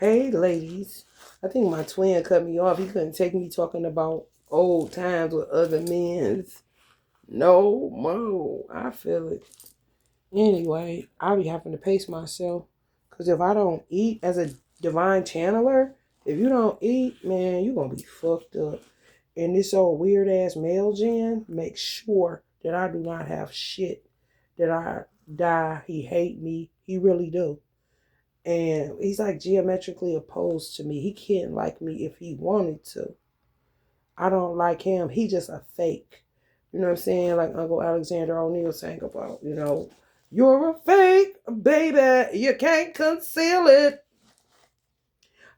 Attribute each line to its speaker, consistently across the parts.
Speaker 1: Hey, ladies. I think my twin cut me off. He couldn't take me talking about old times with other men's. No more. I feel it. Anyway, I be having to pace myself. Because if I don't eat as a divine channeler, if you don't eat, man, you going to be fucked up. And this old weird ass male gen makes sure that I do not have shit. That I die. He hate me. He really do. And he's like geometrically opposed to me. He can't like me if he wanted to. I don't like him. He just a fake. You know what I'm saying? Like Uncle Alexander O'Neal sang about, you're a fake, baby. You can't conceal it.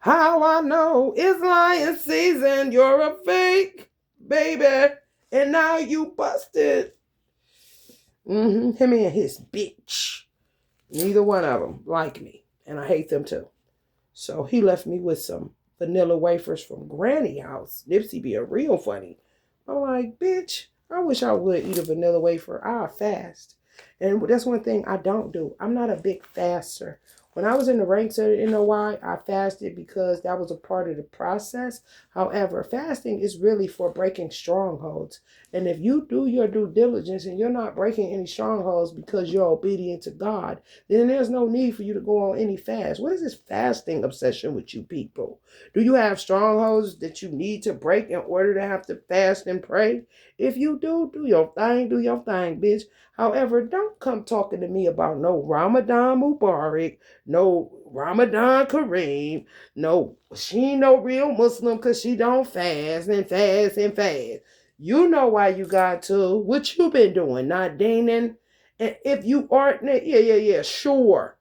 Speaker 1: How I know it's lion season. You're a fake, baby. And now you busted. Him and his bitch. Neither one of them like me. And I hate them too. So he left me with some vanilla wafers from Granny House. Nipsey be a real funny. I'm like, bitch, I wish I would eat a vanilla wafer. I fast. And that's one thing I don't do. I'm not a big faster. When I was in the ranks of the NOI, I fasted because that was a part of the process. However, fasting is really for breaking strongholds. And if you do your due diligence and you're not breaking any strongholds because you're obedient to God, then there's no need for you to go on any fast. What is this fasting obsession with you people? Do you have strongholds that you need to break in order to have to fast and pray? If you do, do your thing, bitch. However, don't come talking to me about no Ramadan Mubarak, no Ramadan Kareem, no, she ain't no real Muslim because she don't fast and fast and fast. You know why you got to. What you been doing? Not deigning. And if you aren't, yeah, sure.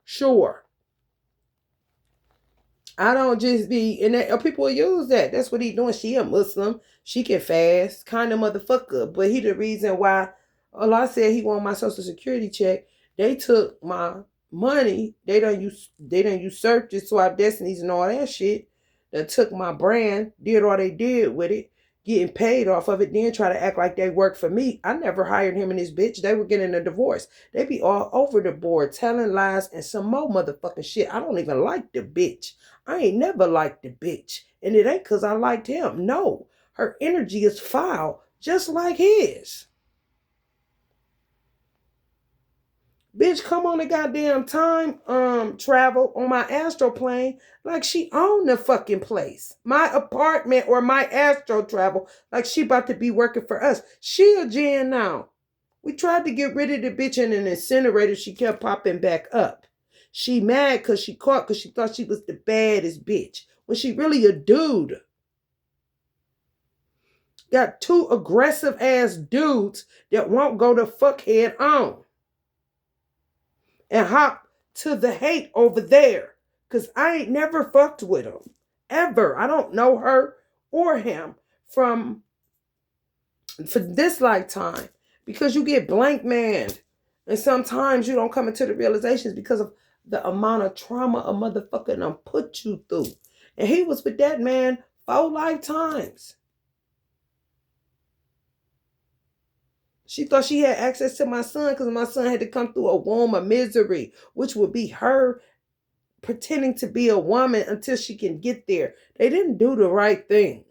Speaker 1: I don't just be, and that, people use that. That's what he doing. She a Muslim. She can fast, kind of motherfucker. But he the reason why Allah said he want my social security check. They took my money. They done usurped it, swap destinies and all that shit. They took my brand, did all they did with it, getting paid off of it, then try to act like they work for me. I never hired him and his bitch. They were getting a divorce. They be all over the board, telling lies and some more motherfucking shit. I don't even like the bitch. I ain't never liked the bitch. And it ain't because I liked him. No. Her energy is foul, just like his. Bitch, come on the goddamn time travel on my astro plane like she owned the fucking place. My apartment or my astro travel like she about to be working for us. She a Jan now. We tried to get rid of the bitch in an incinerator. She kept popping back up. She mad because she caught because she thought she was the baddest bitch. When she really a dude. Got two aggressive ass dudes that won't go the fuck head on. And hop to the hate over there. Because I ain't never fucked with him. Ever. I don't know her or him for this lifetime. Because you get blank manned. And sometimes you don't come into the realizations because of the amount of trauma a motherfucker done put you through. And he was with that man 4 lifetimes. She thought she had access to my son because my son had to come through a womb of misery, which would be her pretending to be a woman until she can get there. They didn't do the right thing.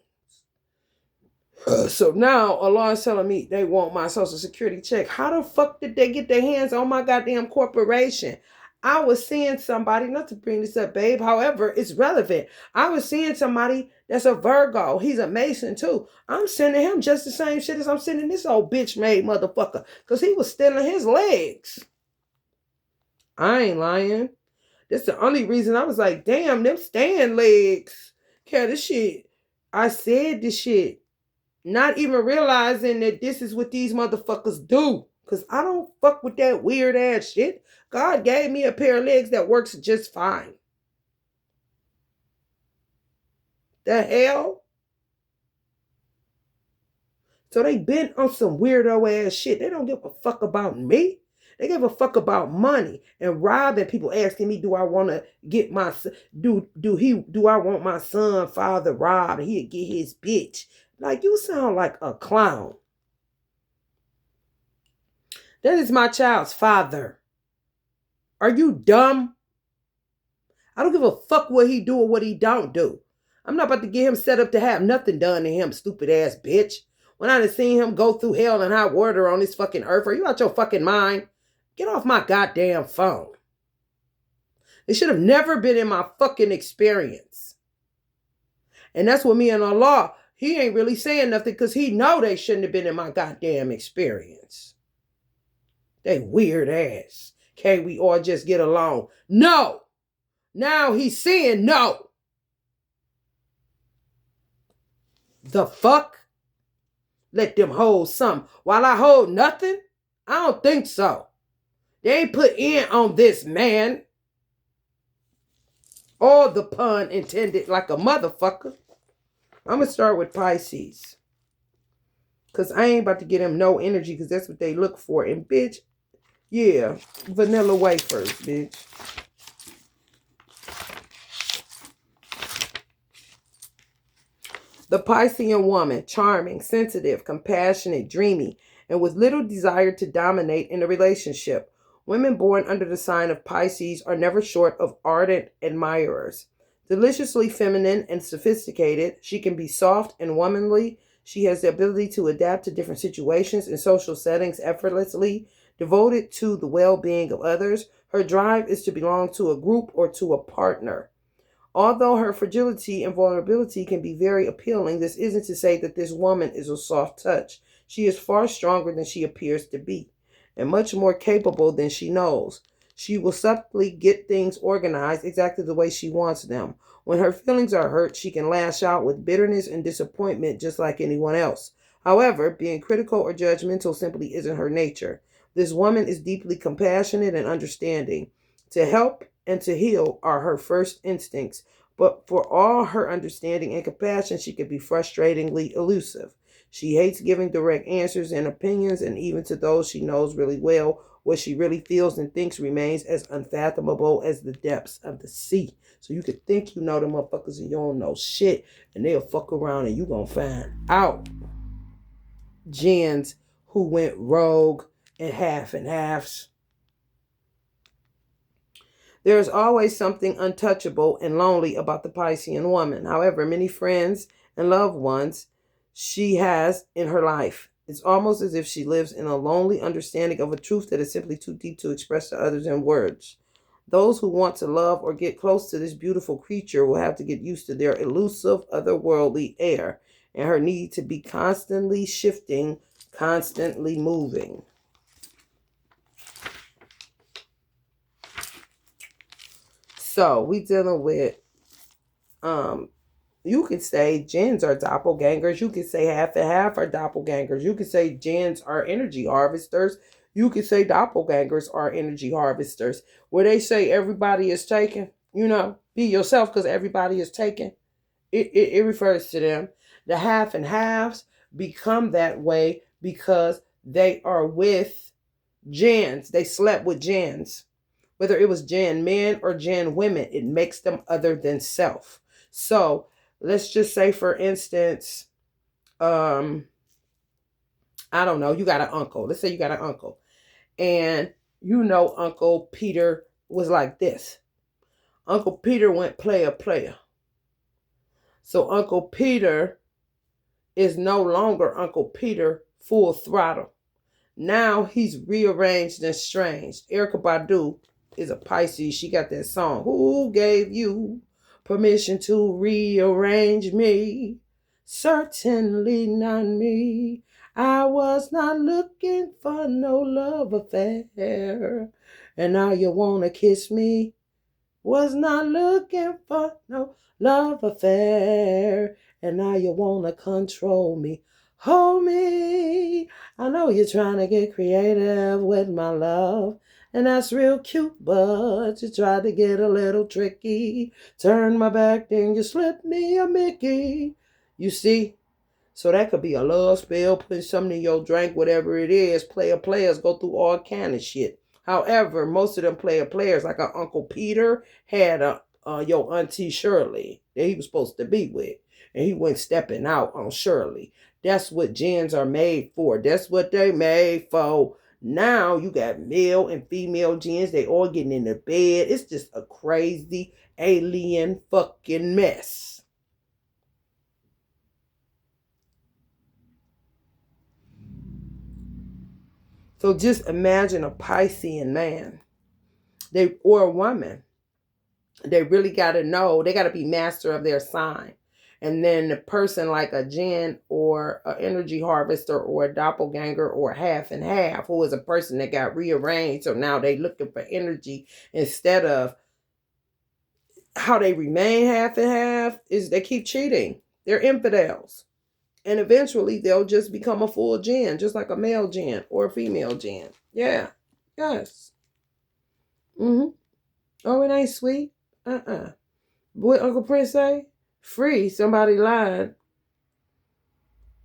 Speaker 1: So now Allah is telling me they want my social security check. How the fuck did they get their hands on my goddamn corporation? I was seeing somebody, not to bring this up, babe. However, it's relevant. I was seeing somebody that's a Virgo. He's a Mason too. I'm sending him just the same shit as I'm sending this old bitch made motherfucker. Because he was stealing his legs. I ain't lying. That's the only reason I was like, damn, them stand legs. Yeah, this shit. I said this shit. Not even realizing that this is what these motherfuckers do. Because I don't fuck with that weird ass shit. God gave me a pair of legs that works just fine. The hell? So they been on some weirdo ass shit. They don't give a fuck about me. They give a fuck about money and robbing people, asking me, do I want to get my do I want my son father robbed and he'll get his bitch. Like, you sound like a clown. That is my child's father. Are you dumb? I don't give a fuck what he do or what he don't do. I'm not about to get him set up to have nothing done to him, stupid ass bitch. When I done seen him go through hell and hot water on this fucking earth, are you out your fucking mind? Get off my goddamn phone. It should have never been in my fucking experience. And that's what me and Allah, he ain't really saying nothing because he know they shouldn't have been in my goddamn experience. They weird ass. Can't we all just get along? No. Now he's saying no. The fuck? Let them hold something. While I hold nothing? I don't think so. They ain't put in on this man. All the pun intended like a motherfucker. I'm going to start with Pisces. Because I ain't about to get him no energy because that's what they look for. And bitch, yeah, vanilla wafers, bitch. The Piscean woman, charming, sensitive, compassionate, dreamy, and with little desire to dominate in a relationship. Women born under the sign of Pisces are never short of ardent admirers. Deliciously feminine and sophisticated, she can be soft and womanly. She has the ability to adapt to different situations and social settings effortlessly. Devoted to the well-being of others, her drive is to belong to a group or to a partner. Although her fragility and vulnerability can be very appealing, this isn't to say that this woman is a soft touch. She is far stronger than she appears to be, and much more capable than she knows. She will subtly get things organized exactly the way she wants them. When her feelings are hurt, she can lash out with bitterness and disappointment just like anyone else. However, being critical or judgmental simply isn't her nature. This woman is deeply compassionate and understanding. To help and to heal are her first instincts, but for all her understanding and compassion, she can be frustratingly elusive. She hates giving direct answers and opinions, and even to those she knows really well, what she really feels and thinks remains as unfathomable as the depths of the sea. So you could think you know the motherfuckers and you don't know shit, and they'll fuck around and you gonna find out. Gens who went rogue and halves. There is always something untouchable and lonely about the Piscean woman. However, many friends and loved ones she has in her life. It's almost as if she lives in a lonely understanding of a truth that is simply too deep to express to others in words. Those who want to love or get close to this beautiful creature will have to get used to their elusive, otherworldly air and her need to be constantly shifting, constantly moving. So we dealing with, you could say gens are doppelgangers. You could say half and half are doppelgangers. You could say gens are energy harvesters. You could say doppelgangers are energy harvesters. Where they say everybody is taken, be yourself because everybody is taken. It refers to them. The half and halves become that way because they are with gens. They slept with gens. Whether it was gen men or gen women, it makes them other than self. So let's just say, for instance, I don't know, you got an uncle. Let's say you got an uncle. And Uncle Peter was like this. Uncle Peter went player. So Uncle Peter is no longer Uncle Peter full throttle. Now he's rearranged and estranged. Erykah Badu is a Pisces. She got that song. Who gave you permission to rearrange me? Certainly not me. I was not looking for no love affair. And now you wanna kiss me? Was not looking for no love affair. And now you wanna control me. Hold me. I know you're trying to get creative with my love. And that's real cute, but you tried to get a little tricky. Turn my back, then you slipped me a Mickey. You see? So that could be a love spell, putting something in your drink, whatever it is. Players go through all kind of shit. However, most of them players, like our Uncle Peter, had your Auntie Shirley that he was supposed to be with. And he went stepping out on Shirley. That's what gens are made for. That's what they made for. Now you got male and female gens. They all getting in the bed. It's just a crazy alien fucking mess. So just imagine a Piscean man, or a woman. They really got to know, they got to be master of their sign. And then the person like a Jinn or an energy harvester or a doppelganger or half and half, who is a person that got rearranged. So now they looking for energy instead of how they remain half and half, is they keep cheating. They're infidels. And eventually they'll just become a full Jinn, just like a male Jinn or a female Jinn. Yeah. Yes. Mm-hmm. Oh, it ain't sweet? What Uncle Prince say? Free. Somebody lied.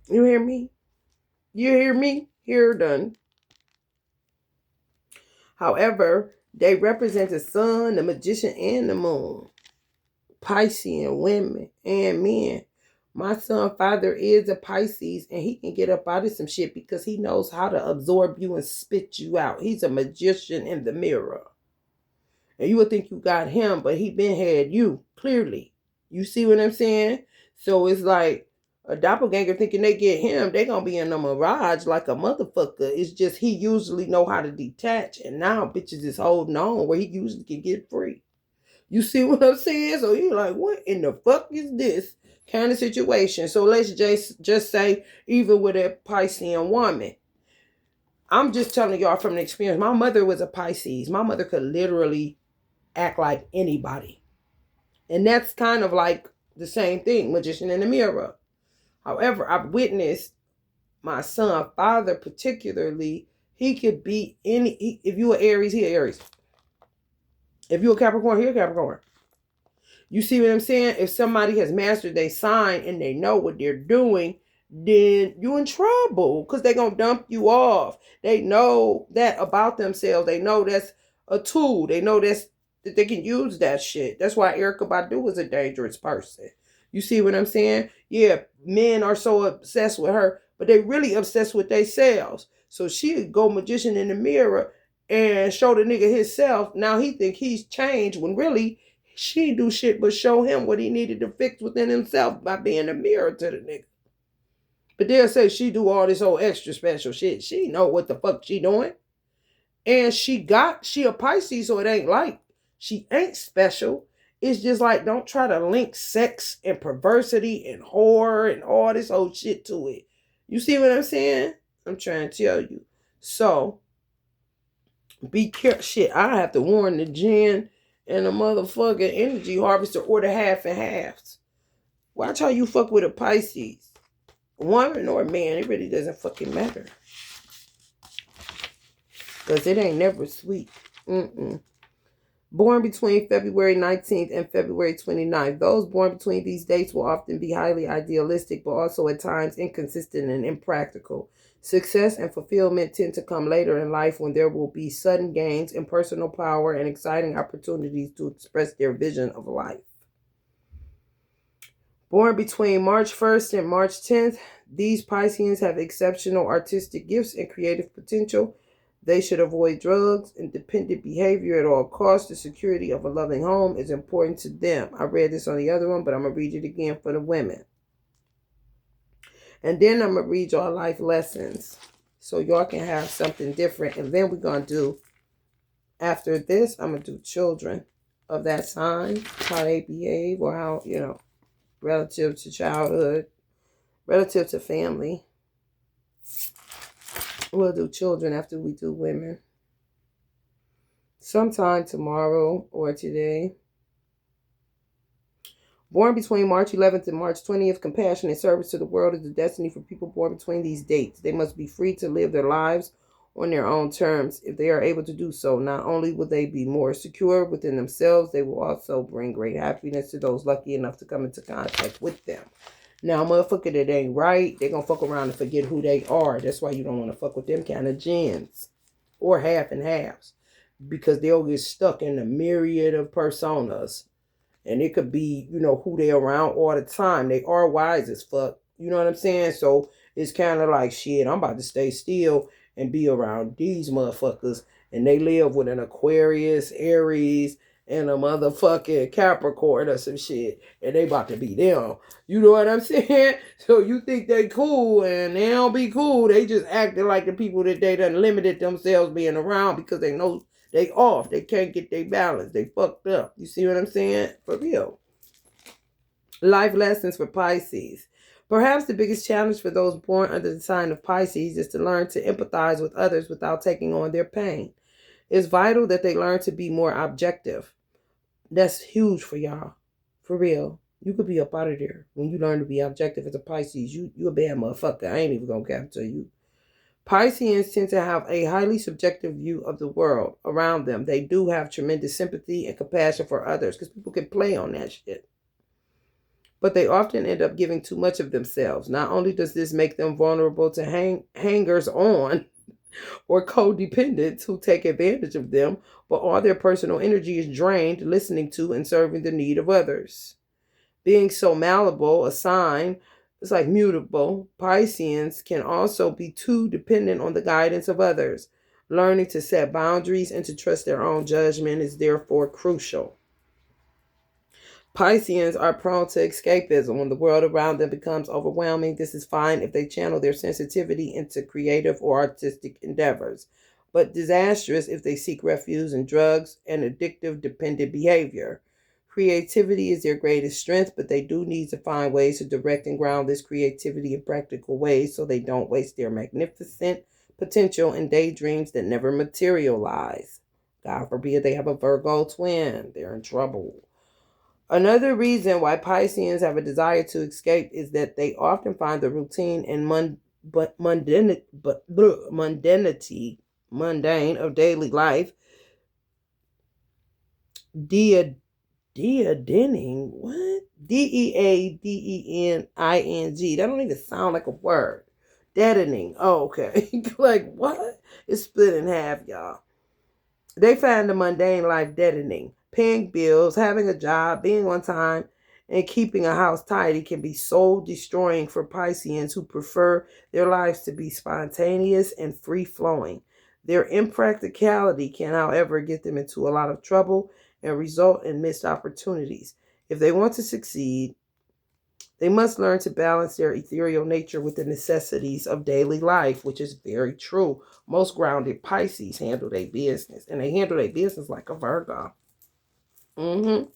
Speaker 1: You hear me? You hear me? Here done. However, they represent the sun, the magician, and the moon. Piscean women and men. My son father is a Pisces, and he can get up out of some shit because he knows how to absorb you and spit you out. He's a magician in the mirror. And you would think you got him, but he been had you, clearly. You see what I'm saying? So it's like a doppelganger thinking they get him, they gonna be in a mirage like a motherfucker. It's just he usually know how to detach, and now bitches is holding on where he usually can get free. You see what I'm saying? So you're like, what in the fuck is this kind of situation? So let's just say, even with a Piscean woman, I'm just telling y'all from the experience. My mother was a Pisces. My mother could literally act like anybody. And that's kind of like the same thing, magician in the mirror. However, I've witnessed my son, father particularly, he could be any, if you are Aries, he Aries. If you a Capricorn, he a Capricorn. You see what I'm saying? If somebody has mastered their sign and they know what they're doing, then you in trouble because they're going to dump you off. They know that about themselves. They know that's a tool. They know that they can use that shit. That's why Erykah Badu is a dangerous person. You see what I'm saying? Yeah, men are so obsessed with her, but they really obsessed with themselves. So she would go magician in the mirror and show the nigga himself. Now he think he's changed when really she do shit but show him what he needed to fix within himself by being a mirror to the nigga. But they'll say she do all this old extra special shit. She know what the fuck she doing. And she a Pisces, so it ain't like she ain't special. It's just like, don't try to link sex and perversity and horror and all this old shit to it. You see what I'm saying? I'm trying to tell you. So, be careful. Shit, I have to warn the Jinn and the motherfucking energy harvester or the half and halves. Watch how you fuck with a Pisces. Woman or man, it really doesn't fucking matter. Because it ain't never sweet. Born between February 19th and February 29th. Those born between these dates will often be highly idealistic, but also at times inconsistent and impractical. Success and fulfillment tend to come later in life when there will be sudden gains in personal power and exciting opportunities to express their vision of life. Born between March 1st and March 10th, these Pisceans have exceptional artistic gifts and creative potential. They should avoid drugs and dependent behavior at all costs. The security of a loving home is important to them. I read this on the other one, but I'm going to read it again for the women. And then I'm going to read y'all life lessons so y'all can have something different. And then we're going to do, after this, I'm going to do children of that sign, how they behave or how, relative to childhood, relative to family. We'll do children after we do women. Sometime tomorrow or today. Born between March 11th and March 20th, compassion and service to the world is the destiny for people born between these dates. They must be free to live their lives on their own terms. If they are able to do so, not only will they be more secure within themselves, they will also bring great happiness to those lucky enough to come into contact with them. Now, motherfucker that ain't right, they gonna fuck around and forget who they are. That's why you don't want to fuck with them kind of Jinns or half and halves, because they'll get stuck in a myriad of personas. And it could be, who they around all the time. They are wise as fuck. You know what I'm saying? So it's kind of like, shit, I'm about to stay still and be around these motherfuckers. And they live with an Aquarius, Aries, and a motherfucking Capricorn or some shit, and they about to be them. You know what I'm saying? So you think they cool, and they don't be cool. They just acting like the people that they done limited themselves being around because they know they off. They can't get their balance. They fucked up. You see what I'm saying? For real. Life lessons for Pisces. Perhaps the biggest challenge for those born under the sign of Pisces is to learn to empathize with others without taking on their pain. It's vital that they learn to be more objective. That's huge for y'all. For real. You could be up out of there when you learn to be objective as a Pisces. You a bad motherfucker. I ain't even gonna capture you. Pisceans tend to have a highly subjective view of the world around them. They do have tremendous sympathy and compassion for others because people can play on that shit. But they often end up giving too much of themselves. Not only does this make them vulnerable to hangers on or codependents who take advantage of them, but all their personal energy is drained listening to and serving the need of others. Being so malleable, a sign, it's like mutable, Pisceans can also be too dependent on the guidance of others. Learning to set boundaries and to trust their own judgment is therefore crucial. Pisceans are prone to escapism when the world around them becomes overwhelming. This is fine if they channel their sensitivity into creative or artistic endeavors, but disastrous if they seek refuge in drugs and addictive dependent behavior. Creativity is their greatest strength, but they do need to find ways to direct and ground this creativity in practical ways so they don't waste their magnificent potential in daydreams that never materialize. God forbid they have a Virgo twin. They're in trouble. Another reason why Pisceans have a desire to escape is that they often find the routine and mundane of daily life deadening. What? Deadening. That don't even sound like a word. Deadening. Oh, okay. Like what? It's split in half, y'all. They find the mundane life deadening. Paying bills, having a job, being on time, and keeping a house tidy can be soul destroying for Pisceans who prefer their lives to be spontaneous and free-flowing. Their impracticality can, however, get them into a lot of trouble and result in missed opportunities. If they want to succeed, they must learn to balance their ethereal nature with the necessities of daily life, which is very true. Most grounded Pisces handle their business, and they handle their business like a Virgo. Imbalanced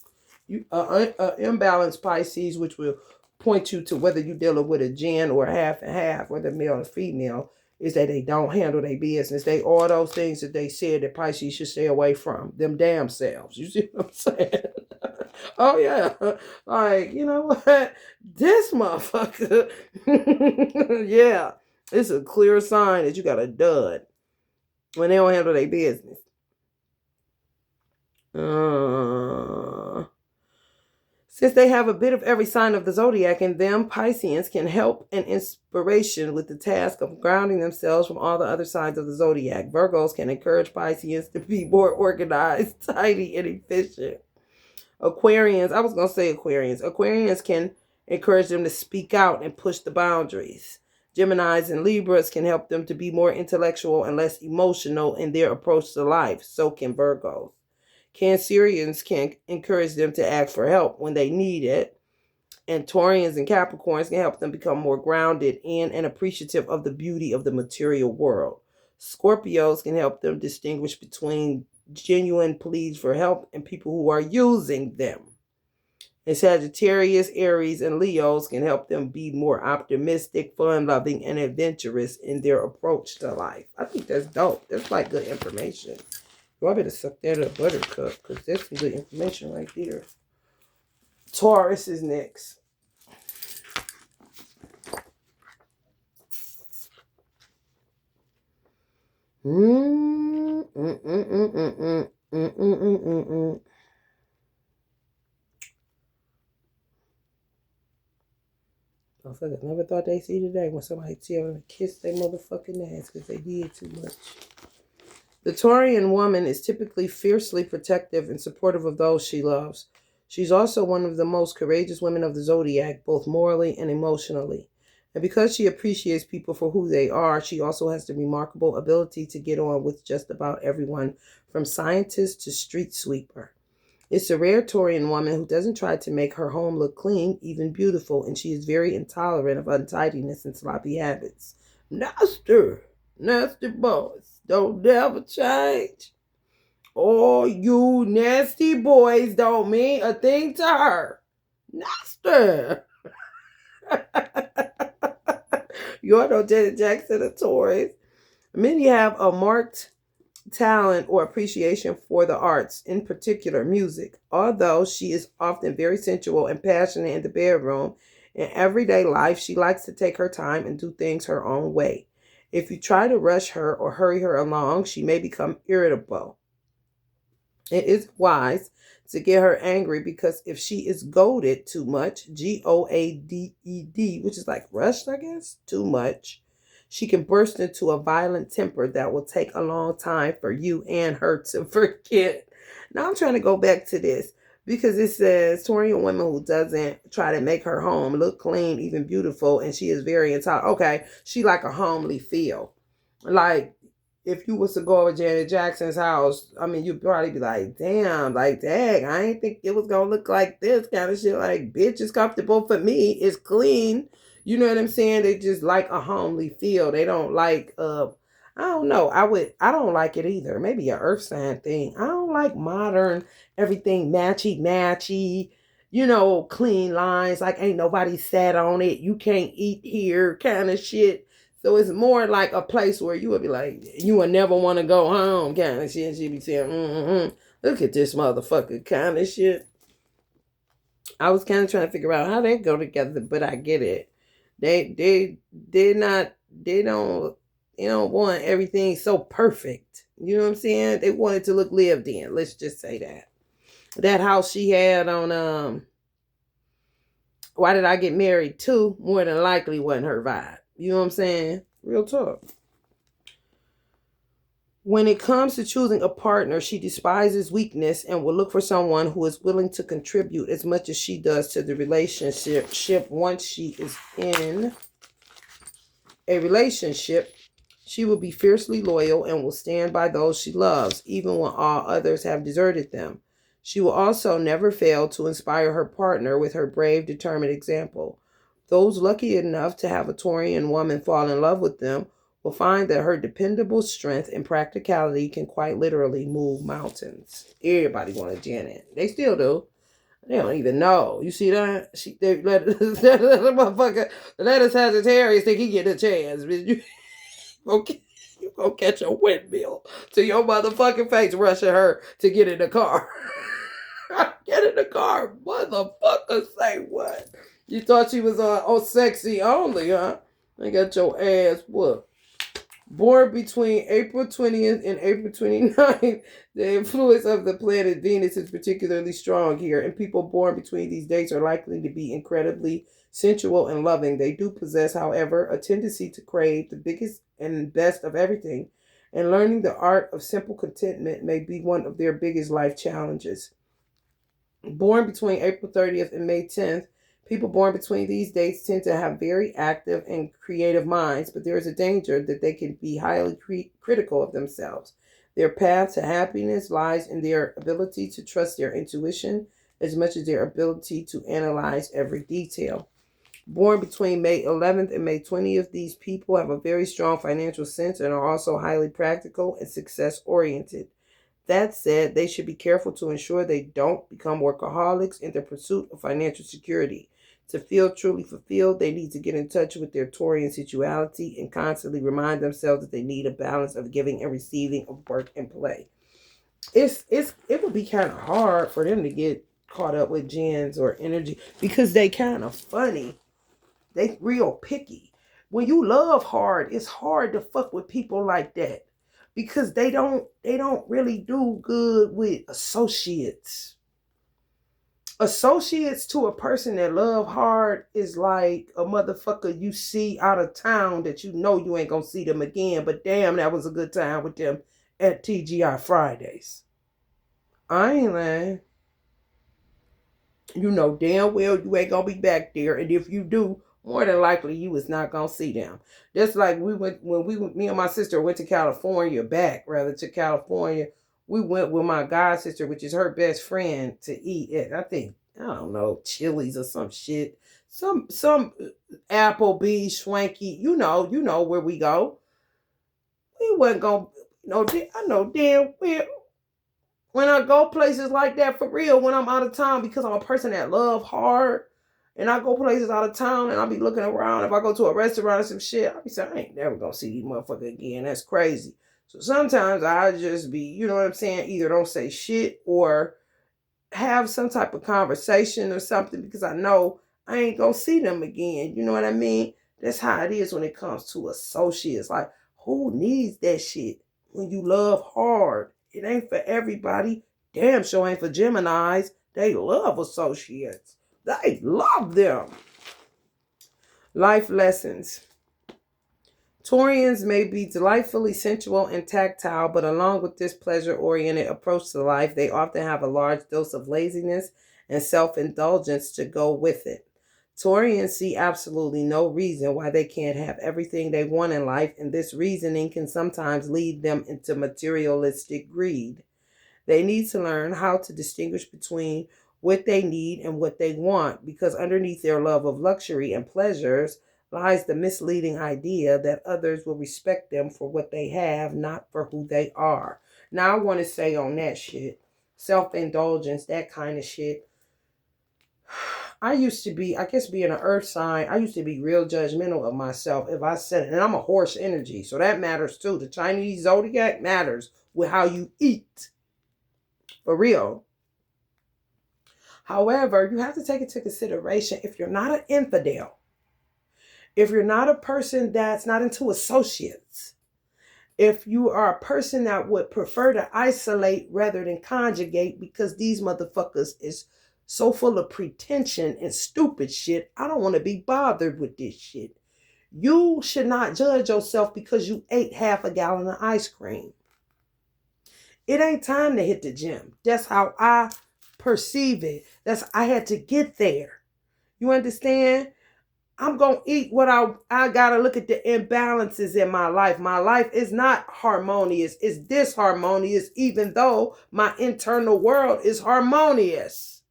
Speaker 1: Pisces, which will point you to whether you're dealing with a gen or a half and half, whether male or female, is that they don't handle their business. They all those things that they said that Pisces should stay away from. Them damn selves. You see what I'm saying? Oh yeah. Like, you know what? This motherfucker. Yeah. It's a clear sign that you got a dud when they don't handle their business. Since they have a bit of every sign of the zodiac in them, Pisceans can help and inspiration with the task of grounding themselves from all the other signs of the zodiac. Virgos can encourage Pisceans to be more organized, tidy, and efficient. Aquarians can encourage them to speak out and push the boundaries. Geminis and Libras can help them to be more intellectual and less emotional in their approach to life. So can Virgos. Cancerians can encourage them to ask for help when they need it. And Taurians and Capricorns can help them become more grounded in and appreciative of the beauty of the material world. Scorpios can help them distinguish between genuine pleas for help and people who are using them. And Sagittarius, Aries, and Leos can help them be more optimistic, fun-loving, and adventurous in their approach to life. I think that's dope. That's like good information. Y'all better suck that up, buttercup, because that's some good information right there. Taurus is next. Motherfuckers never thought they'd see today when somebody tell them to kiss their motherfucking ass because they did too much. The Taurian woman is typically fiercely protective and supportive of those she loves. She's also one of the most courageous women of the zodiac, both morally and emotionally. And because she appreciates people for who they are, she also has the remarkable ability to get on with just about everyone, from scientist to street sweeper. It's a rare Taurian woman who doesn't try to make her home look clean, even beautiful, and she is very intolerant of untidiness and sloppy habits. Nasty, nasty boys don't never change. Oh, you nasty boys don't mean a thing to her. Nasty. You all know Janet Jackson of Taurus. Many have a marked talent or appreciation for the arts, in particular music. Although she is often very sensual and passionate in the bedroom, in everyday life, she likes to take her time and do things her own way. If you try to rush her or hurry her along, she may become irritable. It is wise to get her angry because if she is goaded too much, Goaded, which is like rushed, I guess, too much, she can burst into a violent temper that will take a long time for you and her to forget. Now I'm trying to go back to this because it says Taurian woman who doesn't try to make her home look clean, even beautiful, and she is very intolerant. Okay, she like a homely feel. Like if you was to go over Janet Jackson's house, I mean, you'd probably be like, damn, like, dang, I ain't think it was going to look like this kind of shit. Like, bitch, it's comfortable for me. It's clean. You know what I'm saying? They just like a homely feel. They don't like, I don't know. I don't like it either. Maybe a earth sign thing. I don't like modern, everything matchy, clean lines. Like, ain't nobody sat on it. You can't eat here kind of shit. So it's more like a place where you would be like, you would never want to go home kind of shit. And she'd be saying, look at this motherfucker kind of shit. I was kind of trying to figure out how they go together, but I get it. They don't want everything so perfect. You know what I'm saying? They want it to look lived in. Let's just say that. That house she had on Why Did I Get Married To? More than likely wasn't her vibe. You know what I'm saying? Real talk. When it comes to choosing a partner, she despises weakness and will look for someone who is willing to contribute as much as she does to the relationship. Once she is in a relationship, she will be fiercely loyal and will stand by those she loves, even when all others have deserted them. She will also never fail to inspire her partner with her brave, determined example. Those lucky enough to have a Taurian woman fall in love with them will find that her dependable strength and practicality can quite literally move mountains. Everybody wanted Janet. They still do. They don't even know. You see that? They let motherfucker, let a Sagittarius think he get a chance. You gonna catch a windmill to your motherfucking face rushing her to get in the car. Get in the car. Motherfucker, say what? You thought she was on sexy only, huh? They got your ass whooped. Born between April 20th and April 29th, the influence of the planet Venus is particularly strong here, and people born between these dates are likely to be incredibly sensual and loving. They do possess, however, a tendency to crave the biggest and best of everything, and learning the art of simple contentment may be one of their biggest life challenges. Born between April 30th and May 10th, people born between these dates tend to have very active and creative minds, but there is a danger that they can be highly critical of themselves. Their path to happiness lies in their ability to trust their intuition as much as their ability to analyze every detail. Born between May 11th and May 20th, these people have a very strong financial sense and are also highly practical and success-oriented. That said, they should be careful to ensure they don't become workaholics in the pursuit of financial security. To feel truly fulfilled, they need to get in touch with their Taurian sensuality and constantly remind themselves that they need a balance of giving and receiving of work and play. It would be kind of hard for them to get caught up with gens or energy because they kind of funny. They real picky. When you love hard, it's hard to fuck with people like that because they don't really do good with associates. Associates to a person that love hard is like a motherfucker you see out of town that you know you ain't gonna see them again, but damn, that was a good time with them at TGI Fridays. I ain't lying. You know damn well you ain't gonna be back there, and if you do, more than likely you was not gonna see them. Just like me and my sister went to California, to California we went with my god sister, which is her best friend, to eat at, I think, I don't know, Chili's or some shit. Some Applebee's, Swanky, you know where we go. We wasn't gonna, I know damn well when I go places like that for real, when I'm out of town, because I'm a person that love hard, and I go places out of town and I'll be looking around. If I go to a restaurant or some shit, I'll be saying, I ain't never gonna see these motherfuckers again. That's crazy. So sometimes I just be, you know what I'm saying, either don't say shit or have some type of conversation or something, because I know I ain't gonna see them again. You know what I mean? That's how it is when it comes to associates. Like, who needs that shit when you love hard? It ain't for everybody. Damn sure ain't for Geminis. They love associates. They love them. Life lessons. Taurians may be delightfully sensual and tactile, but along with this pleasure-oriented approach to life, they often have a large dose of laziness and self-indulgence to go with it. Taurians see absolutely no reason why they can't have everything they want in life, and this reasoning can sometimes lead them into materialistic greed. They need to learn how to distinguish between what they need and what they want, because underneath their love of luxury and pleasures lies the misleading idea that others will respect them for what they have, not for who they are. Now, I want to say on that shit, self-indulgence, that kind of shit. I used to be, I guess being an earth sign, I used to be real judgmental of myself if I said it. And I'm a horse energy, so that matters too. The Chinese zodiac matters with how you eat. For real. However, you have to take into consideration, if you're not an infidel, if you're not a person that's not into associates, if you are a person that would prefer to isolate rather than conjugate because these motherfuckers is so full of pretension and stupid shit, I don't want to be bothered with this shit. You should not judge yourself because you ate half a gallon of ice cream. It ain't time to hit the gym. That's how I perceive it. I had to get there. You understand? I'm going to eat what I got to look at the imbalances in my life. My life is not harmonious. It's disharmonious, even though my internal world is harmonious.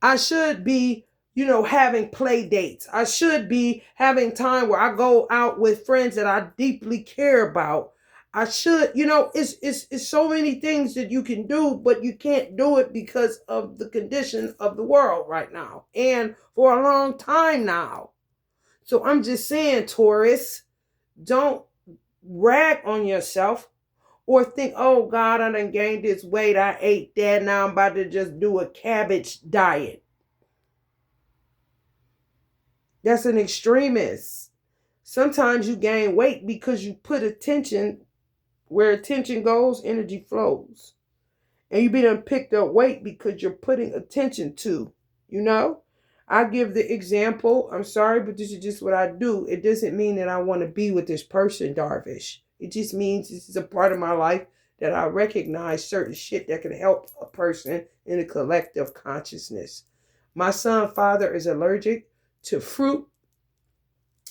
Speaker 1: I should be, having play dates. I should be having time where I go out with friends that I deeply care about. I should, it's so many things that you can do, but you can't do it because of the condition of the world right now and for a long time now. So I'm just saying, Taurus, don't rag on yourself or think, oh God, I done gained this weight. I ate that. Now I'm about to just do a cabbage diet. That's an extremist. Sometimes you gain weight because you put attention. Where attention goes, energy flows. And you done picked up weight because you're putting attention to, I give the example. I'm sorry, but this is just what I do. It doesn't mean that I want to be with this person, Darvish. It just means this is a part of my life that I recognize certain shit that can help a person in a collective consciousness. My son's father is allergic to fruit,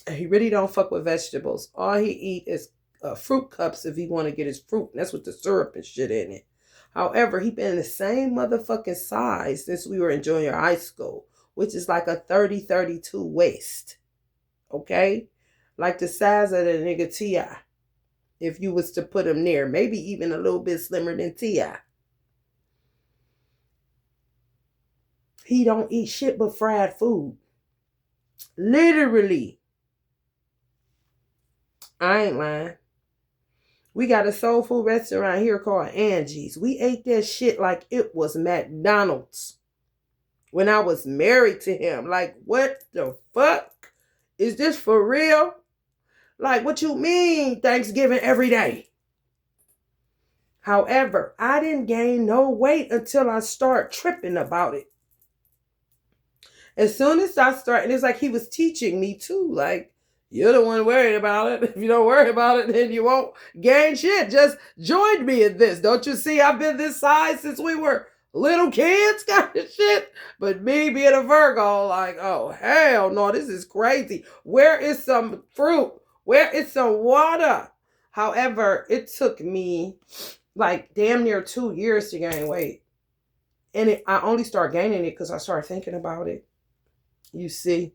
Speaker 1: and he really don't fuck with vegetables. All he eat is fruit cups if he want to get his fruit, and that's with the syrup and shit in it. However, he been the same motherfucking size since we were in junior high school, which is like a 30-32 waist. Okay? Like the size of the nigga T.I. If you was to put him there. Maybe even a little bit slimmer than T.I. He don't eat shit but fried food. Literally. I ain't lying. We got a soul food restaurant here called Angie's. We ate that shit like it was McDonald's. When I was married to him. Like, what the fuck? Is this for real? Like, what you mean Thanksgiving every day? However, I didn't gain no weight until I start tripping about it. As soon as I start, and it's like he was teaching me too, like, you're the one worried about it. If you don't worry about it, then you won't gain shit. Just join me in this. Don't you see I've been this size since we were little kids kind of shit? But me being a Virgo, like, oh, hell no, this is crazy. Where is some fruit? Where is some water? However, it took me like damn near 2 years to gain weight. And I only start gaining it because I started thinking about it. You see?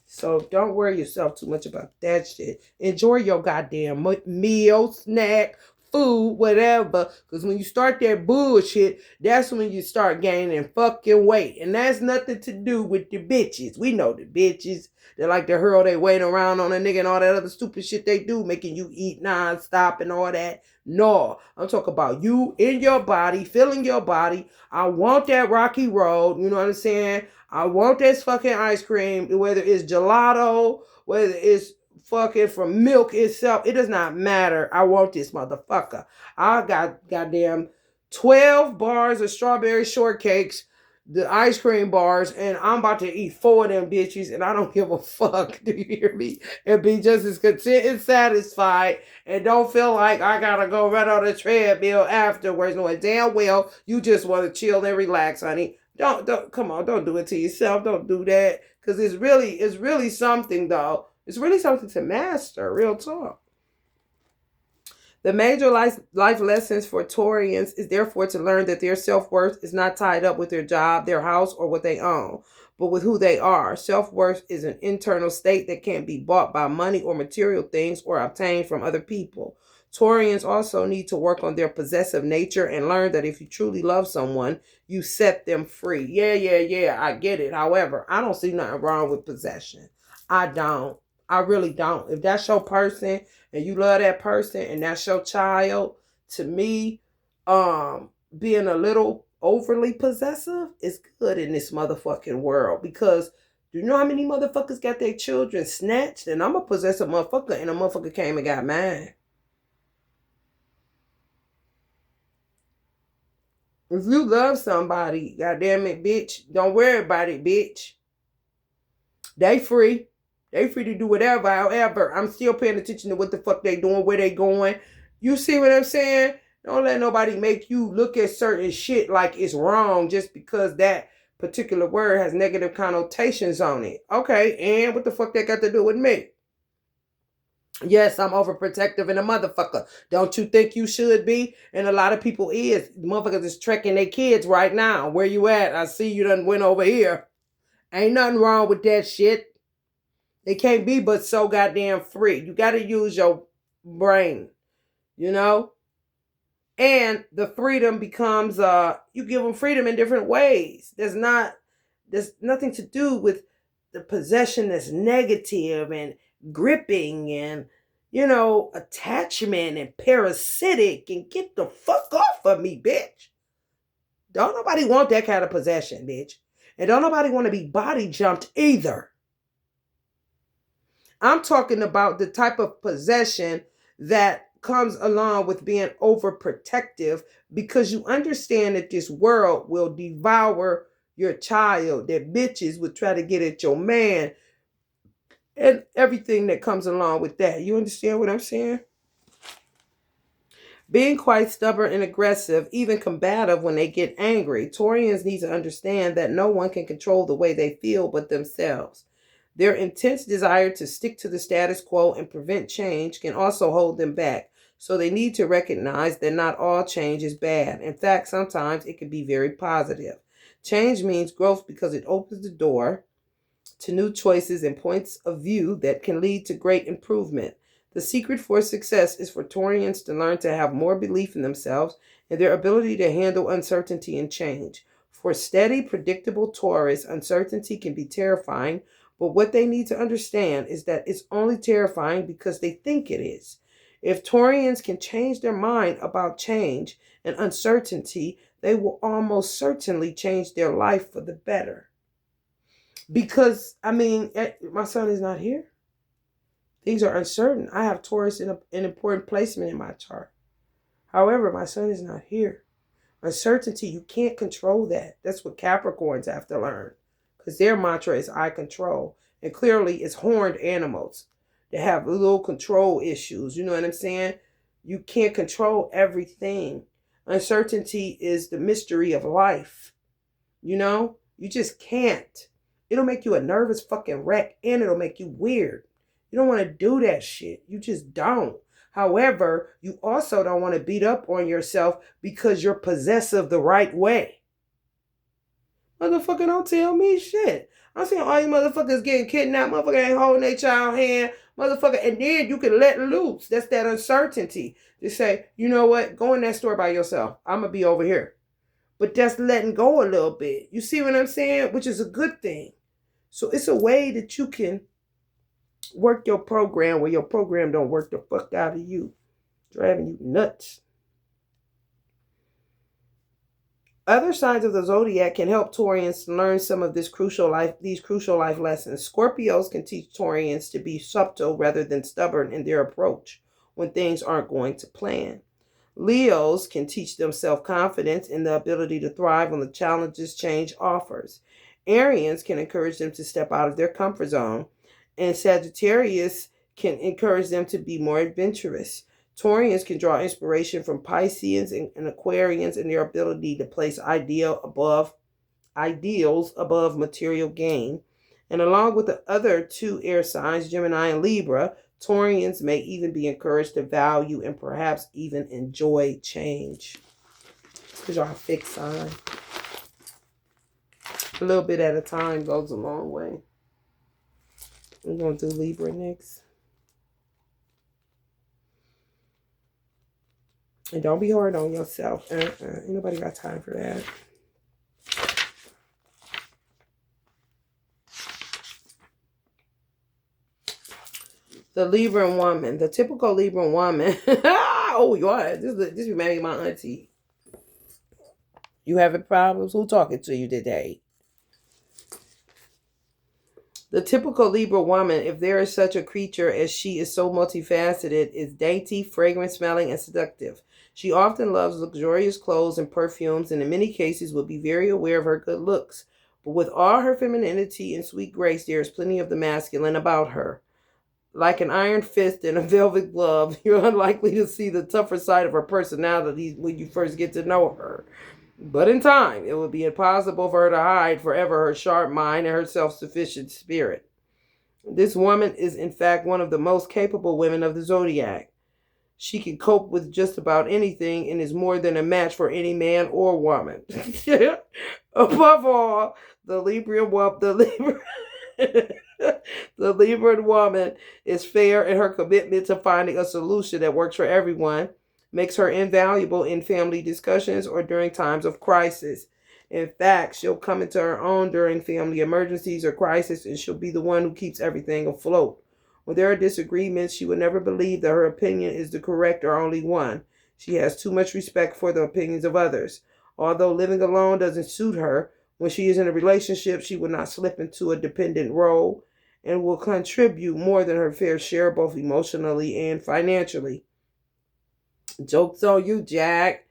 Speaker 1: So don't worry yourself too much about that shit. Enjoy your goddamn meal, snack, food, whatever. Because when you start that bullshit, that's when you start gaining fucking weight. And that's nothing to do with the bitches. We know the bitches. They like to hurl their weight around on a nigga and all that other stupid shit they do, making you eat non-stop and all that. No, I'm talking about you in your body, feeling your body. I want that rocky road. You know what I'm saying? I want this fucking ice cream, whether it's gelato, whether it's fucking from milk itself. It does not matter. I want this motherfucker. I got goddamn 12 bars of strawberry shortcakes, the ice cream bars, and I'm about to eat 4 of them bitches, and I don't give a fuck. Do you hear me? And be just as content and satisfied, and don't feel like I gotta go run on the treadmill afterwards, knowing damn well you just want to chill and relax, honey. Don't come on, don't do it to yourself. Don't do that. Cause it's really something though. It's really something to master, real talk. The major life lessons for Taurians is therefore to learn that their self-worth is not tied up with their job, their house, or what they own, but with who they are. Self-worth is an internal state that can't be bought by money or material things or obtained from other people. Taurians also need to work on their possessive nature and learn that if you truly love someone, you set them free. Yeah, I get it. However, I don't see nothing wrong with possession. I don't. I really don't. If that's your person and you love that person and that's your child, to me, being a little overly possessive is good in this motherfucking world. Because do you know how many motherfuckers got their children snatched? And I'm a possessive motherfucker, and a motherfucker came and got mine. If you love somebody, goddamn it, bitch, don't worry about it, bitch. They free. They free to do whatever. However, I'm still paying attention to what the fuck they doing, where they going. You see what I'm saying? Don't let nobody make you look at certain shit like it's wrong just because that particular word has negative connotations on it. Okay, and what the fuck that got to do with me? Yes, I'm overprotective and a motherfucker. Don't you think you should be? And a lot of people is. Motherfuckers is trekking their kids right now. Where you at? I see you done went over here. Ain't nothing wrong with that shit. It can't be but so goddamn free. You got to use your brain, you know? And the freedom becomes, you give them freedom in different ways. There's nothing to do with the possession that's negative and gripping and, attachment and parasitic, and get the fuck off of me, bitch. Don't nobody want that kind of possession, bitch. And don't nobody want to be body jumped either. I'm talking about the type of possession that comes along with being overprotective, because you understand that this world will devour your child, that bitches would try to get at your man, and everything that comes along with that. You understand what I'm saying? Being quite stubborn and aggressive, even combative when they get angry. Taurians need to understand that no one can control the way they feel but themselves. Their intense desire to stick to the status quo and prevent change can also hold them back. So they need to recognize that not all change is bad. In fact, sometimes it can be very positive. Change means growth because it opens the door to new choices and points of view that can lead to great improvement. The secret for success is for Taurians to learn to have more belief in themselves and their ability to handle uncertainty and change. For steady, predictable Taurus, uncertainty can be terrifying, but what they need to understand is that it's only terrifying because they think it is. If Taurians can change their mind about change and uncertainty, they will almost certainly change their life for the better. Because, my son is not here. Things are uncertain. I have Taurus in an important placement in my chart. However, my son is not here. Uncertainty, you can't control that. That's what Capricorns have to learn. Because their mantra is I control. And clearly it's horned animals that have little control issues. You know what I'm saying? You can't control everything. Uncertainty is the mystery of life. You just can't. It'll make you a nervous fucking wreck, and it'll make you weird. You don't want to do that shit. You just don't. However, you also don't want to beat up on yourself because you're possessive the right way. Motherfucker, don't tell me shit. I'm seeing all you motherfuckers getting kidnapped. Motherfucker ain't holding their child hand. Motherfucker, and then you can let loose. That's that uncertainty. Just say, you know what? Go in that store by yourself. I'm going to be over here. But that's letting go a little bit. You see what I'm saying? Which is a good thing. So it's a way that you can work your program where your program don't work the fuck out of you. Driving you nuts. Other signs of the zodiac can help Taurians learn some of these crucial life lessons. Scorpios can teach Taurians to be subtle rather than stubborn in their approach when things aren't going to plan. Leos can teach them self-confidence and the ability to thrive on the challenges change offers. Arians can encourage them to step out of their comfort zone, and Sagittarius can encourage them to be more adventurous. Taurians can draw inspiration from Pisceans and Aquarians in their ability to place ideals above material gain. And along with the other two air signs, Gemini and Libra, Taurians may even be encouraged to value and perhaps even enjoy change. Because y'all a fixed sign. A little bit at a time goes a long way. We're going to do Libra next. And don't be hard on yourself. Ain't nobody got time for that. The Libran woman. The typical Libran woman. Oh, you are. This reminds me of my auntie. You having problems? Who talking to you today? The typical Libra woman, if there is such a creature as she is so multifaceted, is dainty, fragrant smelling, and seductive. She often loves luxurious clothes and perfumes, and in many cases will be very aware of her good looks. But with all her femininity and sweet grace, there is plenty of the masculine about her. Like an iron fist and a velvet glove, you're unlikely to see the tougher side of her personality when you first get to know her. But in time, it will be impossible for her to hide forever her sharp mind and her self-sufficient spirit. This woman is, in fact, one of the most capable women of the zodiac. She can cope with just about anything and is more than a match for any man or woman. Above all, the Libran woman is fair in her commitment to finding a solution that works for everyone, makes her invaluable in family discussions or during times of crisis. In fact, she'll come into her own during family emergencies or crisis, and she'll be the one who keeps everything afloat. When there are disagreements, she will never believe that her opinion is the correct or only one. She has too much respect for the opinions of others. Although living alone doesn't suit her, when she is in a relationship, she will not slip into a dependent role and will contribute more than her fair share, both emotionally and financially. Joke's on you, Jack.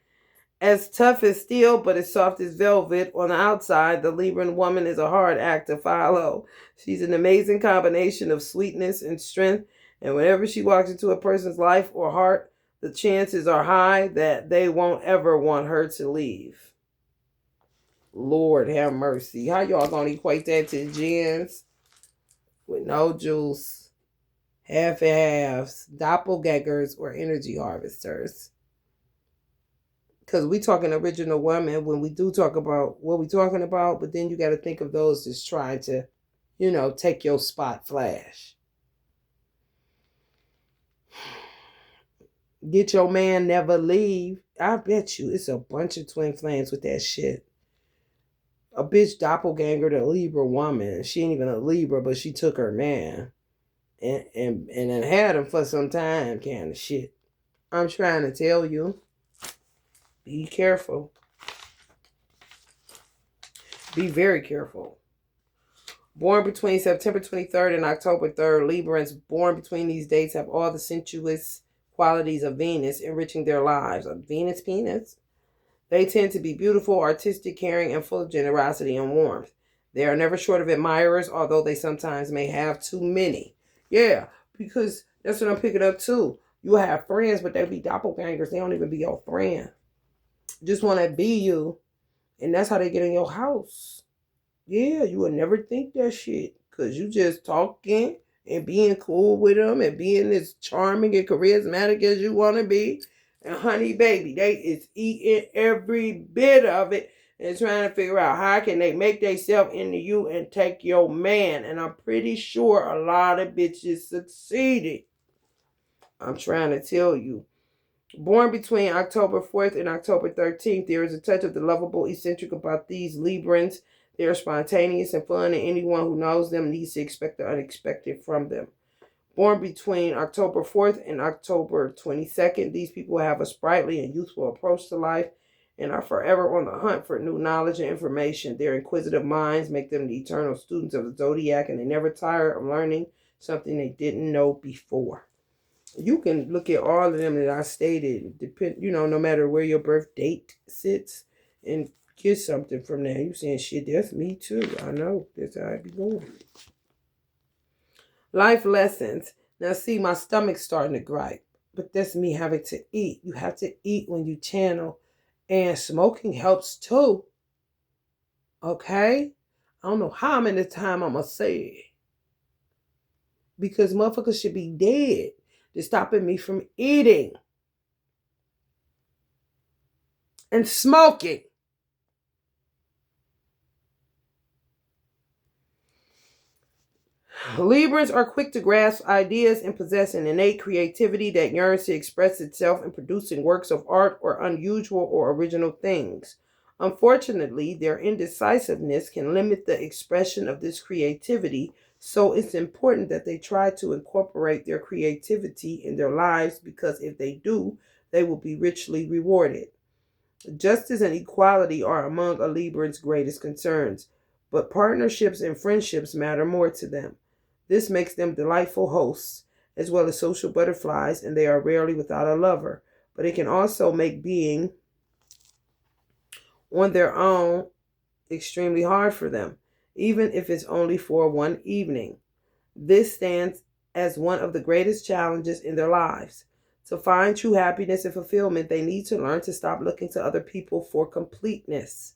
Speaker 1: As tough as steel, but as soft as velvet on the outside, the Libran woman is a hard act to follow. She's an amazing combination of sweetness and strength, and whenever she walks into a person's life or heart, the chances are high that they won't ever want her to leave. Lord have mercy. How y'all gonna equate that to gins with no juice? Half and halves, doppelgangers, or energy harvesters. Because we talking original woman when we do talk about what we talking about, but then you got to think of those that's trying to, take your spot flash. Get your man, never leave. I bet you it's a bunch of twin flames with that shit. A bitch doppelganger, the Libra woman. She ain't even a Libra, but she took her man. And then had him for some time, kind of shit. I'm trying to tell you. Be careful. Be very careful. Born between September 23rd and October 3rd, Librans born between these dates have all the sensuous qualities of Venus enriching their lives. A Venus penis. They tend to be beautiful, artistic, caring, and full of generosity and warmth. They are never short of admirers, although they sometimes may have too many. Yeah, because that's what I'm picking up too. You have friends, but they be doppelgangers. They don't even be your friend. Just want to be you. And that's how they get in your house. Yeah, you would never think that shit. Because you just talking and being cool with them and being as charming and charismatic as you want to be. And honey, baby, they is eating every bit of it and trying to figure out how can they make themselves into you and take your man. And I'm pretty sure a lot of bitches succeeded. I'm trying to tell you. Born between October 4th and October 13th, there is a touch of the lovable eccentric about these Librans. They are spontaneous and fun, and anyone who knows them needs to expect the unexpected from them. Born between October 4th and October 22nd, these people have a sprightly and youthful approach to life and are forever on the hunt for new knowledge and information. Their inquisitive minds make them the eternal students of the zodiac, and they never tire of learning something they didn't know before. You can look at all of them that I stated, no matter where your birth date sits, and get something from that. You saying, shit, that's me too. I know. That's how I be going. Life lessons. Now, see, my stomach's starting to gripe, but that's me having to eat. You have to eat when you channel, and smoking helps too. Okay? I don't know how many times I'm going to say it, because motherfuckers should be dead. They're stopping me from eating and smoking. Librans are quick to grasp ideas and possess an innate creativity that yearns to express itself in producing works of art or unusual or original things. Unfortunately, their indecisiveness can limit the expression of this creativity, so it's important that they try to incorporate their creativity in their lives, because if they do, they will be richly rewarded. Justice and equality are among a Libran's greatest concerns, but partnerships and friendships matter more to them. This makes them delightful hosts, as well as social butterflies, and they are rarely without a lover. But it can also make being on their own extremely hard for them, even if it's only for one evening. This stands as one of the greatest challenges in their lives. To find true happiness and fulfillment, they need to learn to stop looking to other people for completeness.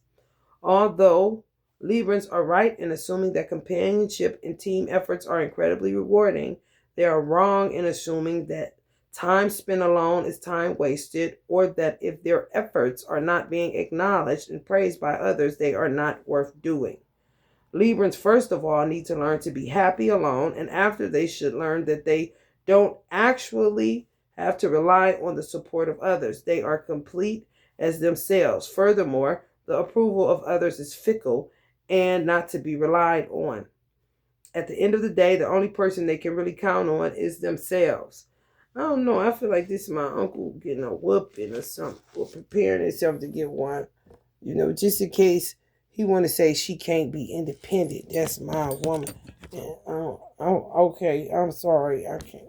Speaker 1: Although Librans are right in assuming that companionship and team efforts are incredibly rewarding, they are wrong in assuming that time spent alone is time wasted, or that if their efforts are not being acknowledged and praised by others, they are not worth doing. Librans, first of all, need to learn to be happy alone, and after, they should learn that they don't actually have to rely on the support of others. They are complete as themselves. Furthermore, the approval of others is fickle and not to be relied on. At the end of the day, the only person they can really count on is themselves. I don't know. I feel like this is my uncle getting a whooping or something, or preparing himself to get one. Just in case he want to say she can't be independent. That's my woman. And, okay, I'm sorry. I can't.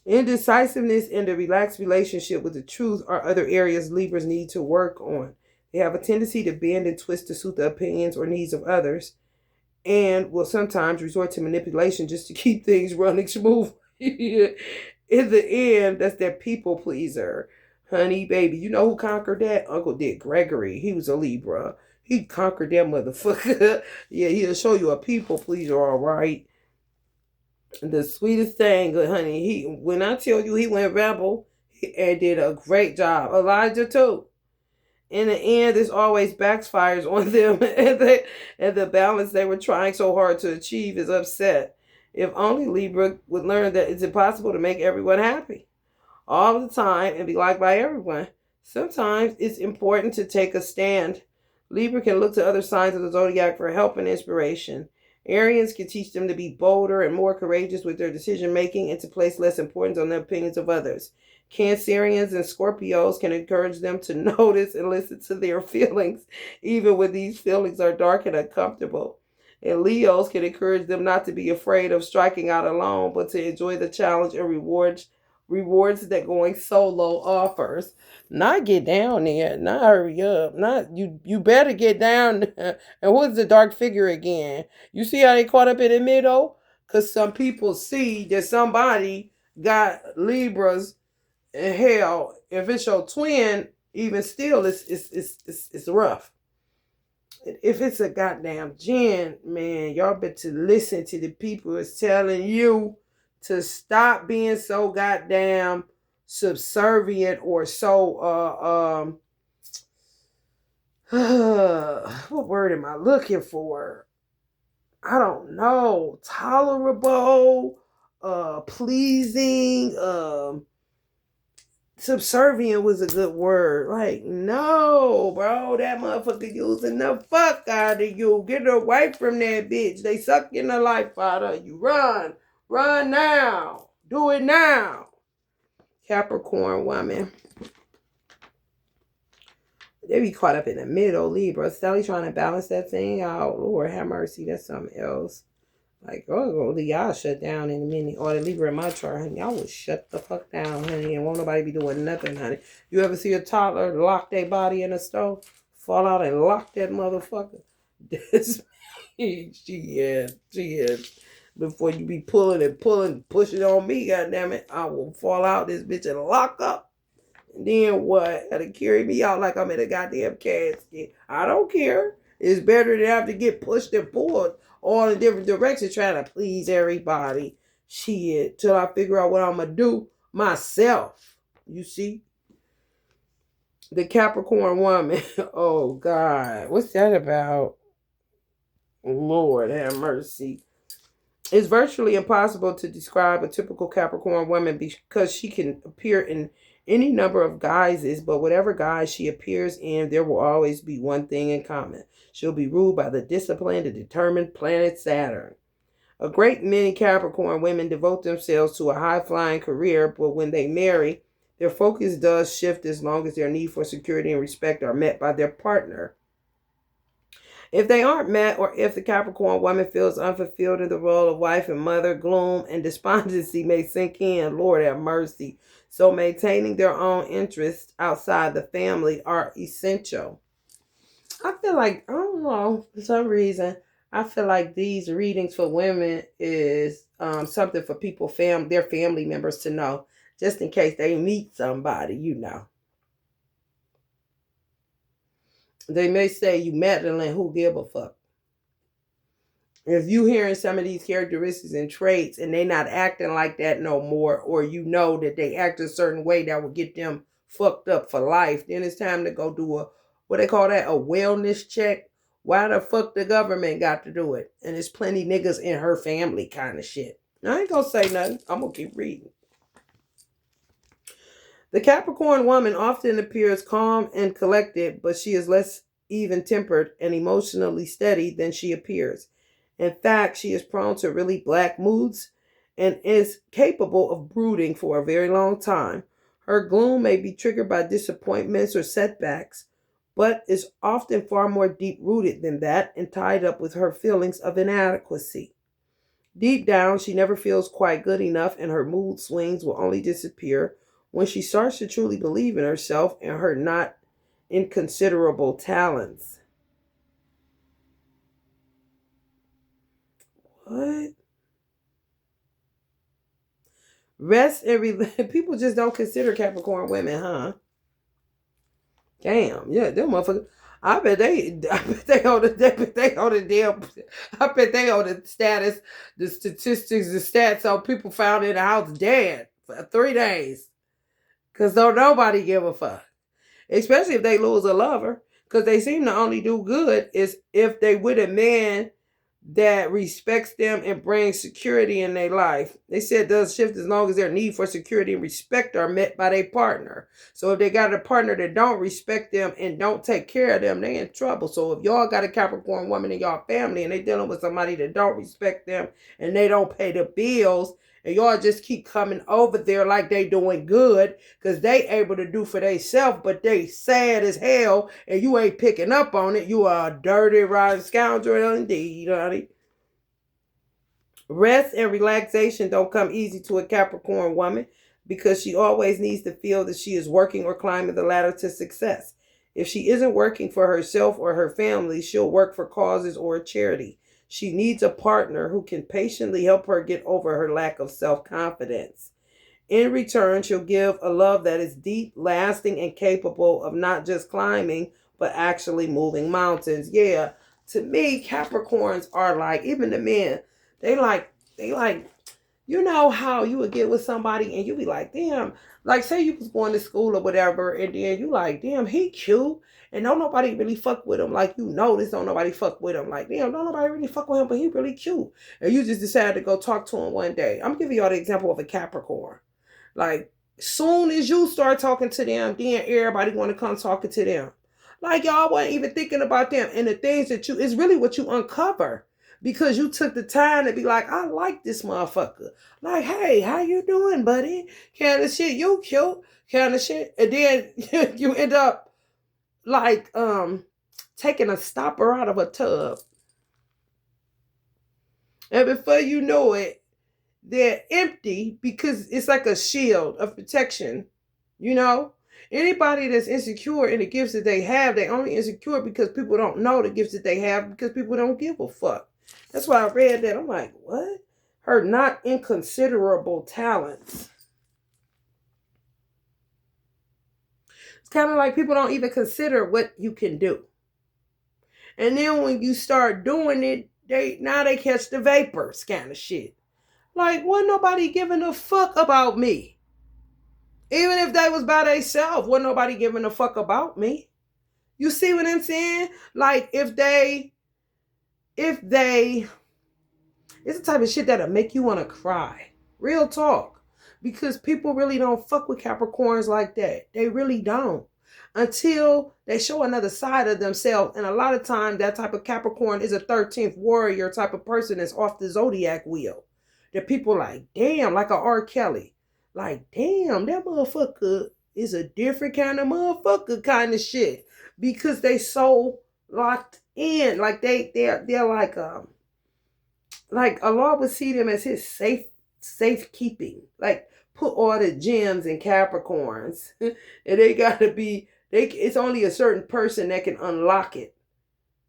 Speaker 1: Indecisiveness and a relaxed relationship with the truth are other areas Libras need to work on. They have a tendency to bend and twist to suit the opinions or needs of others, and will sometimes resort to manipulation just to keep things running smooth. In the end, that's their people pleaser. Honey, baby, you know who conquered that? Uncle Dick Gregory. He was a Libra. He conquered that motherfucker. Yeah, he'll show you a people pleaser, all right. The sweetest thing, honey. When I tell you he went rebel and did a great job. Elijah too. In the end, this always backfires on them, and the balance they were trying so hard to achieve is upset. If only Libra would learn that it's impossible to make everyone happy all the time and be liked by everyone. Sometimes it's important to take a stand. Libra can look to other signs of the zodiac for help and inspiration. Arians can teach them to be bolder and more courageous with their decision making and to place less importance on the opinions of others. Cancerians and Scorpios can encourage them to notice and listen to their feelings, even when these feelings are dark and uncomfortable. And Leos can encourage them not to be afraid of striking out alone, but to enjoy the challenge and rewards that going solo offers. Not get down there, not hurry up, not you better get down. And what's the dark figure again? You see how they caught up in the middle? Because some people see that somebody got Libras in hell. If it's your twin, even still, it's rough. If it's a goddamn gin, man, y'all better listen to the people who's telling you to stop being so goddamn subservient or so what word am I looking for? I don't know. Tolerable, pleasing, subservient was a good word. Like, no, bro, that motherfucker using the fuck out of you. Get away from that bitch. They sucking the life out of you. Run. Run now. Do it now. Capricorn woman. They be caught up in the middle, Libra. Steady trying to balance that thing out. Lord have mercy. That's something else. Like, oh, y'all shut down in a minute. Or the Libra in my chart, honey. Y'all will shut the fuck down, honey. And won't nobody be doing nothing, honey. You ever see a toddler lock their body in a stove? Fall out and lock that motherfucker? She is. Before you be pulling, pushing on me, goddammit, I will fall out this bitch and lock up. And then what? Gotta carry me out like I'm in a goddamn casket. I don't care. It's better to have to get pushed and pulled all in different directions trying to please everybody. Shit. Till I figure out what I'm gonna do myself. You see? The Capricorn woman. Oh God. What's that about? Lord have mercy. It's virtually impossible to describe a typical Capricorn woman because she can appear in any number of guises, but whatever guise she appears in, there will always be one thing in common. She'll be ruled by the disciplined and determined planet Saturn. A great many Capricorn women devote themselves to a high-flying career, but when they marry, their focus does shift as long as their need for security and respect are met by their partner. If they aren't met, or if the Capricorn woman feels unfulfilled in the role of wife and mother, gloom and despondency may sink in. Lord have mercy. So maintaining their own interests outside the family are essential. I feel like, I don't know, for some reason, I feel like these readings for women is something for people, their family members to know, just in case they meet somebody, you know. They may say, you Madeline, who give a fuck? If you hearing some of these characteristics and traits and they not acting like that no more, or you know that they act a certain way that will get them fucked up for life, then it's time to go do what they call that, a wellness check. Why the fuck the government got to do it? And there's plenty niggas in her family kind of shit. I ain't gonna say nothing. I'm gonna keep reading. The Capricorn woman often appears calm and collected, but she is less even-tempered and emotionally steady than she appears. In fact, she is prone to really black moods and is capable of brooding for a very long time. Her gloom may be triggered by disappointments or setbacks, but is often far more deep-rooted than that and tied up with her feelings of inadequacy. Deep down, she never feels quite good enough, and her mood swings will only disappear when she starts to truly believe in herself and her not inconsiderable talents. What? Rest and people just don't consider Capricorn women, huh? Damn, yeah, them motherfuckers. I bet they on the damn. I bet they on the status, the statistics, the stats on people found in the house dead for 3 days. Because don't nobody give a fuck. Especially if they lose a lover. Because they seem to only do good is if they with a man that respects them and brings security in their life. They said it does shift as long as their need for security and respect are met by their partner. So if they got a partner that don't respect them and don't take care of them, they in trouble. So if y'all got a Capricorn woman in y'all family and they dealing with somebody that don't respect them and they don't pay the bills, and y'all just keep coming over there like they doing good because they able to do for themselves, but they sad as hell and you ain't picking up on it. You are a dirty, rotten scoundrel indeed, honey. Rest and relaxation don't come easy to a Capricorn woman because she always needs to feel that she is working or climbing the ladder to success. If she isn't working for herself or her family, she'll work for causes or a charity. She needs a partner who can patiently help her get over her lack of self-confidence. In return, she'll give a love that is deep, lasting, and capable of not just climbing, but actually moving mountains. Yeah, to me, Capricorns are like, even the men, they like, you know how you would get with somebody and you be like, damn, like say you was going to school or whatever, and then you like, damn, he cute. And don't nobody really fuck with him. Like, you know this, don't nobody fuck with him. Like, damn, don't nobody really fuck with him, but he really cute. And you just decided to go talk to him one day. I'm giving y'all the example of a Capricorn. Like, soon as you start talking to them, then everybody want to come talking to them. Like, y'all wasn't even thinking about them. And the things that you, it's really what you uncover. Because you took the time to be like, I like this motherfucker. Like, hey, how you doing, buddy? Kind of shit, you cute. Kind of shit. And then you end up like taking a stopper out of a tub. And before you know it, they're empty because it's like a shield of protection. You know? Anybody that's insecure in the gifts that they have, they only insecure because people don't know the gifts that they have because people don't give a fuck. That's why I read that. I'm like, what? Her not inconsiderable talents. It's kind of like people don't even consider what you can do. And then when you start doing it, they catch the vapors kind of shit. Like, wasn't nobody giving a fuck about me? Even if they was by themselves, wasn't nobody giving a fuck about me? You see what I'm saying? Like, if they, it's the type of shit that'll make you want to cry. Real talk. Because people really don't fuck with Capricorns like that. They really don't. Until they show another side of themselves. And a lot of times that type of Capricorn is a 13th warrior type of person that's off the zodiac wheel. That people like, damn, like a R. Kelly. Like, damn, that motherfucker is a different kind of motherfucker kind of shit. Because they so locked in. Like they're like Allah would see them as his safekeeping. Like, put all the gems in Capricorns. And they gotta be, it's only a certain person that can unlock it.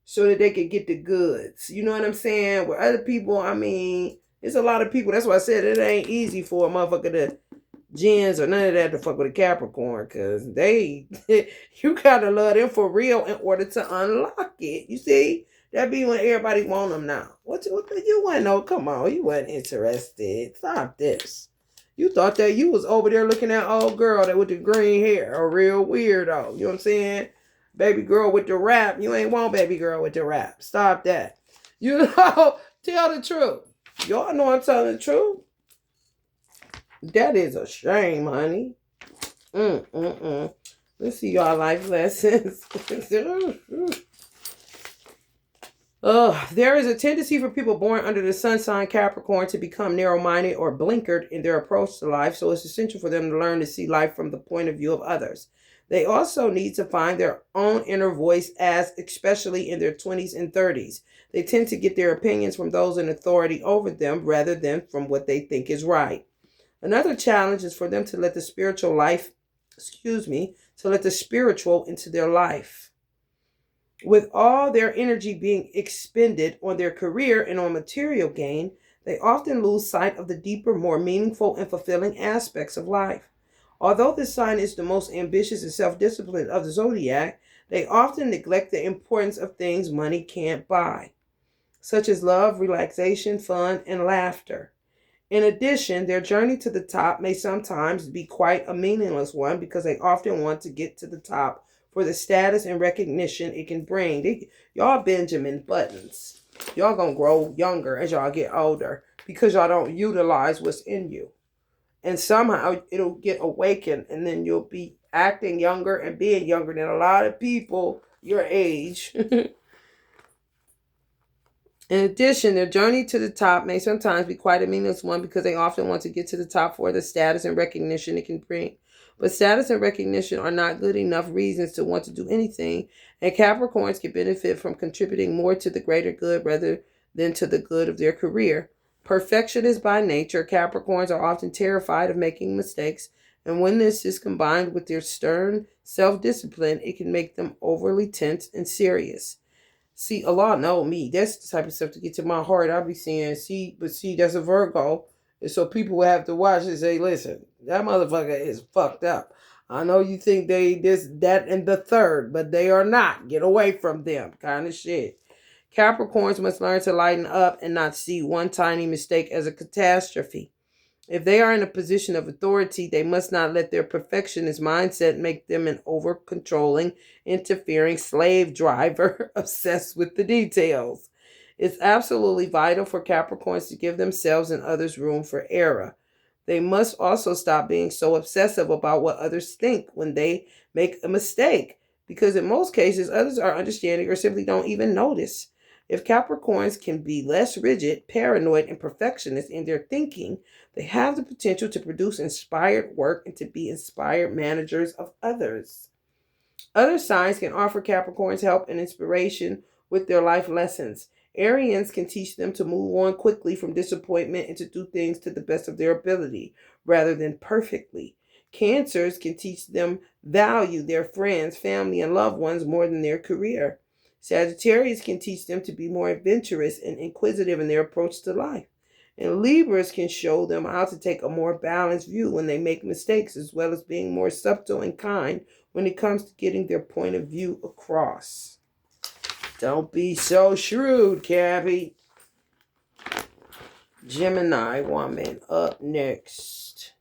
Speaker 1: So that they can get the goods. You know what I'm saying? Where other people, I mean, it's a lot of people. That's why I said it ain't easy for a motherfucker to gens or none of that to fuck with a Capricorn. Cause you gotta love them for real in order to unlock it. You see? That be when everybody want them now. What you want? No, come on. You wasn't interested. Stop this. You thought that you was over there looking at old girl that with the green hair. A real weirdo. You know what I'm saying? Baby girl with the rap. You ain't want baby girl with the rap. Stop that. You know, tell the truth. Y'all know I'm telling the truth. That is a shame, honey. Let's see y'all life lessons. There is a tendency for people born under the sun sign Capricorn to become narrow-minded or blinkered in their approach to life, so it's essential for them to learn to see life from the point of view of others. They also need to find their own inner voice, as especially in their 20s and 30s. They tend to get their opinions from those in authority over them rather than from what they think is right. Another challenge is for them to let the spiritual into their life. With all their energy being expended on their career and on material gain, they often lose sight of the deeper, more meaningful and fulfilling aspects of life. Although this sign is the most ambitious and self-disciplined of the zodiac, they often neglect the importance of things money can't buy, such as love, relaxation, fun, and laughter. In addition, their journey to the top may sometimes be quite a meaningless one because they often want to get to the top for the status and recognition it can bring. Y'all Benjamin Buttons. Y'all gonna grow younger as y'all get older because y'all don't utilize what's in you. And somehow it'll get awakened and then you'll be acting younger and being younger than a lot of people your age. In addition, their journey to the top may sometimes be quite a meaningless one because they often want to get to the top for the status and recognition it can bring. But status and recognition are not good enough reasons to want to do anything, and Capricorns can benefit from contributing more to the greater good rather than to the good of their career. Perfectionists by nature, Capricorns are often terrified of making mistakes, and when this is combined with their stern self-discipline, it can make them overly tense and serious. See, Allah know me. That's the type of stuff to get to my heart. I'll be saying, see, that's a Virgo. And so people will have to watch and say, listen, that motherfucker is fucked up. I know you think they this, that, and the third, but they are not. Get away from them, kind of shit. Capricorns must learn to lighten up and not see one tiny mistake as a catastrophe. If they are in a position of authority, they must not let their perfectionist mindset make them an over controlling, interfering slave driver obsessed with the details. It's absolutely vital for Capricorns to give themselves and others room for error. They must also stop being so obsessive about what others think when they make a mistake, because in most cases, others are understanding or simply don't even notice. If Capricorns can be less rigid, paranoid, and perfectionist in their thinking, they have the potential to produce inspired work and to be inspired managers of others. Other signs can offer Capricorns help and inspiration with their life lessons. Arians can teach them to move on quickly from disappointment and to do things to the best of their ability rather than perfectly. Cancers can teach them value their friends, family, and loved ones more than their career. Sagittarius can teach them to be more adventurous and inquisitive in their approach to life. And Libras can show them how to take a more balanced view when they make mistakes, as well as being more subtle and kind when it comes to getting their point of view across. Don't be so shrewd, Cabby. Gemini woman up next.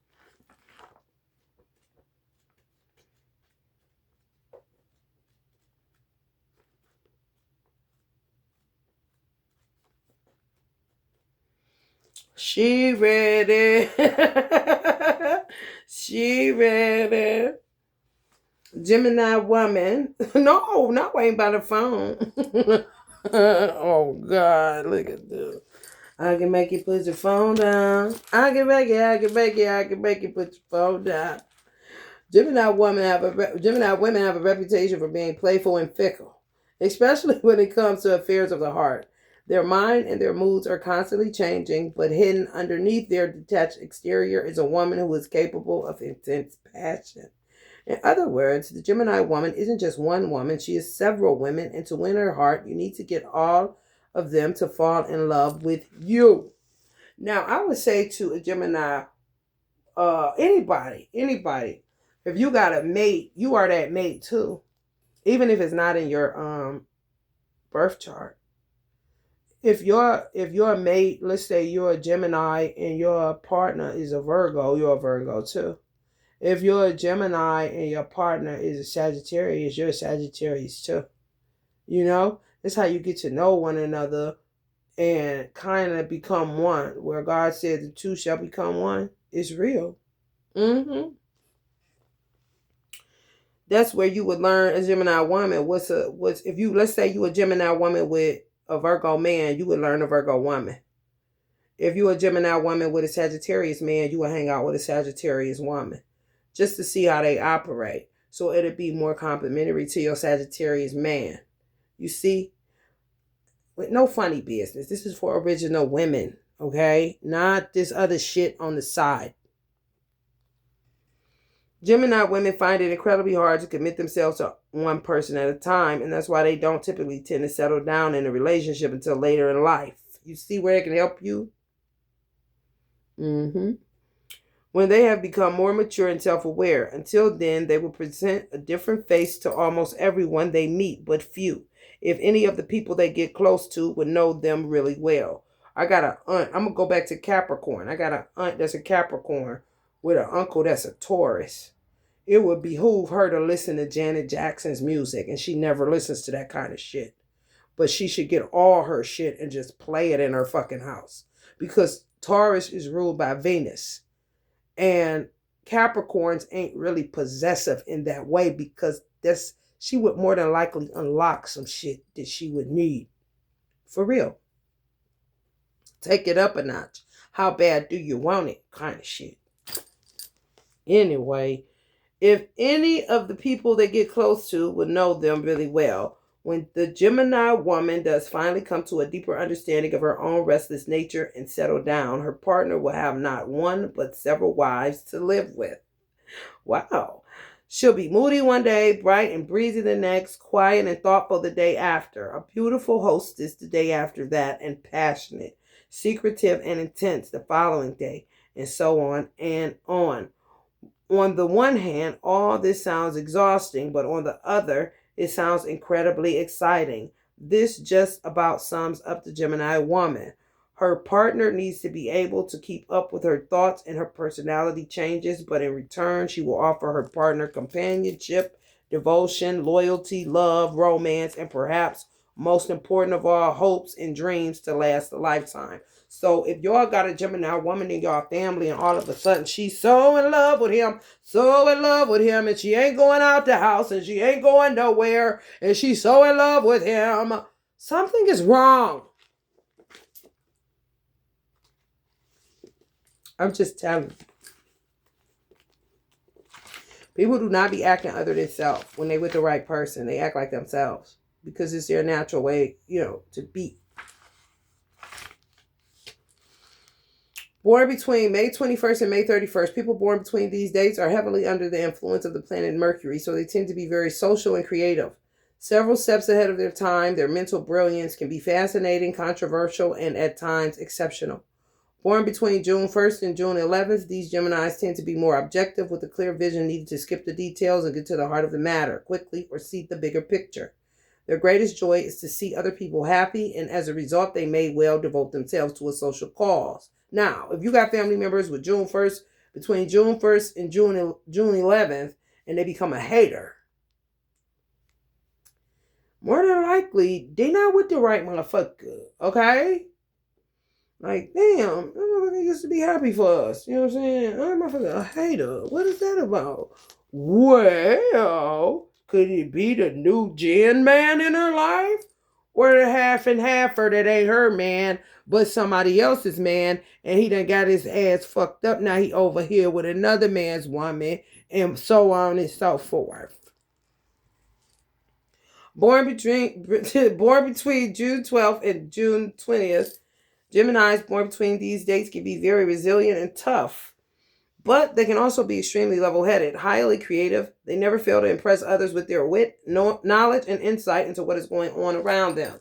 Speaker 1: She ready. She ready. Gemini woman. No, not waiting by the phone. Oh, God. Look at this. I can make you put your phone down. I can make you put your phone down. Gemini women have a reputation for being playful and fickle, especially when it comes to affairs of the heart. Their mind and their moods are constantly changing, but hidden underneath their detached exterior is a woman who is capable of intense passion. In other words, the Gemini woman isn't just one woman, she is several women, and to win her heart, you need to get all of them to fall in love with you. Now, I would say to a Gemini, anybody, if you got a mate, you are that mate too, even if it's not in your birth chart. If your mate, let's say you're a Gemini and your partner is a Virgo, you're a Virgo too. If you're a Gemini and your partner is a Sagittarius, you're a Sagittarius too. You know, that's how you get to know one another and kind of become one. Where God said the two shall become one, it's real. Mm-hmm. That's where you would learn a Gemini woman. What's if you, let's say you a Gemini woman with a Virgo man, you would learn a Virgo woman. If you a Gemini woman with a Sagittarius man, you would hang out with a Sagittarius woman, just to see how they operate. So it'll be more complimentary to your Sagittarius man. You see, with no funny business. This is for original women, okay? Not this other shit on the side. Gemini women find it incredibly hard to commit themselves to one person at a time, and that's why they don't typically tend to settle down in a relationship until later in life. You see where it can help you? Mm-hmm. When they have become more mature and self-aware. Until then, they will present a different face to almost everyone they meet, but few, if any, of the people they get close to would know them really well. I got an aunt. I'm going to go back to Capricorn. I got an aunt that's a Capricorn with an uncle that's a Taurus. It would behoove her to listen to Janet Jackson's music, and she never listens to that kind of shit. But she should get all her shit and just play it in her fucking house. Because Taurus is ruled by Venus. And Capricorns ain't really possessive in that way, because she would more than likely unlock some shit that she would need. For real. Take it up a notch. How bad do you want it? Kind of shit. Anyway, if any of the people they get close to would know them really well, when the Gemini woman does finally come to a deeper understanding of her own restless nature and settle down, her partner will have not one but several wives to live with. Wow. She'll be moody one day, bright and breezy the next, quiet and thoughtful the day after, a beautiful hostess the day after that, and passionate, secretive, and intense the following day, and so on and on. On the one hand, all this sounds exhausting, but on the other, it sounds incredibly exciting. This just about sums up the Gemini woman. Her partner needs to be able to keep up with her thoughts and her personality changes, but in return, she will offer her partner companionship, devotion, loyalty, love, romance, and perhaps most important of all, hopes and dreams to last a lifetime. So if y'all got a Gemini woman in y'all family and all of a sudden she's so in love with him, and she ain't going out the house and she ain't going nowhere and she's so in love with him, something is wrong. I'm just telling you. People do not be acting other than self when they with the right person. They act like themselves because it's their natural way, to be. Born between May 21st and May 31st, people born between these dates are heavily under the influence of the planet Mercury, so they tend to be very social and creative. Several steps ahead of their time, their mental brilliance can be fascinating, controversial, and at times exceptional. Born between June 1st and June 11th, these Geminis tend to be more objective with a clear vision needed to skip the details and get to the heart of the matter quickly or see the bigger picture. Their greatest joy is to see other people happy, and as a result, they may well devote themselves to a social cause. Now, if you got family members with between June 1st and June 11th, and they become a hater, more than likely, they not with the right motherfucker, okay? Like, damn, that motherfucker used to be happy for us. You know what I'm saying? That motherfucker a hater. What is that about? Well, could it be the new Gen man in her life? Or the half and halfer that ain't her man, but somebody else's man, and he done got his ass fucked up. Now he over here with another man's woman, and so on and so forth. Born between June 12th and June 20th, Geminis born between these dates can be very resilient and tough, but they can also be extremely level-headed, highly creative. They never fail to impress others with their wit, knowledge, and insight into what is going on around them.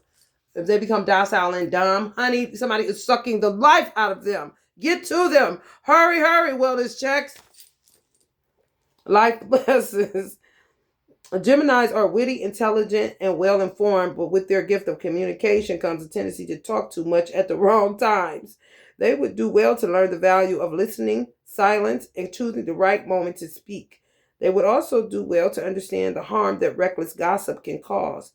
Speaker 1: If they become docile and dumb, honey, somebody is sucking the life out of them. Get to them. Hurry, wellness checks. Life blessings. Geminis are witty, intelligent, and well-informed, but with their gift of communication comes a tendency to talk too much at the wrong times. They would do well to learn the value of listening, silence, and choosing the right moment to speak. They would also do well to understand the harm that reckless gossip can cause.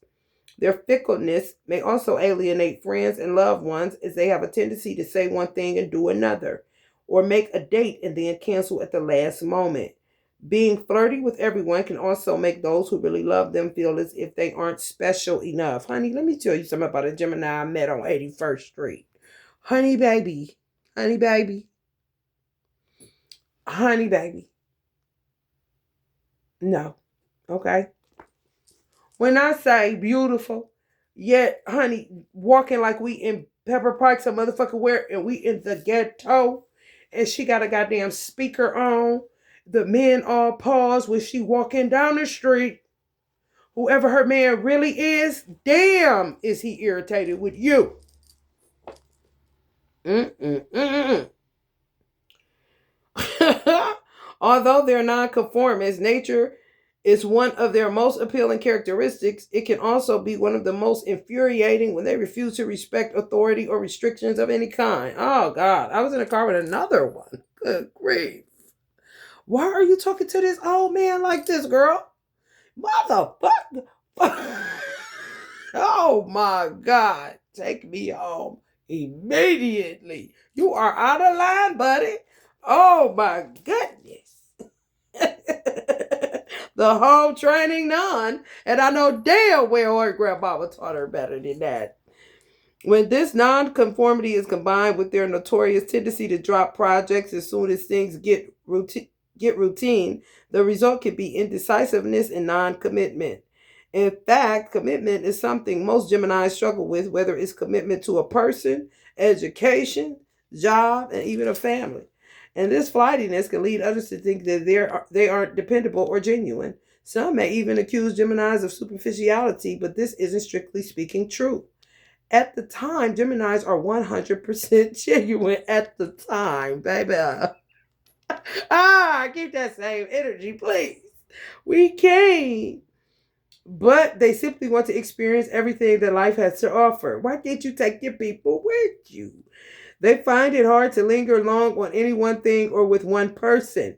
Speaker 1: Their fickleness may also alienate friends and loved ones, as they have a tendency to say one thing and do another, or make a date and then cancel at the last moment. Being flirty with everyone can also make those who really love them feel as if they aren't special enough. Honey, let me tell you something about a Gemini I met on 81st Street. Honey baby. No. Okay? When I say beautiful, yet, honey, walking like we in Pepper Park, some motherfucker where, and we in the ghetto, and she got a goddamn speaker on. The men all pause when she walking down the street. Whoever her man really is, damn, is he irritated with you. Although they're nonconformist, nature is one of their most appealing characteristics. It can also be one of the most infuriating when they refuse to respect authority or restrictions of any kind. Oh, God. I was in a car with another one. Good grief. Why are you talking to this old man like this, girl? Motherfucker. Oh, my God. Take me home immediately. You are out of line, buddy. Oh, my goodness. The home training none, and I know damn well her grandmama taught her better than that. When this non-conformity is combined with their notorious tendency to drop projects as soon as things get routine, the result can be indecisiveness and non-commitment. In fact, commitment is something most Geminis struggle with, whether it's commitment to a person, education, job, and even a family. And this flightiness can lead others to think that they aren't dependable or genuine. Some may even accuse Geminis of superficiality, but this isn't strictly speaking true. At the time, Geminis are 100% genuine at the time, baby. Keep that same energy, please. We can't. But they simply want to experience everything that life has to offer. Why can't you take your people with you? They find it hard to linger long on any one thing or with one person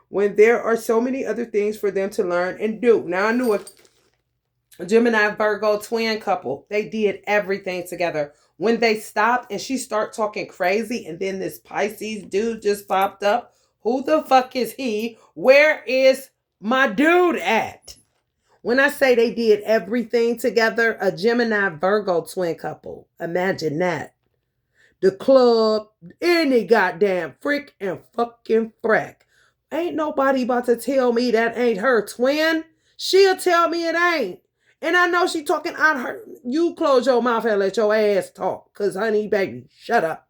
Speaker 1: when there are so many other things for them to learn and do. Now, I knew a Gemini Virgo twin couple. They did everything together. When they stopped and she started talking crazy, and then this Pisces dude just popped up. Who the fuck is he? Where is my dude at? When I say they did everything together, a Gemini Virgo twin couple. Imagine that. The club, any goddamn freak and fucking frack. Ain't nobody about to tell me that ain't her twin. She'll tell me it ain't. And I know she talking out her. You close your mouth and let your ass talk. Because, honey, baby, shut up.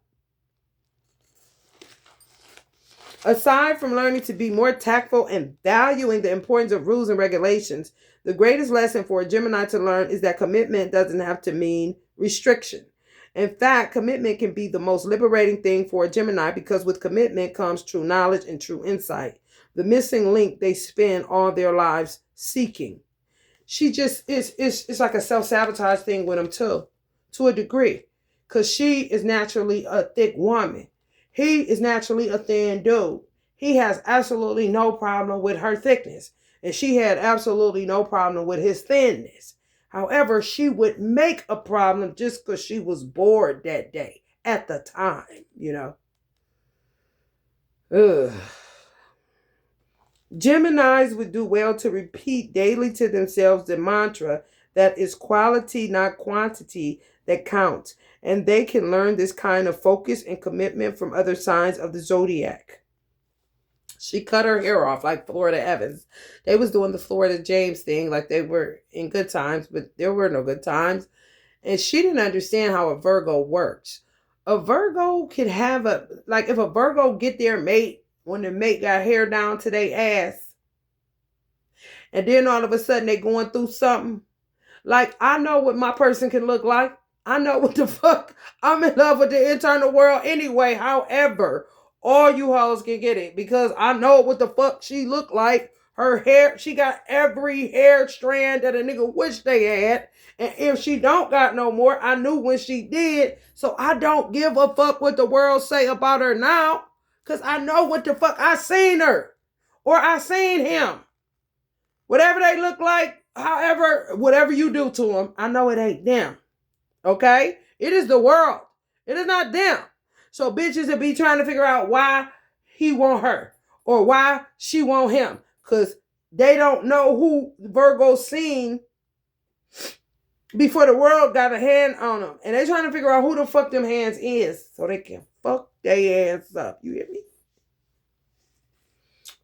Speaker 1: Aside from learning to be more tactful and valuing the importance of rules and regulations, the greatest lesson for a Gemini to learn is that commitment doesn't have to mean restriction. In fact, commitment can be the most liberating thing for a Gemini because with commitment comes true knowledge and true insight. The missing link they spend all their lives seeking. She just it's like a self-sabotage thing with him too, to a degree. Because she is naturally a thick woman. He is naturally a thin dude. He has absolutely no problem with her thickness. And she had absolutely no problem with his thinness. However, she would make a problem just because she was bored that day at the time, you know. Ugh. Geminis would do well to repeat daily to themselves the mantra that is quality, not quantity, that counts. And they can learn this kind of focus and commitment from other signs of the zodiac. She cut her hair off like Florida Evans. They was doing the Florida James thing like they were in good times, but there were no good times. And she didn't understand how a Virgo works. A Virgo could have if a Virgo get their mate when the mate got hair down to their ass, and then all of a sudden they going through something. Like, I know what my person can look like. I know what the fuck. I'm in love with the internal world anyway. However, all you hoes can get it because I know what the fuck she looked like. Her hair, she got every hair strand that a nigga wish they had. And if she don't got no more, I knew when she did. So I don't give a fuck what the world say about her now. Because I know what the fuck I seen her. Or I seen him. Whatever they look like, however, whatever you do to them, I know it ain't them. Okay? It is the world. It is not them. So bitches will be trying to figure out why he want her or why she want him. Because they don't know who Virgo seen before the world got a hand on them. And they trying to figure out who the fuck them hands is so they can fuck their ass up. You hear me?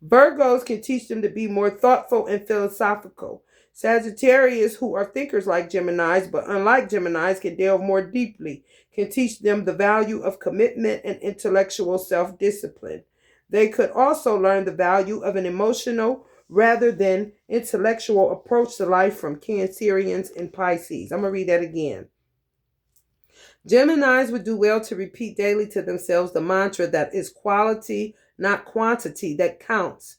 Speaker 1: Virgos can teach them to be more thoughtful and philosophical. Sagittarius, who are thinkers like Geminis, but unlike Geminis, can delve more deeply, can teach them the value of commitment and intellectual self-discipline. They could also learn the value of an emotional rather than intellectual approach to life from Cancerians and Pisces. I'm going to read that again. Geminis would do well to repeat daily to themselves the mantra that is quality, not quantity, that counts.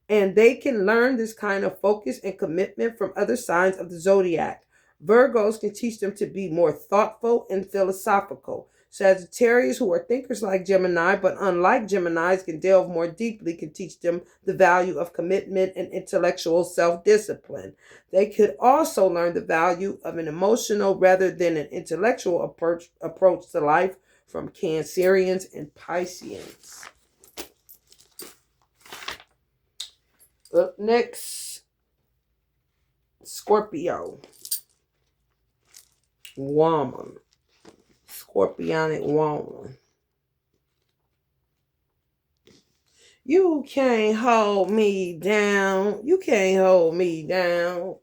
Speaker 1: And they can learn this kind of focus and commitment from other signs of the zodiac. Virgos can teach them to be more thoughtful and philosophical. Sagittarius, who are thinkers like Gemini, but unlike Geminis, can delve more deeply, can teach them the value of commitment and intellectual self-discipline. They could also learn the value of an emotional rather than an intellectual approach to life from Cancerians and Pisceans. Up next, Scorpio. Woman. Scorpionic woman. You can't hold me down. You can't hold me down.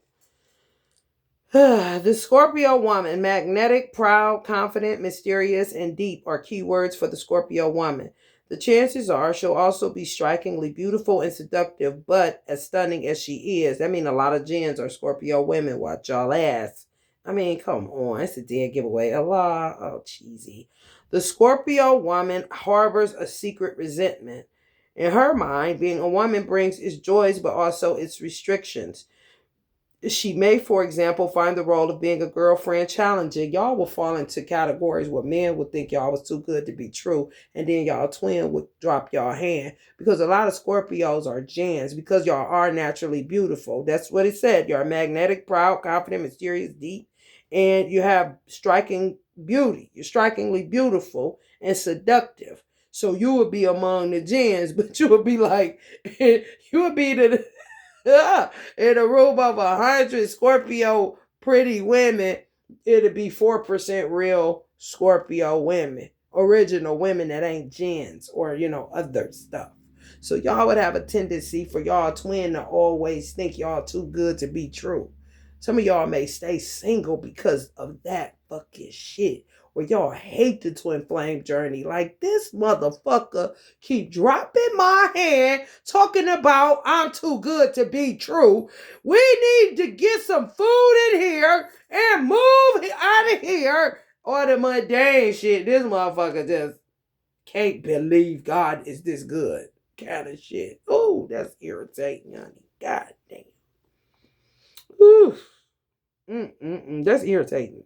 Speaker 1: The Scorpio woman, magnetic, proud, confident, mysterious, and deep are keywords for the Scorpio woman. The chances are she'll also be strikingly beautiful and seductive, but as stunning as she is, that means a lot of gens are Scorpio women. Watch y'all ass. I mean, come on. It's a dead giveaway. Allah. Oh, cheesy. The Scorpio woman harbors a secret resentment. In her mind, being a woman brings its joys but also its restrictions. She may, for example, find the role of being a girlfriend challenging. Y'all will fall into categories where men would think y'all was too good to be true, and then y'all twin would drop y'all hand. Because a lot of Scorpios are gens, because y'all are naturally beautiful. That's what it said. You're magnetic, proud, confident, mysterious, deep, and you have striking beauty. You're strikingly beautiful and seductive. So you would be among the gens, but you would be like, you would be the in a room of 100 Scorpio pretty women, it'd be 4% real Scorpio women, original women that ain't gens or other stuff. So y'all would have a tendency for y'all twin to always think y'all too good to be true. Some of y'all may stay single because of that fucking shit. Where y'all hate the twin flame journey. Like, this motherfucker keep dropping my hand talking about I'm too good to be true. We need to get some food in here and move out of here. Or the mundane shit. This motherfucker just can't believe God is this good. Kind of shit. Ooh, that's irritating, honey. God damn. Ooh. That's irritating.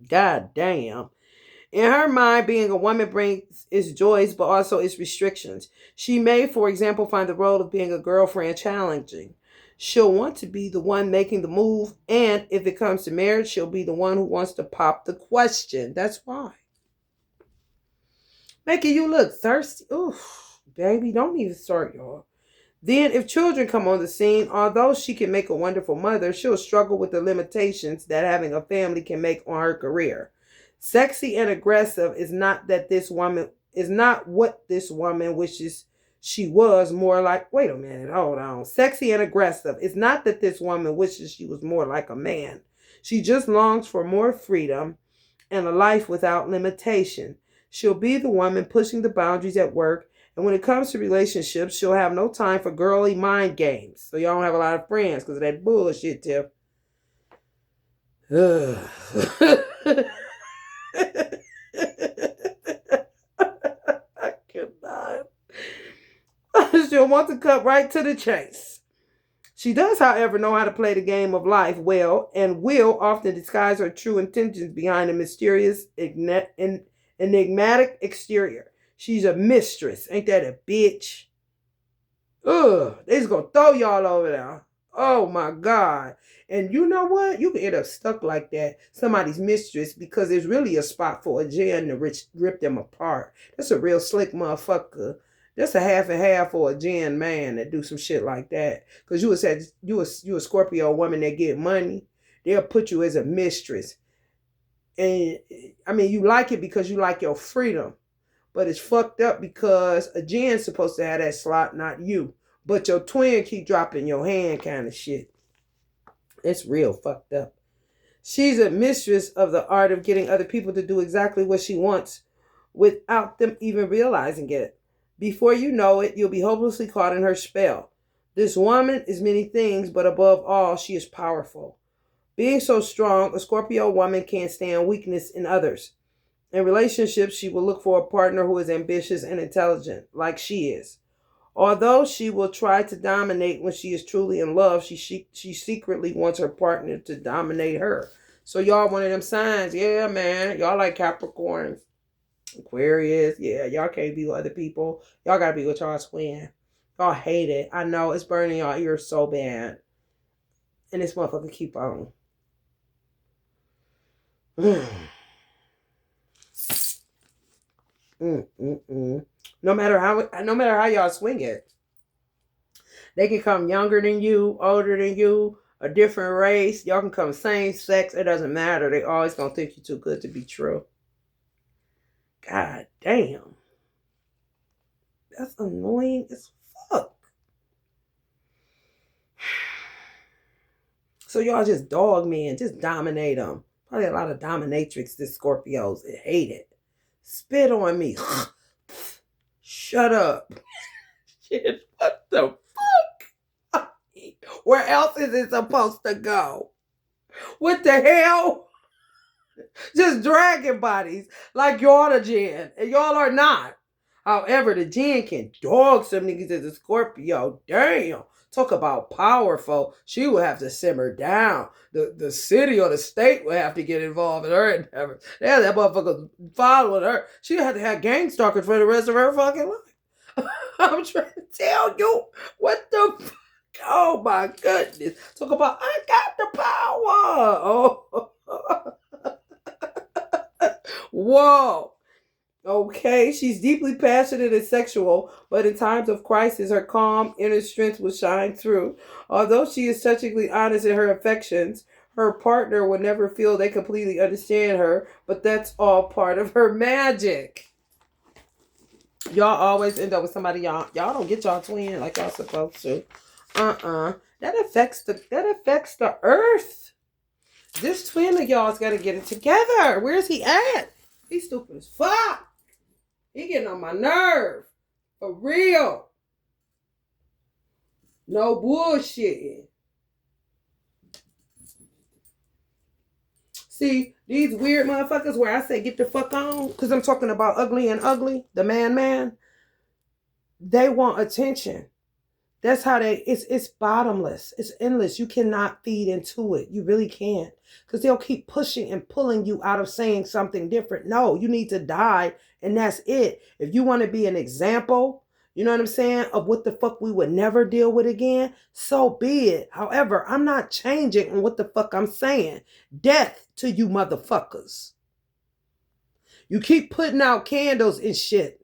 Speaker 1: God damn. In her mind, being a woman brings its joys, but also its restrictions. She may, for example, find the role of being a girlfriend challenging. She'll want to be the one making the move, and if it comes to marriage, she'll be the one who wants to pop the question. That's why. Making you look thirsty. Oof, baby, don't even start, y'all. Then, if children come on the scene, although she can make a wonderful mother, she'll struggle with the limitations that having a family can make on her career. Sexy and aggressive is not what this woman wishes she was more like. Wait a minute, hold on. Sexy and aggressive is not that this woman wishes she was more like a man. She just longs for more freedom and a life without limitation. She'll be the woman pushing the boundaries at work. And when it comes to relationships, she'll have no time for girly mind games. So y'all don't have a lot of friends because of that bullshit, Tiff. I cannot. She'll want to cut right to the chase. She does, however, know how to play the game of life well and will often disguise her true intentions behind a mysterious, enigmatic exterior. She's a mistress. Ain't that a bitch? Ugh, they just gonna throw y'all over there. Oh my God. And you know what? You can end up stuck like that, somebody's mistress, because there's really a spot for a gen to rip them apart. That's a real slick motherfucker. That's a half and half for a gen man that do some shit like that. Because you a Scorpio woman that get money, they'll put you as a mistress. And I mean, you like it because you like your freedom. But it's fucked up because a gen's supposed to have that slot, not you. But your twin keep dropping your hand kind of shit. It's real fucked up. She's a mistress of the art of getting other people to do exactly what she wants without them even realizing it. Before you know it, you'll be hopelessly caught in her spell. This woman is many things, but above all, she is powerful. Being so strong, a Scorpio woman can't stand weakness in others. In relationships, she will look for a partner who is ambitious and intelligent, like she is. Although she will try to dominate when she is truly in love, she secretly wants her partner to dominate her. So y'all one of them signs, yeah, man. Y'all like Capricorns, Aquarius, yeah. Y'all can't be with other people. Y'all gotta be with y'all twin. Y'all hate it. I know it's burning y'all ears so bad, and this motherfucker keep on. No matter how y'all swing it, they can come younger than you, older than you, a different race. Y'all can come same sex. It doesn't matter. They always gonna think you're too good to be true. God damn, that's annoying as fuck. So y'all just dog men, just dominate them. Probably a lot of dominatrix, this Scorpios, that hate it. Spit on me. Shut up. Shit, what the fuck? Where else is it supposed to go? What the hell? Just dragging bodies like y'all are gen, and y'all are not. However, the Jen can dog some niggas as a Scorpio. Damn. Talk about powerful. She would have to simmer down. The city or the state would have to get involved in her endeavor. Yeah, that motherfucker following her. She had to have gang stalkers for the rest of her fucking life. I'm trying to tell you what the fuck. Oh my goodness. Talk about I got the power. Oh. Whoa. Okay, she's deeply passionate and sexual, but in times of crisis, her calm inner strength will shine through. Although she is touchingly honest in her affections, her partner will never feel they completely understand her, but that's all part of her magic. Y'all always end up with somebody y'all don't get y'all twin like y'all supposed to. That affects the earth. This twin of y'all's gotta get it together. Where's he at? He's stupid as fuck. He getting on my nerve. For real. No bullshit. See, these weird motherfuckers where I say get the fuck on, because I'm talking about ugly and ugly, the man, they want attention. That's how it's bottomless. It's endless. You cannot feed into it. You really can't. Because they'll keep pushing and pulling you out of saying something different. No, you need to die and that's it. If you want to be an example, you know what I'm saying, of what the fuck we would never deal with again, so be it. However, I'm not changing on what the fuck I'm saying. Death to you motherfuckers. You keep putting out candles and shit.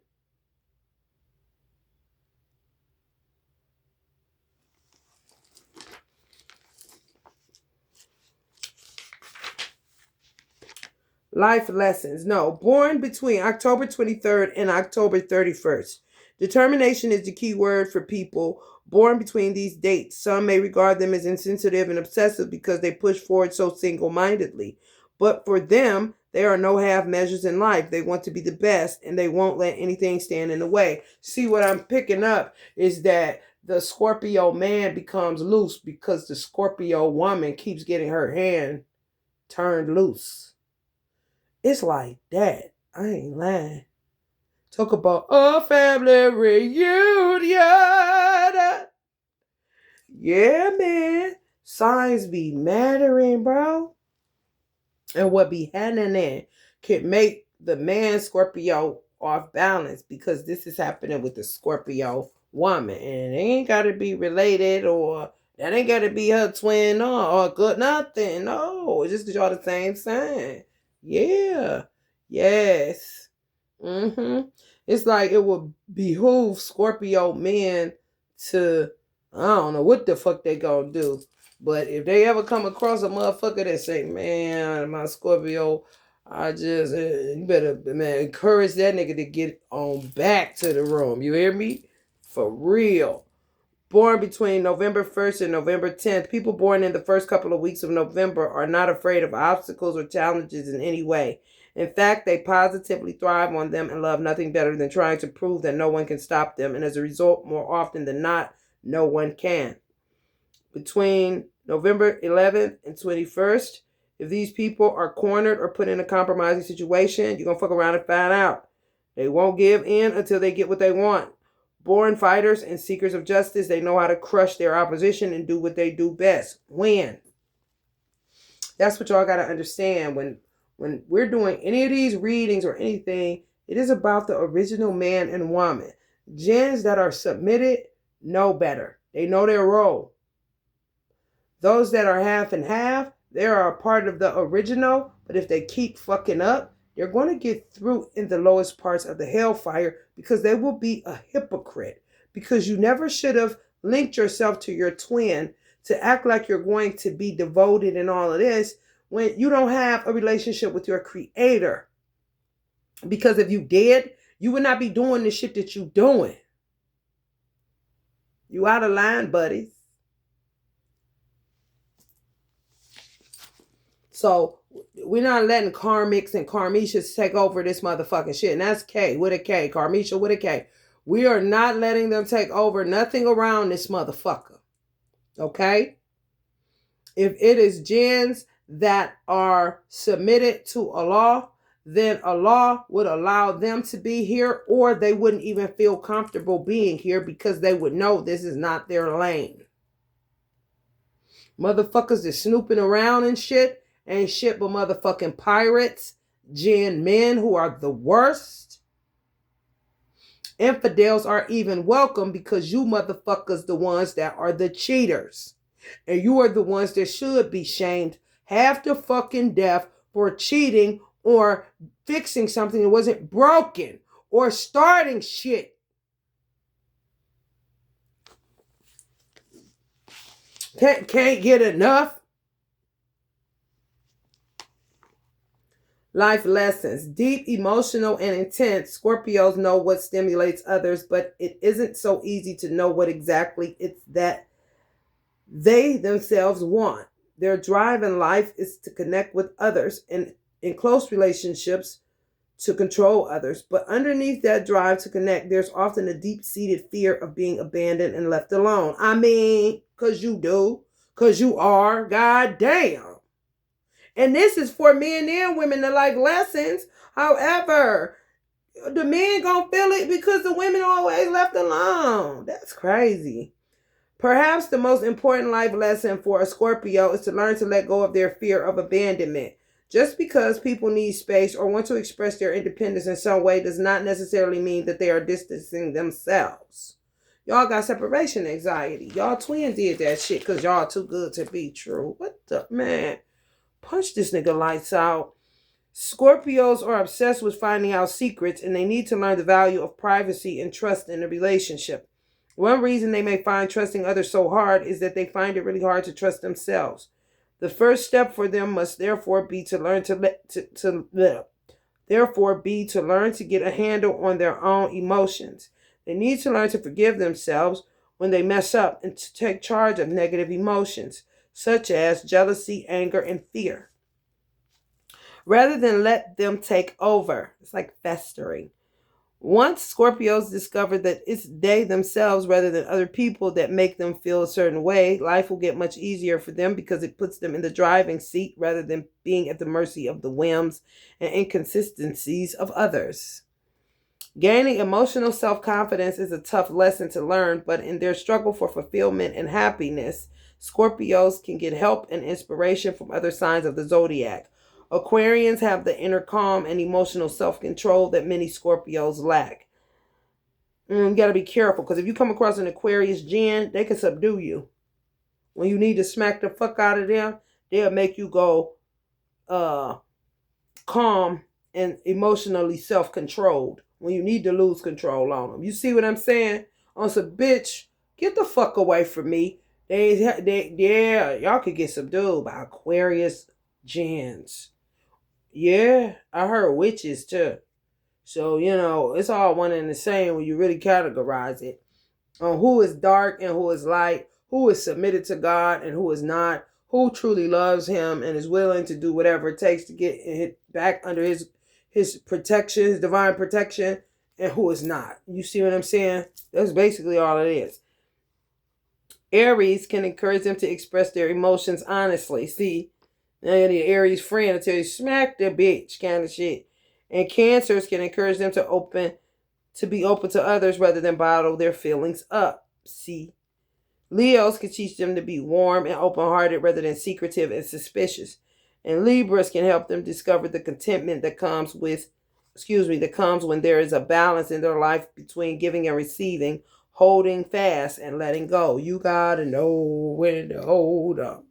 Speaker 1: Life lessons. No, born between October 23rd and October 31st. Determination is the key word for people born between these dates. Some may regard them as insensitive and obsessive because they push forward so single-mindedly. But for them, there are no half measures in life. They want to be the best and they won't let anything stand in the way. See, what I'm picking up is that the Scorpio man becomes loose because the Scorpio woman keeps getting her hand turned loose. It's like that. I ain't lying. Talk about a family reunion. Yeah, man. Signs be mattering, bro. And what be happening can make the man Scorpio off balance because this is happening with the Scorpio woman. And it ain't got to be related or that ain't got to be her twin or good nothing. No, it's just because y'all the same sign. Yeah. Yes. It's like it would behoove Scorpio men to, I don't know what the fuck they gonna do. But if they ever come across a motherfucker that say, man, my Scorpio, I just, you better, man, encourage that nigga to get on back to the room. You hear me? For real. Born between November 1st and November 10th, people born in the first couple of weeks of November are not afraid of obstacles or challenges in any way. In fact, they positively thrive on them and love nothing better than trying to prove that no one can stop them. And as a result, more often than not, no one can. Between November 11th and 21st, if these people are cornered or put in a compromising situation, you're going to fuck around and find out. They won't give in until they get what they want. Born fighters and seekers of justice, they know how to crush their opposition and do what they do best. Win. That's what y'all got to understand. When we're doing any of these readings or anything, it is about the original man and woman. Gens that are submitted know better. They know their role. Those that are half and half, they are a part of the original, but if they keep fucking up, they're going to get through in the lowest parts of the hellfire because they will be a hypocrite. Because you never should have linked yourself to your twin to act like you're going to be devoted in all of this when you don't have a relationship with your creator. Because if you did, you would not be doing the shit that you doing. You out of line, buddies. So we're not letting karmics and karmishas take over this motherfucking shit. And that's K with a K. Karmisha with a K. We are not letting them take over nothing around this motherfucker. Okay? If it is gens that are submitted to Allah, then Allah would allow them to be here, or they wouldn't even feel comfortable being here because they would know this is not their lane. Motherfuckers is snooping around and shit ain't shit but motherfucking pirates, jinn men who are the worst. Infidels are even welcome because you motherfuckers the ones that are the cheaters. And you are the ones that should be shamed half to fucking death for cheating or fixing something that wasn't broken or starting shit. Can't get enough. Life lessons. Deep, emotional, and intense. Scorpios know what stimulates others, but it isn't so easy to know what exactly it's that they themselves want. Their drive in life is to connect with others and in close relationships to control others. But underneath that drive to connect, there's often a deep-seated fear of being abandoned and left alone. I mean, because you do. Because you are. God damn. And this is for men and women that like lessons. However, the men gonna feel it because the women are always left alone. That's crazy. Perhaps the most important life lesson for a Scorpio is to learn to let go of their fear of abandonment. Just because people need space or want to express their independence in some way does not necessarily mean that they are distancing themselves. Y'all got separation anxiety. Y'all twin did that shit because y'all too good to be true. What the man? Punch this nigga lights out. Scorpios are obsessed with finding out secrets, and they need to learn the value of privacy and trust in a relationship. One reason they may find trusting others so hard is that they find it really hard to trust themselves. The first step for them must therefore be to learn to get a handle on their own emotions. They need to learn to forgive themselves when they mess up and to take charge of negative emotions, such as jealousy, anger, and fear, rather than let them take over. It's like festering. Once Scorpios discover that it's they themselves rather than other people that make them feel a certain way, life will get much easier for them because it puts them in the driving seat rather than being at the mercy of the whims and inconsistencies of others. Gaining emotional self-confidence is a tough lesson to learn, but in their struggle for fulfillment and happiness, Scorpios can get help and inspiration from other signs of the zodiac. Aquarians have the inner calm and emotional self-control that many Scorpios lack. You got to be careful because if you come across an Aquarius Jinn, they can subdue you. When you need to smack the fuck out of them, they'll make you go calm and emotionally self-controlled when you need to lose control on them. You see what I'm saying? On some bitch, get the fuck away from me. Y'all could get subdued by Aquarius Jinns. Yeah, I heard witches too. So, it's all one and the same when you really categorize it. On who is dark and who is light, who is submitted to God and who is not, who truly loves him and is willing to do whatever it takes to get it back under his protection, his divine protection, and who is not. You see what I'm saying? That's basically all it is. Aries can encourage them to express their emotions honestly. See, now the Aries friend will tell you, smack the bitch kind of shit. And Cancers can encourage them to be open to others rather than bottle their feelings up. See, Leos can teach them to be warm and open-hearted rather than secretive and suspicious. And Libras can help them discover the contentment that comes when there is a balance in their life between giving and receiving, holding fast and letting go. You gotta know when to hold up,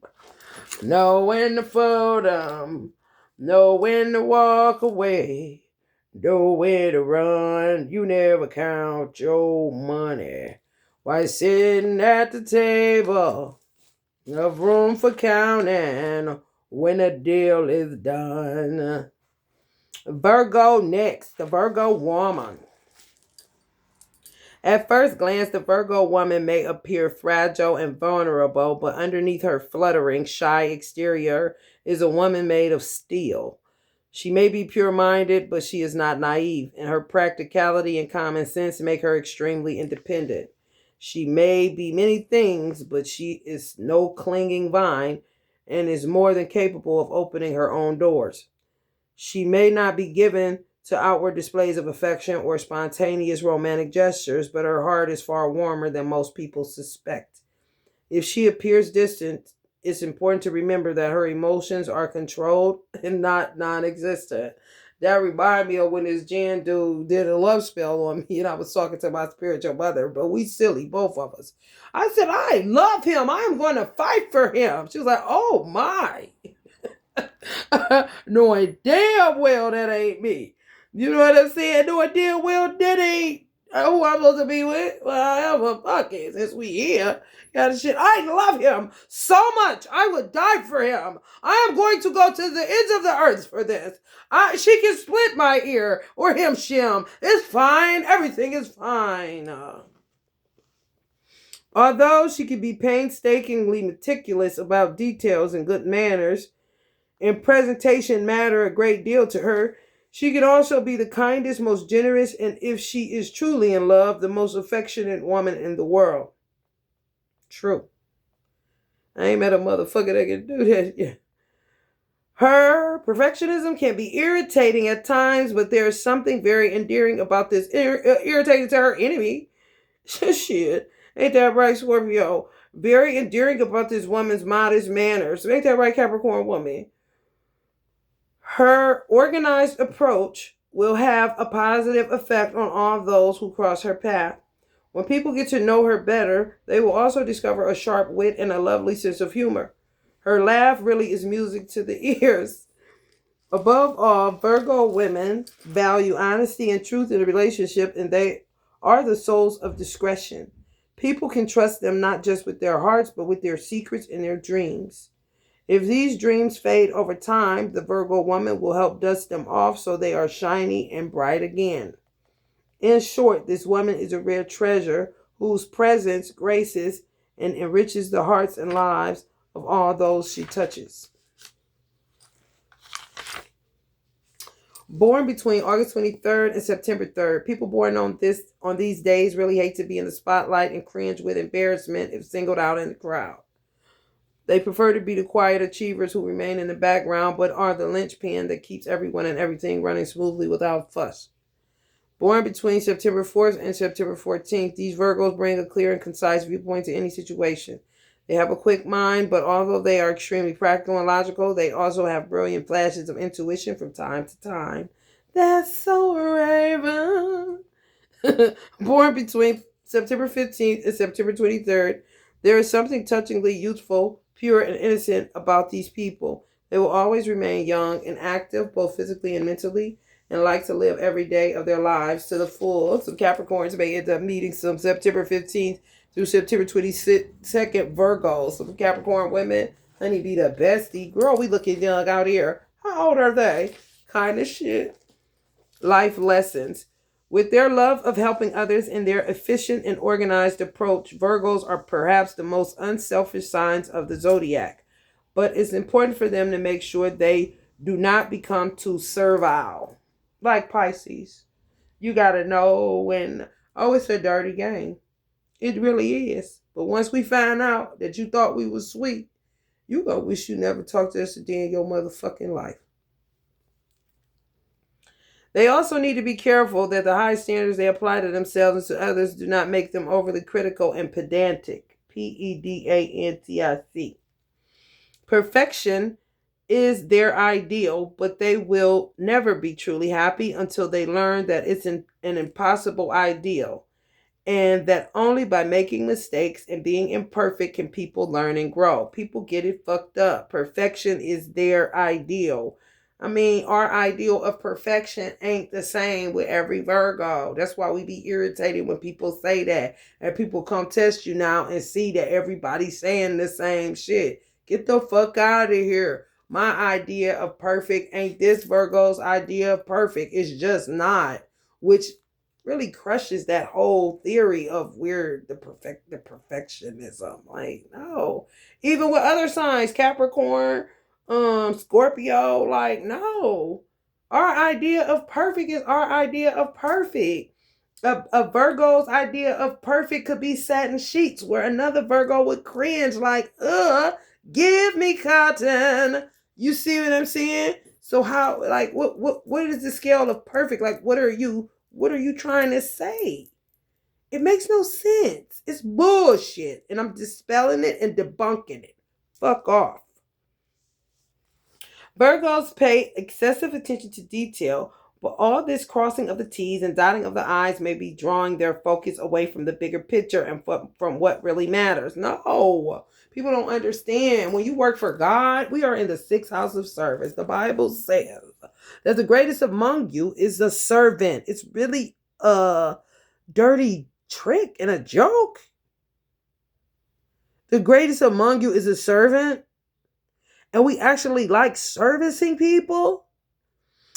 Speaker 1: know when to fold up, know when to walk away, know where to run. You never count your money while sitting at the table. Enough room for counting when a deal is done. Virgo next, the Virgo woman. At first glance, the Virgo woman may appear fragile and vulnerable, but underneath her fluttering, shy exterior is a woman made of steel. She may be pure-minded, but she is not naive, and her practicality and common sense make her extremely independent. She may be many things, but she is no clinging vine and is more than capable of opening her own doors. She may not be given to outward displays of affection or spontaneous romantic gestures, but her heart is far warmer than most people suspect. If she appears distant, it's important to remember that her emotions are controlled and not non existent. That reminded me of when this Jan dude did a love spell on me and I was talking to my spiritual mother, but we silly, both of us. I said, I love him. I'm going to fight for him. She was like, oh my. Knowing damn well that ain't me. You know what I'm saying? Knowing damn well that ain't who I'm supposed to be with. Well, however, fuck it, since we here. Got shit. I love him so much. I would die for him. I am going to go to the ends of the earth for this. She can split my ear or him shim. It's fine. Everything is fine. Although she can be painstakingly meticulous about details and good manners, and presentation matter a great deal to her, she can also be the kindest, most generous, and if she is truly in love, the most affectionate woman in the world. True. I ain't met a motherfucker that can do that yet. Her perfectionism can be irritating at times, but there's something very endearing about this. Irritating to her enemy. Shit. Ain't that right, Scorpio? Very endearing about this woman's modest manners. Ain't that right, Capricorn woman? Her organized approach will have a positive effect on all those who cross her path. When people get to know her better, they will also discover a sharp wit and a lovely sense of humor. Her laugh really is music to the ears. Above all, Virgo women value honesty and truth in a relationship, and they are the souls of discretion. People can trust them not just with their hearts, but with their secrets and their dreams. If these dreams fade over time, the Virgo woman will help dust them off so they are shiny and bright again. In short, this woman is a rare treasure whose presence graces and enriches the hearts and lives of all those she touches. Born between August 23rd and September 3rd. People born on these days really hate to be in the spotlight and cringe with embarrassment if singled out in the crowd. They prefer to be the quiet achievers who remain in the background but are the linchpin that keeps everyone and everything running smoothly without fuss. Born between September 4th and September 14th, these Virgos bring a clear and concise viewpoint to any situation. They have a quick mind, but although they are extremely practical and logical, they also have brilliant flashes of intuition from time to time. That's so Raven. Born between September 15th and September 23rd, there is something touchingly youthful, pure, and innocent about these people. They will always remain young and active, both physically and mentally, and like to live every day of their lives to the full. Some Capricorns may end up meeting some September 15th through September 22nd Virgos. Some Capricorn women, honey, be the bestie. Girl, we looking young out here. How old are they? Kind of shit. Life lessons. With their love of helping others and their efficient and organized approach, Virgos are perhaps the most unselfish signs of the zodiac. But it's important for them to make sure they do not become too servile. Like Pisces. You got to know when, it's a dirty game. It really is. But once we find out that you thought we was sweet, you gonna wish you never talked to us a day in your motherfucking life. They also need to be careful that the high standards they apply to themselves and to others do not make them overly critical and pedantic. Pedantic. Perfection is their ideal, but they will never be truly happy until they learn that it's an impossible ideal, and that only by making mistakes and being imperfect can people learn and grow. People get it fucked up. Perfection is their ideal. I mean, our ideal of perfection ain't the same with every Virgo. That's why we be irritated when people say that. And people come test you now and see that everybody's saying the same shit. Get the fuck out of here. My idea of perfect ain't this Virgo's idea of perfect. It's just not. Which really crushes that whole theory of we're the perfectionism. Like, no. Even with other signs, Capricorn, Scorpio, like, no. Our idea of perfect is our idea of perfect. A Virgo's idea of perfect could be satin sheets, where another Virgo would cringe like, give me cotton. You see what I'm saying? So how, like, what is the scale of perfect? Like, what are you trying to say? It makes no sense. It's bullshit. And I'm dispelling it and debunking it. Fuck off. Virgos pay excessive attention to detail, but all this crossing of the T's and dotting of the I's may be drawing their focus away from the bigger picture and from what really matters. No, people don't understand. When you work for God, we are in the sixth house of service. The Bible says that the greatest among you is the servant. It's really a dirty trick and a joke. The greatest among you is a servant. And we actually like servicing people.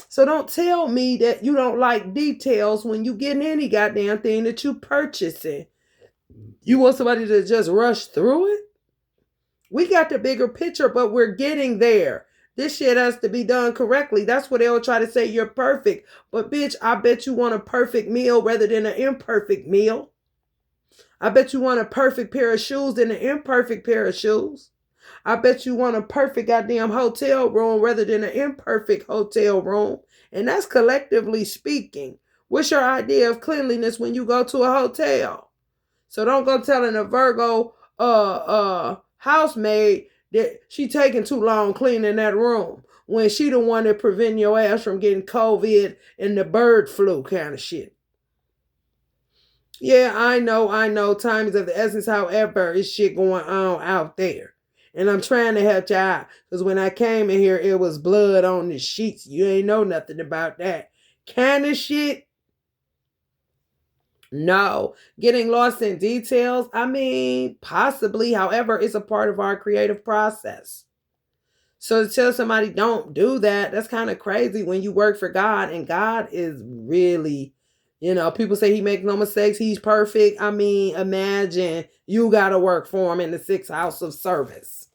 Speaker 1: So don't tell me that you don't like details when you getting any goddamn thing that you purchasing. You want somebody to just rush through it? We got the bigger picture, but we're getting there. This shit has to be done correctly. That's what they'll try to say you're perfect. But bitch, I bet you want a perfect meal rather than an imperfect meal. I bet you want a perfect pair of shoes than an imperfect pair of shoes. I bet you want a perfect goddamn hotel room rather than an imperfect hotel room. And that's collectively speaking. What's your idea of cleanliness when you go to a hotel? So don't go telling a Virgo housemaid that she taking too long cleaning that room when she the one that prevent your ass from getting COVID and the bird flu kind of shit. Yeah, I know. Time is of the essence. However, it's shit going on out there. And I'm trying to help you out. Because when I came in here, it was blood on the sheets. You ain't know nothing about that kind of shit. No. Getting lost in details? I mean, possibly. However, it's a part of our creative process. So to tell somebody don't do that, that's kind of crazy when you work for God. And God is really, people say he makes no mistakes. He's perfect. I mean, imagine you got to work for him in the sixth house of service,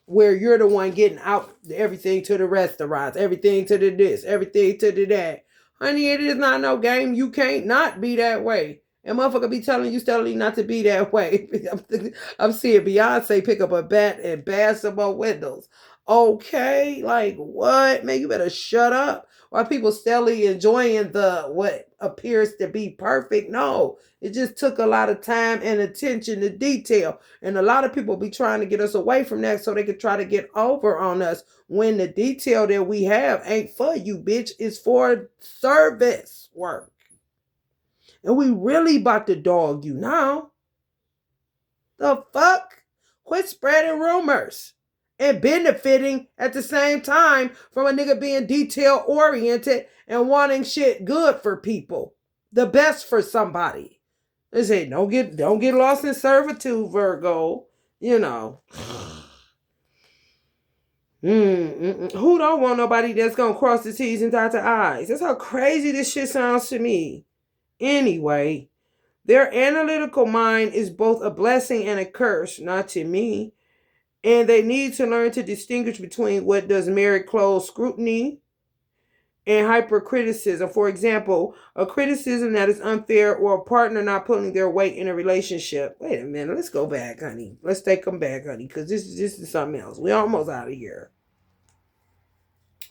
Speaker 1: where you're the one getting out everything to the restaurants, everything to the this, everything to the that. Honey, it is not no game. You can't not be that way. And motherfucker be telling you steadily not to be that way. I'm seeing Beyonce pick up a bat and bash some more windows. Okay, like what? Man, you better shut up. While people steadily enjoying the what appears to be perfect. No, it just took a lot of time and attention to detail. And a lot of people be trying to get us away from that so they could try to get over on us when the detail that we have ain't for you, bitch. It's for service work. And we really about to dog you now. The fuck? Quit spreading rumors and benefiting at the same time from a nigga being detail oriented and wanting shit good for people. The best for somebody. They say don't get lost in servitude, Virgo. Who don't want nobody that's gonna cross the T's and dot the I's? That's how crazy this shit sounds to me. Anyway, their analytical mind is both a blessing and a curse, not to me. And they need to learn to distinguish between what does merit close scrutiny and hypercriticism. For example, a criticism that is unfair or a partner not pulling their weight in a relationship. Wait a minute, let's go back, honey. Let's take them back, honey, because this is something else. We're almost out of here.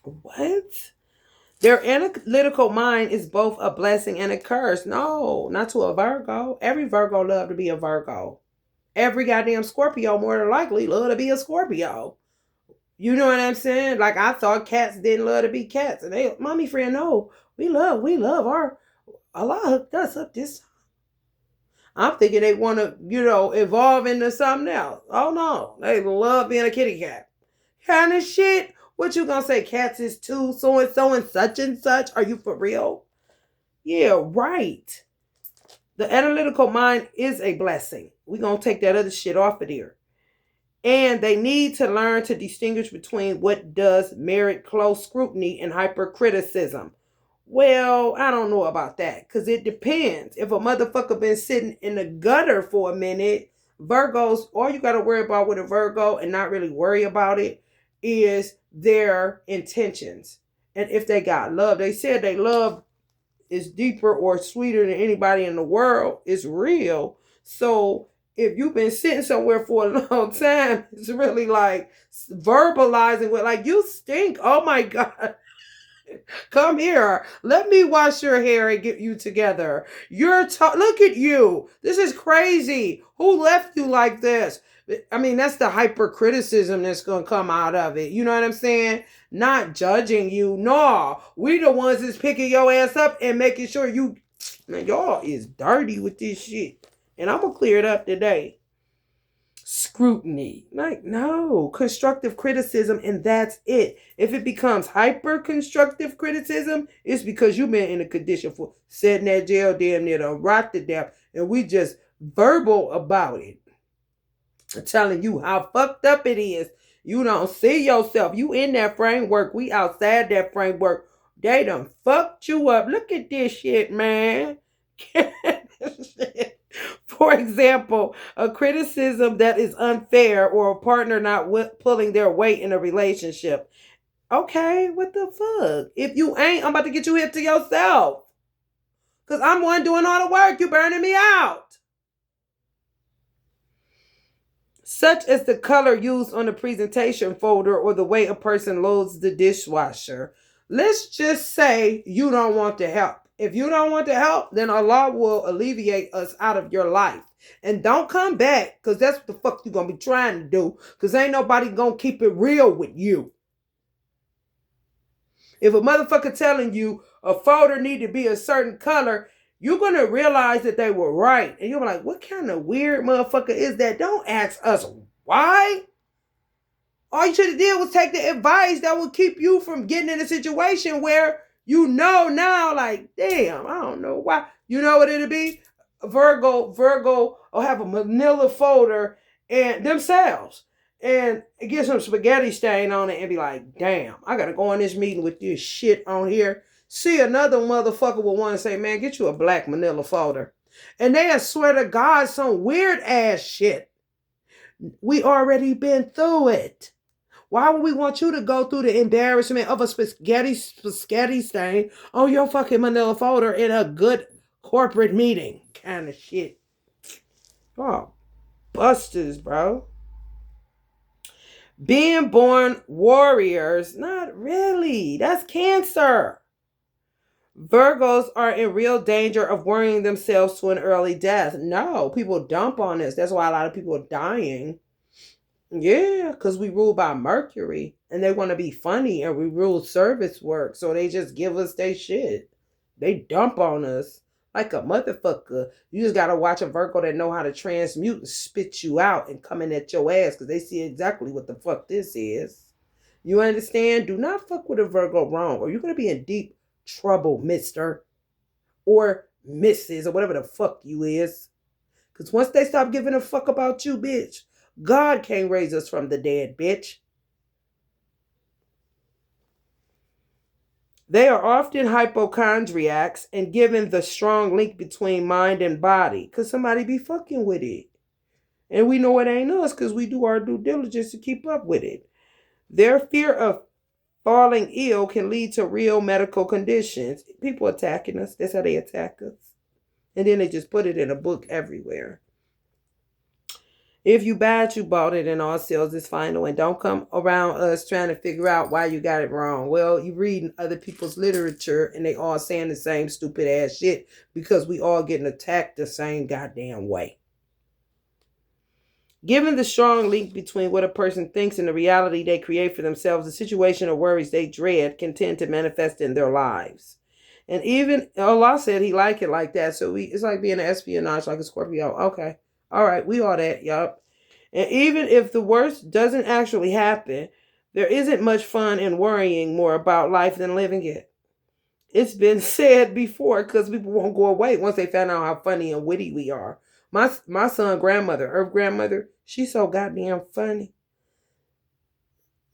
Speaker 1: What? Their analytical mind is both a blessing and a curse. No, not to a Virgo. Every Virgo love to be a Virgo. Every goddamn Scorpio more than likely love to be a Scorpio. You know what I'm saying? Like I thought cats didn't love to be cats. And they, mommy friend, no, we love Allah hooked us up this time. I'm thinking they want to, evolve into something else. Oh no, they love being a kitty cat. Kind of shit. What you gonna say? Cats is too so and such and such? Are you for real? Yeah, right. The analytical mind is a blessing. We're gonna take that other shit off of there. And they need to learn to distinguish between what does merit close scrutiny and hypercriticism. Well, I don't know about that because it depends. If a motherfucker been sitting in the gutter for a minute, Virgos, all you got to worry about with a Virgo and not really worry about it is their intentions. And if they got love, they said they love is deeper or sweeter than anybody in the world. It's real. So if you've been sitting somewhere for a long time, it's really like verbalizing with like, you stink. Oh my God. Come here. Let me wash your hair and get you together. Look at you. This is crazy. Who left you like this? I mean, that's the hypercriticism that's going to come out of it. You know what I'm saying? Not judging you. No, we the ones that's picking your ass up and making sure you, man, y'all is dirty with this shit. And I'm going to clear it up today. Scrutiny. Like, no, constructive criticism, and that's it. If it becomes hyper constructive criticism, it's because you've been in a condition for sitting that jail damn near to rot to death, and we just verbal about it. I'm telling you how fucked up it is. You don't see yourself. You in that framework. We outside that framework. They done fucked you up. Look at this shit, man. For example, a criticism that is unfair or a partner not pulling their weight in a relationship. Okay, what the fuck? If you ain't, I'm about to get you here to yourself. Because I'm one doing all the work. You burning me out. Such as the color used on the presentation folder or the way a person loads the dishwasher. Let's just say you don't want to help. If you don't want to help, then Allah will alleviate us out of your life. And don't come back, because that's what the fuck you're going to be trying to do, because ain't nobody going to keep it real with you. If a motherfucker telling you a folder need to be a certain color, you're going to realize that they were right. And you're like, what kind of weird motherfucker is that? Don't ask us why. All you should have did was take the advice that would keep you from getting in a situation where you know now, like, damn, I don't know why. You know what it'll be? Virgo will have a manila folder and themselves and get some spaghetti stain on it and be like, damn, I got to go in this meeting with this shit on here. See another motherfucker will want to say, man, get you a black manila folder. And they swear to God some weird ass shit. We already been through it. Why would we want you to go through the embarrassment of a spaghetti stain on your fucking manila folder in a good corporate meeting? Kind of shit. Oh, busters, bro. Being born warriors, not really. That's Cancer. Virgos are in real danger of worrying themselves to an early death. No, people dump on this. That's why a lot of people are dying. Yeah, because we rule by Mercury and they want to be funny and we rule service work. So they just give us their shit. They dump on us like a motherfucker. You just got to watch a Virgo that know how to transmute and spit you out and come in at your ass because they see exactly what the fuck this is. You understand? Do not fuck with a Virgo wrong or you're going to be in deep trouble, mister or missus or whatever the fuck you is. Because once they stop giving a fuck about you, bitch, God can't raise us from the dead, bitch. They are often hypochondriacs and given the strong link between mind and body because somebody be fucking with it. And we know it ain't us because we do our due diligence to keep up with it. Their fear of falling ill can lead to real medical conditions. People attacking us. That's how they attack us. And then they just put it in a book everywhere. If you bad, you bought it and all sales is final. And don't come around us trying to figure out why you got it wrong. Well, you reading other people's literature and they all saying the same stupid ass shit because we all getting attacked the same goddamn way. Given the strong link between what a person thinks and the reality they create for themselves, the situation or worries they dread can tend to manifest in their lives. And even Allah said he like it like that. So it's like being an espionage like a Scorpio. Okay. All right, we all that, yup. And even if the worst doesn't actually happen, there isn't much fun in worrying more about life than living it. It's been said before because people won't go away once they found out how funny and witty we are. My son grandmother, her grandmother, she's so goddamn funny.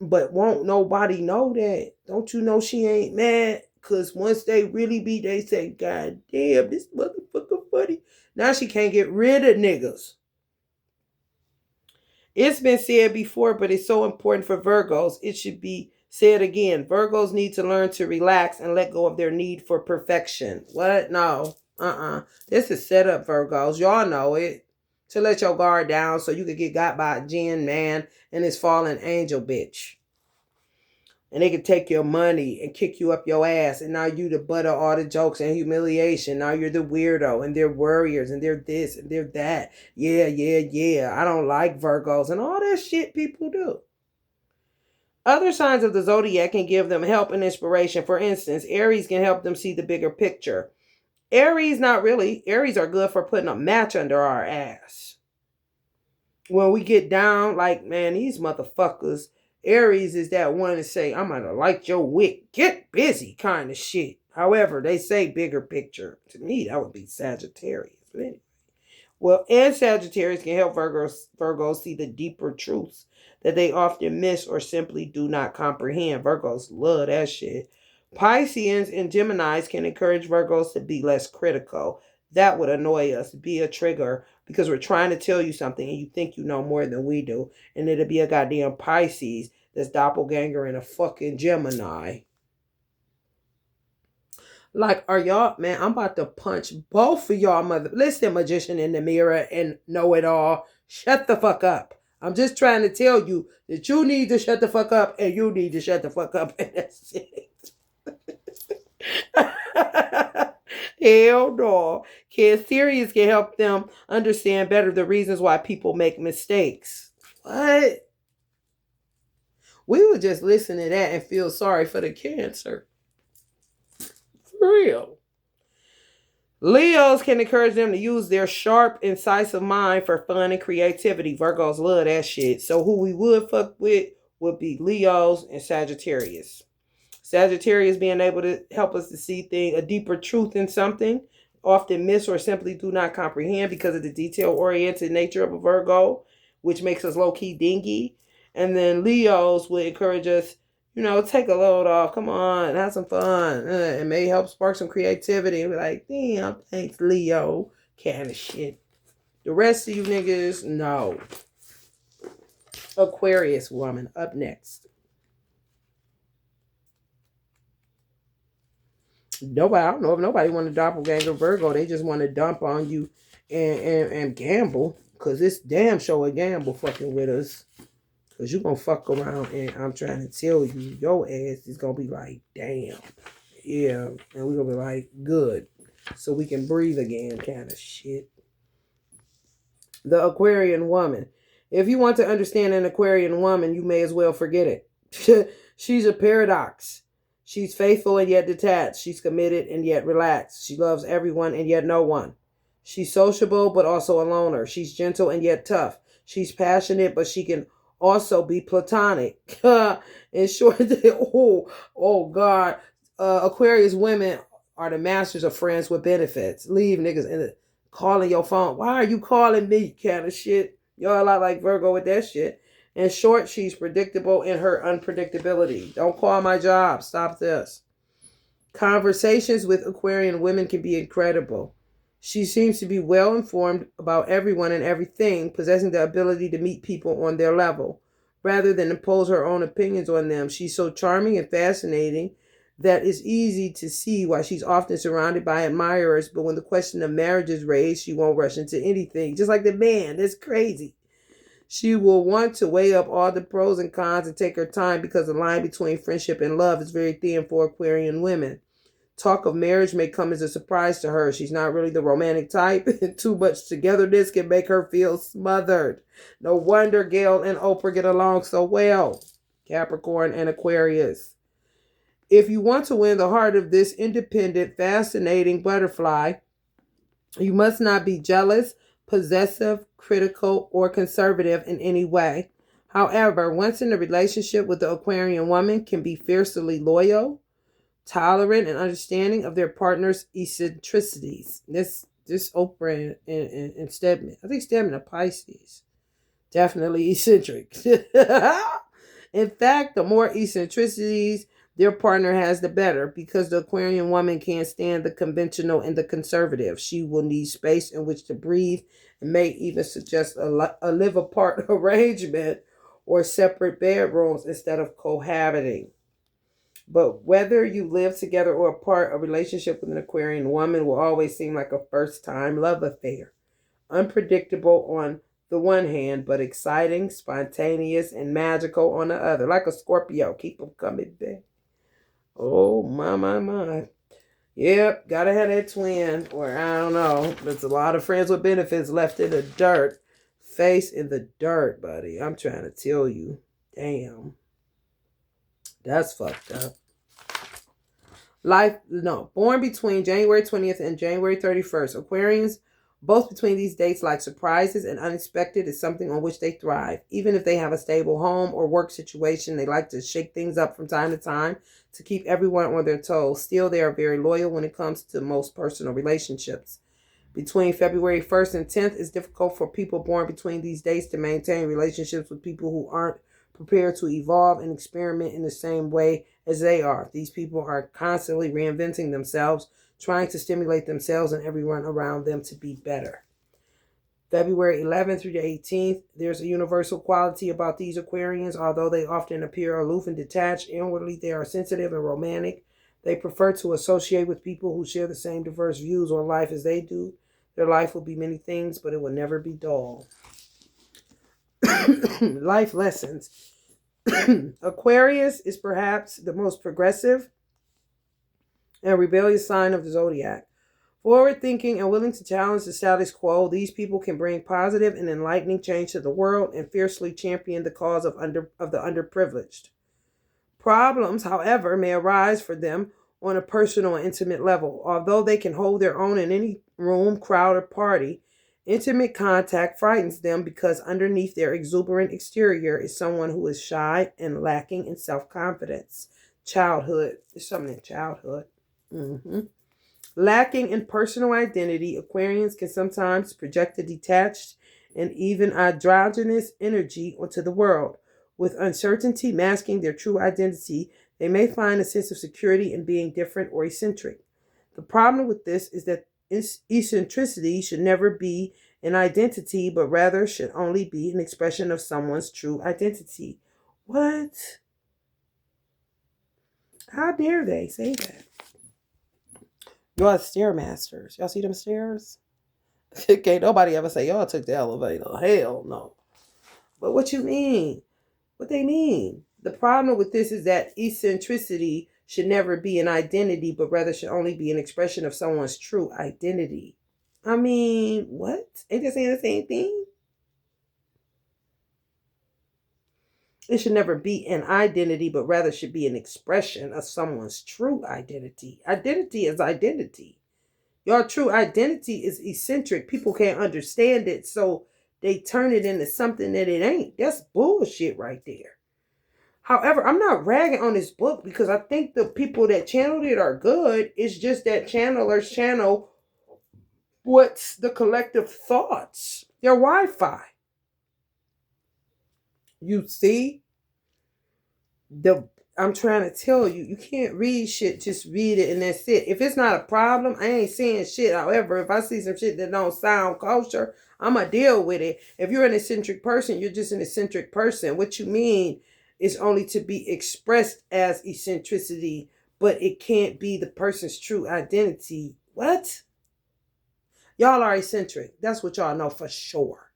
Speaker 1: But won't nobody know that. Don't you know she ain't mad? Because once they really be, they say, God damn, this motherfucker funny. Now she can't get rid of niggas. It's been said before, but it's so important for Virgos. It should be said again. Virgos need to learn to relax and let go of their need for perfection. What? No. This is set up, Virgos. Y'all know it. To let your guard down so you could get got by a jinn man and his fallen angel bitch. And they can take your money and kick you up your ass. And now you the butt of all the jokes and humiliation. Now you're the weirdo. And they're warriors. And they're this and they're that. Yeah, yeah, yeah. I don't like Virgos. And all that shit people do. Other signs of the zodiac can give them help and inspiration. For instance, Aries can help them see the bigger picture. Aries, not really. Aries are good for putting a match under our ass. When we get down, like, man, these motherfuckers, Aries is that one to say, I'm gonna light your wick, get busy kind of shit. However, they say bigger picture. To me, that would be Sagittarius. But anyway. Well, and Sagittarius can help Virgos see the deeper truths that they often miss or simply do not comprehend. Virgos love that shit. Pisceans and Geminis can encourage Virgos to be less critical. That would annoy us, be a trigger, because we're trying to tell you something and you think you know more than we do. And it'll be a goddamn Pisces that's doppelganger and a fucking Gemini. Like, are y'all, man, I'm about to punch both of y'all mother. Listen, magician in the mirror and know it all. Shut the fuck up. I'm just trying to tell you that you need to shut the fuck up and you need to shut the fuck up. And that's it. Hell no. Cancerians can help them understand better the reasons why people make mistakes. What? We would just listen to that and feel sorry for the Cancer. For real. Leos can encourage them to use their sharp, incisive mind for fun and creativity. Virgos love that shit. So who we would fuck with would be Leos and Sagittarius. Sagittarius being able to help us to see a deeper truth in something, often miss or simply do not comprehend because of the detail-oriented nature of a Virgo, which makes us low-key dingy. And then Leos would encourage us, take a load off. Come on, have some fun. It may help spark some creativity. And be like, damn, thanks, Leo. Kind of shit. The rest of you niggas, no. Aquarius woman, up next. Nobody, I don't know if nobody want a doppelganger Virgo. They just want to dump on you and gamble. Because it's damn sure a gamble fucking with us. Because you're going to fuck around and I'm trying to tell you, your ass is going to be like, damn. Yeah. And we're going to be like, good. So we can breathe again kind of shit. The Aquarian woman. If you want to understand an Aquarian woman, you may as well forget it. She's a paradox. She's faithful and yet detached. She's committed and yet relaxed. She loves everyone and yet no one. She's sociable but also a loner. She's gentle and yet tough. She's passionate but she can also be platonic. In short, oh God. Aquarius women are the masters of friends with benefits. Leave niggas in it. Calling your phone. Why are you calling me? Kind of shit. Y'all a lot like Virgo with that shit. In short, she's predictable in her unpredictability. Don't call my job. Stop this. Conversations with Aquarian women can be incredible. She seems to be well informed about everyone and everything, possessing the ability to meet people on their level, rather than impose her own opinions on them. She's so charming and fascinating that it's easy to see why she's often surrounded by admirers, but when the question of marriage is raised, she won't rush into anything. Just like the man. That's crazy. She will want to weigh up all the pros and cons and take her time because the line between friendship and love is very thin for Aquarian women. Talk of marriage may come as a surprise to her. She's not really the romantic type, and too much togetherness can make her feel smothered. No wonder Gail and Oprah get along so well. Capricorn and Aquarius. If you want to win the heart of this independent, fascinating butterfly, you must not be jealous, possessive, critical, or conservative in any way. However, once in a relationship with the Aquarian woman, can be fiercely loyal, tolerant, and understanding of their partner's eccentricities. This Oprah and Stedman. I think Stedman are Pisces. Definitely eccentric. In fact, the more eccentricities their partner has, the better, because the Aquarian woman can't stand the conventional and the conservative. She will need space in which to breathe and may even suggest a live-apart arrangement or separate bedrooms instead of cohabiting. But whether you live together or apart, a relationship with an Aquarian woman will always seem like a first-time love affair. Unpredictable on the one hand, but exciting, spontaneous, and magical on the other. Like a Scorpio. Keep them coming back. Oh, my. Yep, gotta have that twin. Or I don't know. There's a lot of friends with benefits left in the dirt. Face in the dirt, buddy. I'm trying to tell you. Damn. That's fucked up. Born between January 20th and January 31st. Aquarians, both between these dates, like surprises and unexpected is something on which they thrive. Even if they have a stable home or work situation, they like to shake things up from time to time to keep everyone on their toes. Still, they are very loyal when it comes to most personal relationships. Between February 1st and 10th, it's difficult for people born between these dates to maintain relationships with people who aren't prepared to evolve and experiment in the same way as they are. These people are constantly reinventing themselves, trying to stimulate themselves and everyone around them to be better. February 11th through the 18th, there's a universal quality about these Aquarians. Although they often appear aloof and detached, inwardly they are sensitive and romantic. They prefer to associate with people who share the same diverse views on life as they do. Their life will be many things, but it will never be dull. Life lessons. Aquarius is perhaps the most progressive and rebellious sign of the zodiac. Forward-thinking and willing to challenge the status quo, these people can bring positive and enlightening change to the world and fiercely champion the cause of the underprivileged. Problems, however, may arise for them on a personal and intimate level. Although they can hold their own in any room, crowd, or party, intimate contact frightens them because underneath their exuberant exterior is someone who is shy and lacking in self-confidence. Childhood. There's something in childhood. Lacking in personal identity, Aquarians can sometimes project a detached and even androgynous energy onto the world. With uncertainty masking their true identity, they may find a sense of security in being different or eccentric. The problem with this is that eccentricity should never be an identity, but rather should only be an expression of someone's true identity. What? How dare they say that? Y'all stairmasters. Y'all see them stairs? Can't nobody ever say y'all took the elevator. Hell no. But what you mean? What they mean? The problem with this is that eccentricity should never be an identity, but rather should only be an expression of someone's true identity. I mean, what? Ain't they saying the same thing? It should never be an identity, but rather should be an expression of someone's true identity. Identity is identity. Your true identity is eccentric. People can't understand it, so they turn it into something that it ain't. That's bullshit right there. However, I'm not ragging on this book because I think the people that channeled it are good. It's just that channelers channel what's the collective thoughts. Their Wi-Fi. You see? I'm trying to tell you, you can't read shit, just read it and that's it. If it's not a problem, I ain't saying shit. However, if I see some shit that don't sound kosher, I'm going to deal with it. If you're an eccentric person, you're just an eccentric person. What you mean is only to be expressed as eccentricity, but it can't be the person's true identity. What? Y'all are eccentric. That's what y'all know for sure.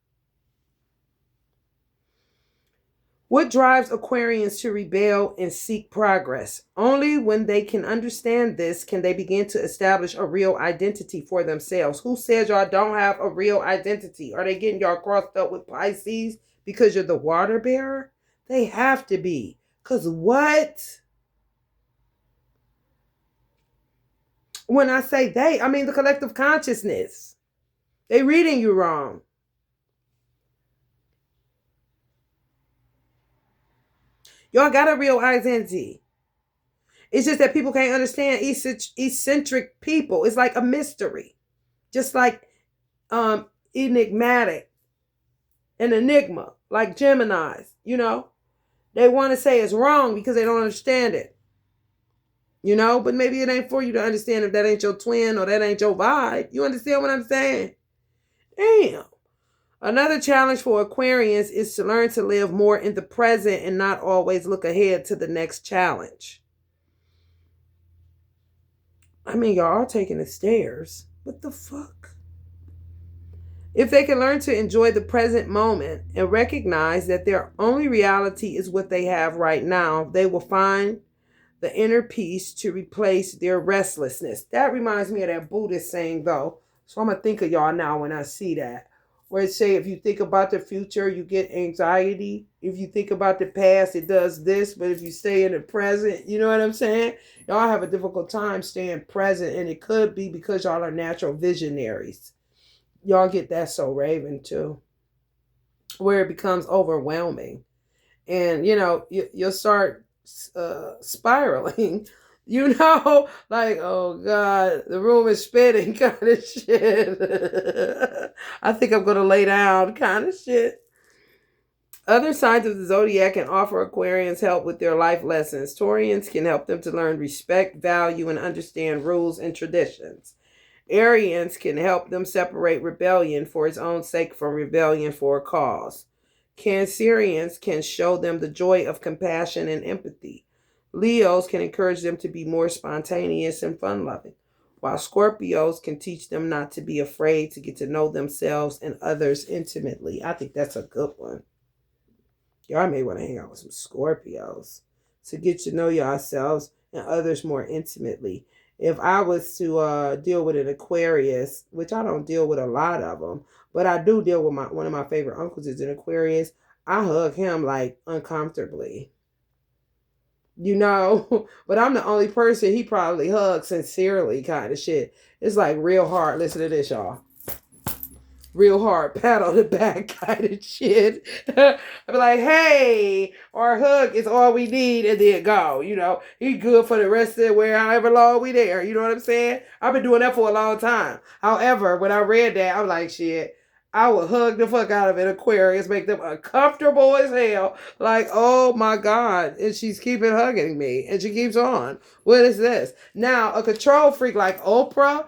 Speaker 1: What drives Aquarians to rebel and seek progress? Only when they can understand this can they begin to establish a real identity for themselves. Who says y'all don't have a real identity? Are they getting y'all crossed up with Pisces because you're the water bearer? They have to be. Because what? When I say they, I mean the collective consciousness. They reading you wrong. Y'all got a real identity. It's just that people can't understand eccentric people. It's like a mystery. Just like enigmatic. An enigma. Like Geminis, you know. They want to say it's wrong because they don't understand it. You know, but maybe it ain't for you to understand if that ain't your twin or that ain't your vibe. You understand what I'm saying? Damn. Another challenge for Aquarians is to learn to live more in the present and not always look ahead to the next challenge. I mean, y'all are taking the stairs. What the fuck? If they can learn to enjoy the present moment and recognize that their only reality is what they have right now, they will find the inner peace to replace their restlessness. That reminds me of that Buddhist saying, though. So I'm going to think of y'all now when I see that. Where it say, if you think about the future, you get anxiety. If you think about the past, it does this. But if you stay in the present, you know what I'm saying? Y'all have a difficult time staying present. And it could be because y'all are natural visionaries. Y'all get that so Raven too. Where it becomes overwhelming. And, you'll start spiraling. Like, oh God, the room is spinning kind of shit. I think I'm going to lay down kind of shit. Other signs of the zodiac can offer Aquarians help with their life lessons. Taurians can help them to learn respect, value, and understand rules and traditions. Arians can help them separate rebellion for its own sake from rebellion for a cause. Cancerians can show them the joy of compassion and empathy. Leos can encourage them to be more spontaneous and fun-loving, while Scorpios can teach them not to be afraid to get to know themselves and others intimately. I think that's a good one. Y'all may want to hang out with some Scorpios to get to know yourselves and others more intimately. If I was to deal with an Aquarius, which I don't deal with a lot of them, but I do deal with one of my favorite uncles is an Aquarius, I hug him like uncomfortably. But I'm the only person he probably hugs sincerely kind of shit. It's like real hard. Listen to this, y'all. Real hard pat on the back kind of shit. I'd be like, hey, our hug is all we need, and then go. He good for the rest of the way, however long we there. You know what I'm saying? I've been doing that for a long time. However, when I read that, I'm like, shit, I would hug the fuck out of an Aquarius, make them uncomfortable as hell. Like, oh my God. And she's keeping hugging me. And she keeps on. What is this? Now, a control freak like Oprah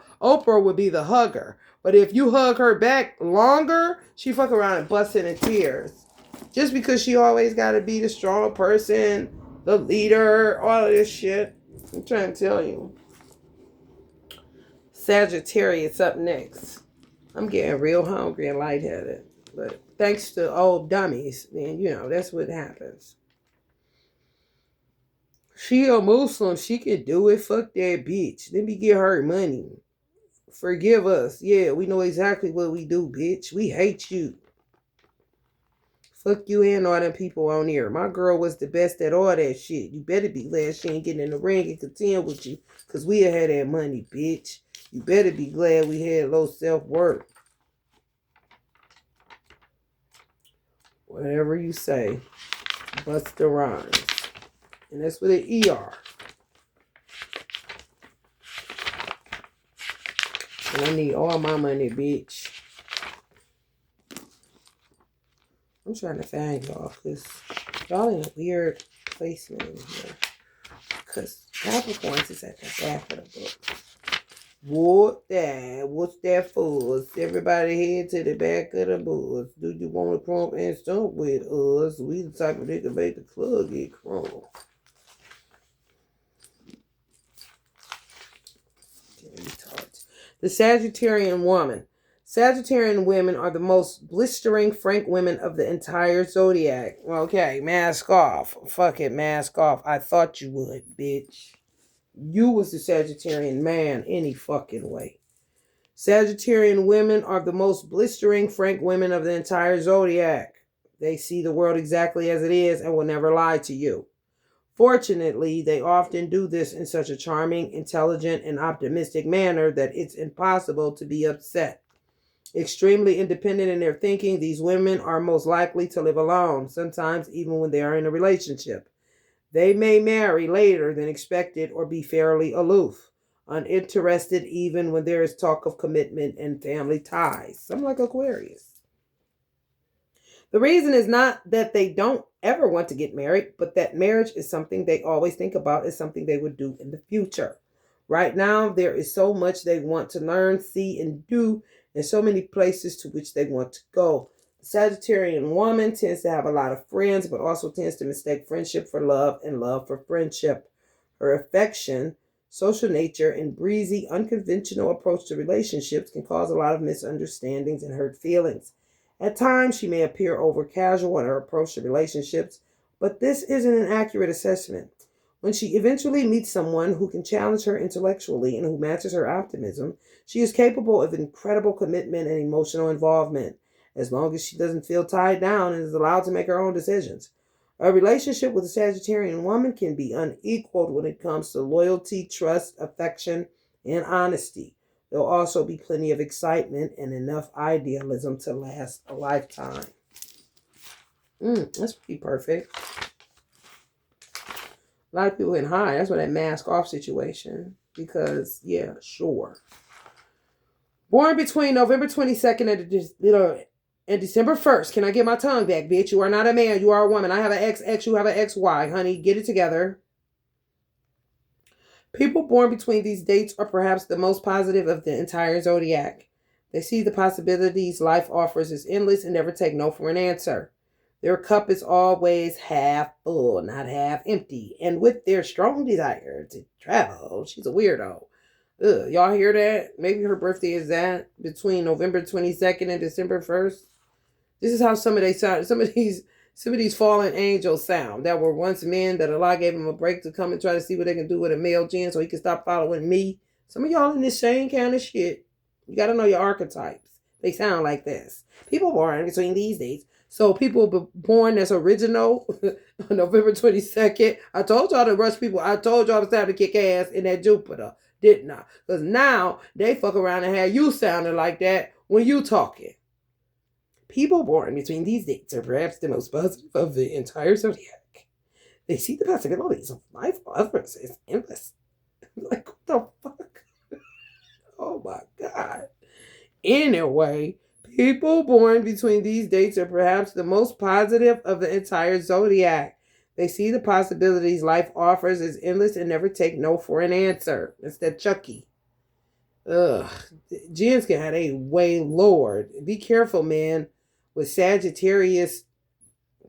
Speaker 1: would be the hugger. But if you hug her back longer, she fuck around and bust in tears. Just because she always got to be the strong person, the leader, all of this shit. I'm trying to tell you. Sagittarius up next. I'm getting real hungry and lightheaded. But thanks to old dummies, then, that's what happens. She a Muslim. She can do it. Fuck that bitch. Let me get her money. Forgive us. Yeah, we know exactly what we do, bitch. We hate you. Fuck you and all them people on here. My girl was the best at all that shit. You better be glad she ain't getting in the ring and contend with you. Because we had that money, bitch. You better be glad we had low self-worth. Whatever you say. Busta Rhymes. And that's with an ER. And I need all my money, bitch. I'm trying to find y'all because y'all in a weird placement in here. Because Capricorns is at the back of the book. What's that for? Everybody head to the back of the bus. Do you want to crump and stump with us? We the type of nigga make the club get crump. The Sagittarian woman. Sagittarian women are the most blistering, frank women of the entire zodiac. Okay, mask off. Fuck it, mask off. I thought you would, bitch. You was the Sagittarian man any fucking way. Sagittarian women are the most blistering, frank women of the entire zodiac. They see the world exactly as it is and will never lie to you. Fortunately, they often do this in such a charming, intelligent, and optimistic manner that it's impossible to be upset. Extremely independent in their thinking, these women are most likely to live alone, sometimes even when they are in a relationship. They may marry later than expected or be fairly aloof, uninterested even when there is talk of commitment and family ties. Some like Aquarius. The reason is not that they don't ever want to get married, but that marriage is something they always think about as something they would do in the future. Right now, there is so much they want to learn, see, and do, and so many places to which they want to go. The Sagittarian woman tends to have a lot of friends, but also tends to mistake friendship for love and love for friendship. Her affection social nature, and breezy, unconventional approach to relationships can cause a lot of misunderstandings and hurt feelings. At times, she may appear over casual in her approach to relationships, but this isn't an accurate assessment. When she eventually meets someone who can challenge her intellectually and who matches her optimism, she is capable of incredible commitment and emotional involvement, as long as she doesn't feel tied down and is allowed to make her own decisions. A relationship with a Sagittarian woman can be unequaled when it comes to loyalty, trust, affection, and honesty. There'll also be plenty of excitement and enough idealism to last a lifetime. That's pretty perfect. A lot of people can hide. That's why that mask off situation. Because, yeah, sure. Born between November 22nd and December 1st. Can I get my tongue back, bitch? You are not a man. You are a woman. I have an XX. You have an XY. Honey, get it together. People born between these dates are perhaps the most positive of the entire zodiac. They see the possibilities life offers as endless and never take no for an answer. Their cup is always half full, not half empty. And with their strong desire to travel, she's a weirdo. Ugh, y'all hear that? Maybe her birthday is that between November 22nd and December 1st. This is how some of these fallen angels sound that were once men that Allah gave them a break to come and try to see what they can do with a male gen so he can stop following me. Some of y'all in this same kind of shit. You got to know your archetypes. They sound like this. People born between these dates. So people born as original on November 22nd. I told y'all to rush people. I told y'all to time to kick ass in that Jupiter. Didn't I? Because now they fuck around and have you sounding like that when you talking. People born between these dates are perhaps the most positive of the entire zodiac. They see the possibilities of life offers as endless. Like, what the fuck? Oh my God. Anyway, people born between these dates are perhaps the most positive of the entire zodiac. They see the possibilities life offers as endless and never take no for an answer. It's that Chucky. Ugh. Gens can have a way, Lord. Be careful, man, with Sagittarius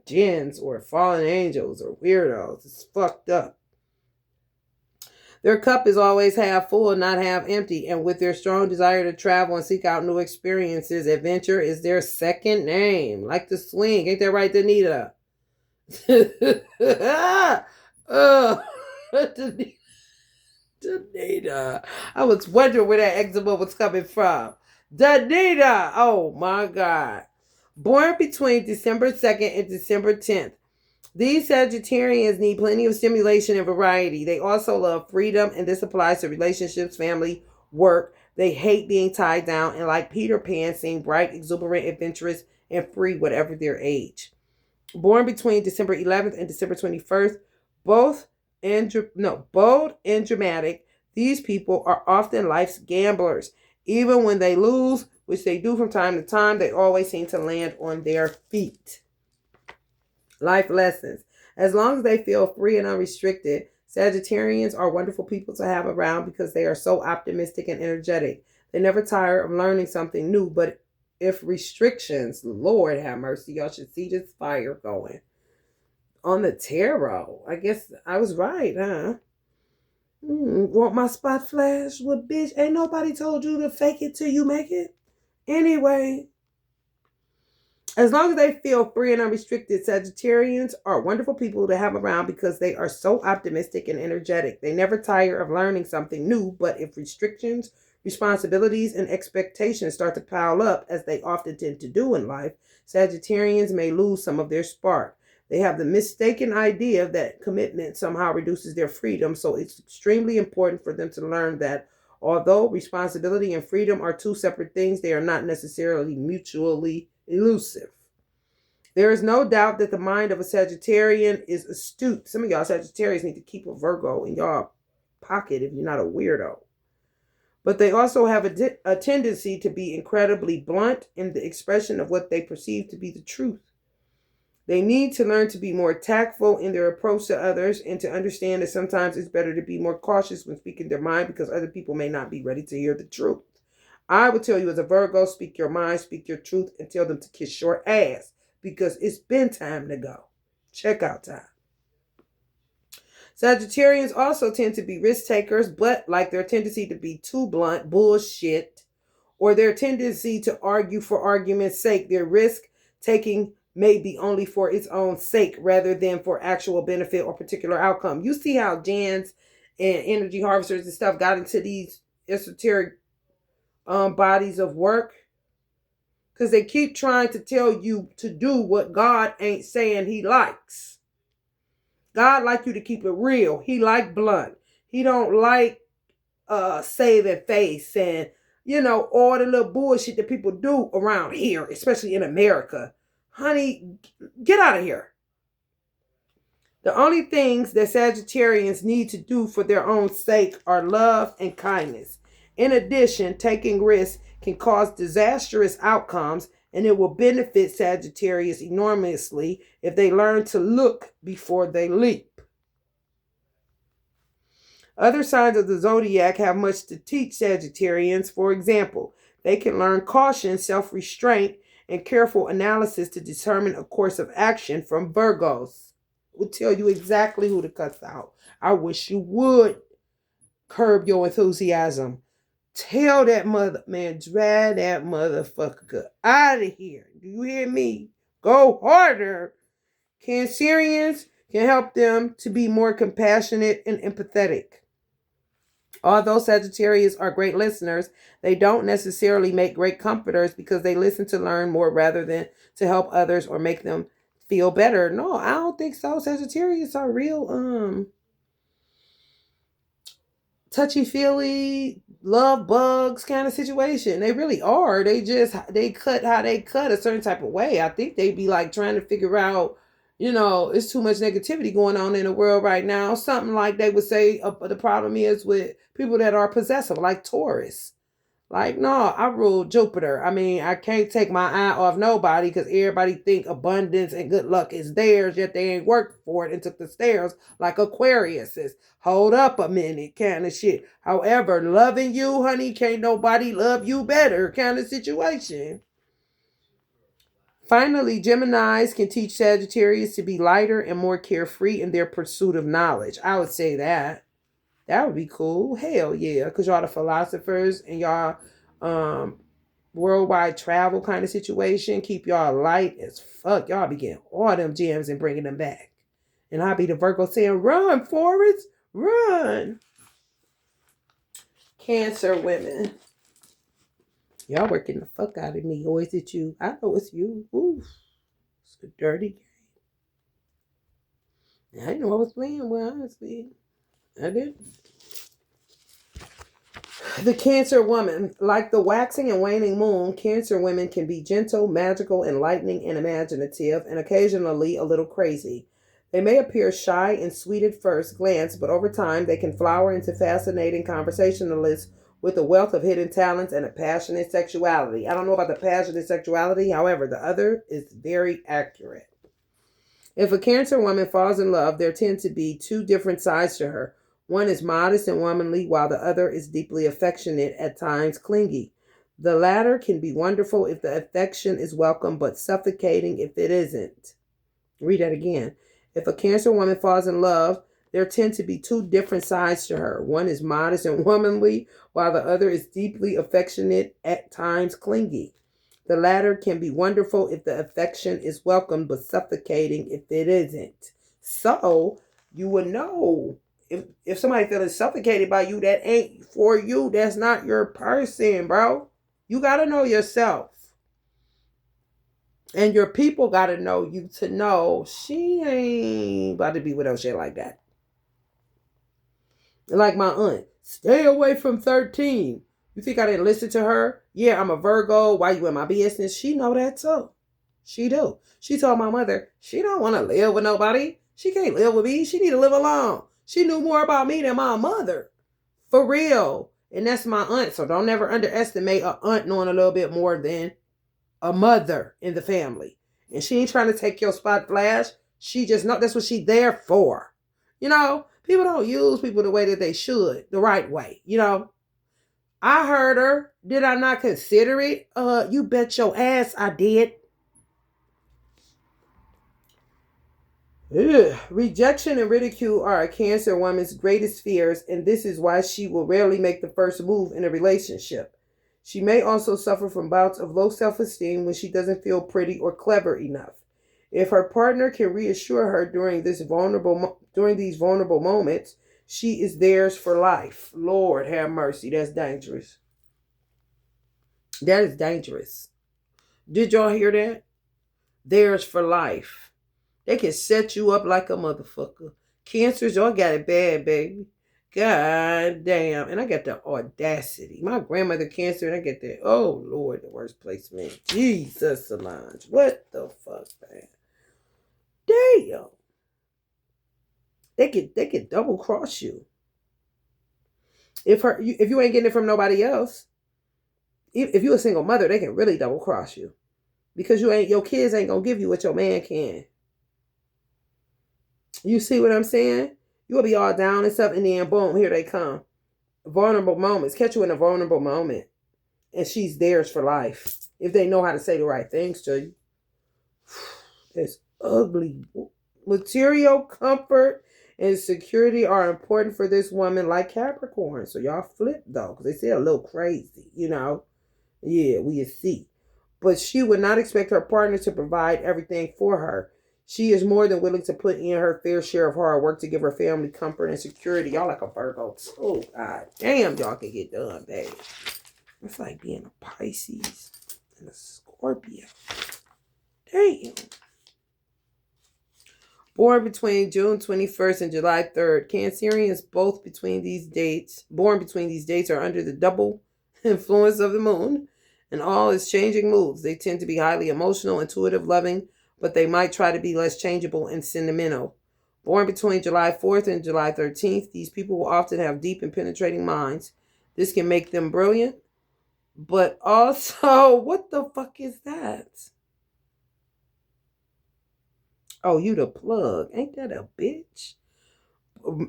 Speaker 1: gens or fallen angels or weirdos. It's fucked up. Their cup is always half full, not half empty, and with their strong desire to travel and seek out new experiences, adventure is their second name. Like the swing. Ain't that right, Danita? Danita. I was wondering where that eczema was coming from. Danita! Oh my God. Born between December 2nd and December 10th. These Sagittarians need plenty of stimulation and variety. They also love freedom, and this applies to relationships, family, work. They hate being tied down and, like Peter Pan, seem bright, exuberant, adventurous, and free, whatever their age. Born between December 11th and December 21st, bold and dramatic, these people are often life's gamblers. Even when they lose, which they do from time to time, they always seem to land on their feet. Life lessons. As long as they feel free and unrestricted, Sagittarians are wonderful people to have around because they are so optimistic and energetic. They never tire of learning something new, but if restrictions, Lord have mercy, y'all should see this fire going. On the tarot, I guess I was right, huh? Want my spot flash? Well, bitch, ain't nobody told you to fake it till you make it. Anyway, as long as they feel free and unrestricted, Sagittarians are wonderful people to have around because they are so optimistic and energetic. They never tire of learning something new, but if restrictions, responsibilities, and expectations start to pile up, as they often tend to do in life, Sagittarians may lose some of their spark. They have the mistaken idea that commitment somehow reduces their freedom, so it's extremely important for them to learn that although responsibility and freedom are two separate things, they are not necessarily mutually elusive. There is no doubt that the mind of a Sagittarian is astute. Some of y'all Sagittarians need to keep a Virgo in y'all pocket if you're not a weirdo. But they also have a tendency to be incredibly blunt in the expression of what they perceive to be the truth. They need to learn to be more tactful in their approach to others and to understand that sometimes it's better to be more cautious when speaking their mind because other people may not be ready to hear the truth. I would tell you as a Virgo, speak your mind, speak your truth, and tell them to kiss your ass because it's been time to go. Check out time. Sagittarians also tend to be risk takers, but like their tendency to be too blunt, bullshit, or their tendency to argue for argument's sake, their risk taking may be only for its own sake rather than for actual benefit or particular outcome. You see how Jans and energy harvesters and stuff got into these esoteric bodies of work? Because they keep trying to tell you to do what God ain't saying he likes. God like you to keep it real. He like blunt. He don't like saving face and, all the little bullshit that people do around here, especially in America. Honey, get out of here. The only things that Sagittarians need to do for their own sake are love and kindness. In addition, taking risks can cause disastrous outcomes, and it will benefit Sagittarius enormously if they learn to look before they leap. Other signs of the zodiac have much to teach Sagittarians. For example, they can learn caution, self-restraint, and careful analysis to determine a course of action from Virgos. Will tell you exactly who to cuss out. I wish you would curb your enthusiasm. Tell that man, drag that motherfucker out of here. Do you hear me? Go harder. Cancerians can help them to be more compassionate and empathetic. Although Sagittarius are great listeners, they don't necessarily make great comforters because they listen to learn more rather than to help others or make them feel better. No, I don't think so. Sagittarius are real touchy-feely, love bugs kind of situation. They really are. They cut how they cut a certain type of way. I think they be like trying to figure out, it's too much negativity going on in the world right now. Something like they would say the problem is with people that are possessive, like Taurus. Like, no, I rule Jupiter. I mean, I can't take my eye off nobody because everybody think abundance and good luck is theirs, yet they ain't worked for it and took the stairs like Aquarius is. Hold up a minute kind of shit. However, loving you, honey, can't nobody love you better kind of situation. Finally, Geminis can teach Sagittarius to be lighter and more carefree in their pursuit of knowledge. I would say that. That would be cool. Hell yeah. Because y'all the philosophers and y'all worldwide travel kind of situation. Keep y'all light as fuck. Y'all be getting all them gems and bringing them back. And I'll be the Virgo saying, run, Forrest, run. Cancer women. Y'all working the fuck out of me. Or is it you? I know it's you. Ooh. It's a dirty game. I didn't know I was playing well, honestly. I did. The Cancer woman. Like the waxing and waning moon, Cancer women can be gentle, magical, enlightening, and imaginative, and occasionally a little crazy. They may appear shy and sweet at first glance, but over time they can flower into fascinating conversationalists with a wealth of hidden talents and a passionate sexuality. I don't know about the passionate sexuality, however, the other is very accurate. If a Cancer woman falls in love, there tend to be two different sides to her. One is modest and womanly, while the other is deeply affectionate, at times clingy. The latter can be wonderful if the affection is welcome, but suffocating if it isn't. Read that again. If a Cancer woman falls in love, there tend to be two different sides to her. One is modest and womanly, while the other is deeply affectionate, at times clingy. The latter can be wonderful if the affection is welcome, but suffocating if it isn't. So, you would know if somebody feeling suffocated by you, that ain't for you. That's not your person, bro. You got to know yourself. And your people got to know you to know she ain't about to be with no shit like that. Like my aunt, stay away from 13. You think I didn't listen to her? Yeah, I'm a Virgo. Why you in my business? She know that too. She do. She told my mother she don't want to live with nobody. She can't live with me. She need to live alone. She knew more about me than my mother. For real. And that's my aunt. So don't ever underestimate an aunt knowing a little bit more than a mother in the family. And she ain't trying to take your spot, Flash. She just know that's what she there for. People don't use people the way that they should, the right way. I heard her. Did I not consider it? You bet your ass I did. Ugh. Rejection and ridicule are a Cancer woman's greatest fears, and this is why she will rarely make the first move in a relationship. She may also suffer from bouts of low self esteem when she doesn't feel pretty or clever enough. If her partner can reassure her during these vulnerable moments, she is theirs for life. Lord have mercy, that's dangerous. That is dangerous. Did y'all hear that? Theirs for life. They can set you up like a motherfucker. Cancers, y'all got it bad, baby. God damn. And I got the audacity. My grandmother cancer, and I get that. Oh, Lord, the worst placement. Jesus, Solange. What the fuck, man? Damn. They could double cross you. If you ain't getting it from nobody else, if you a single mother, they can really double cross you. Because your kids ain't gonna give you what your man can. You see what I'm saying? You'll be all down and stuff, and then boom, here they come. Vulnerable moments. Catch you in a vulnerable moment. And she's theirs for life. If they know how to say the right things to you. It's ugly. Material comfort and security are important for this woman like Capricorn. So y'all flip though, because they say a little crazy, you know. Yeah, we see. But she would not expect her partner to provide everything for her. She is more than willing to put in her fair share of hard work to give her family comfort and security. Y'all like a Virgo. Oh, God damn, y'all can get done, baby. It's like being a Pisces and a Scorpio. Damn. Born between June 21st and July 3rd, Cancerians born between these dates are under the double influence of the moon and all its changing moods. They tend to be highly emotional, intuitive, loving, but they might try to be less changeable and sentimental. Born between July 4th and July 13th, these people will often have deep and penetrating minds. This can make them brilliant, but also, what the fuck is that? Oh, you the plug. Ain't that a bitch?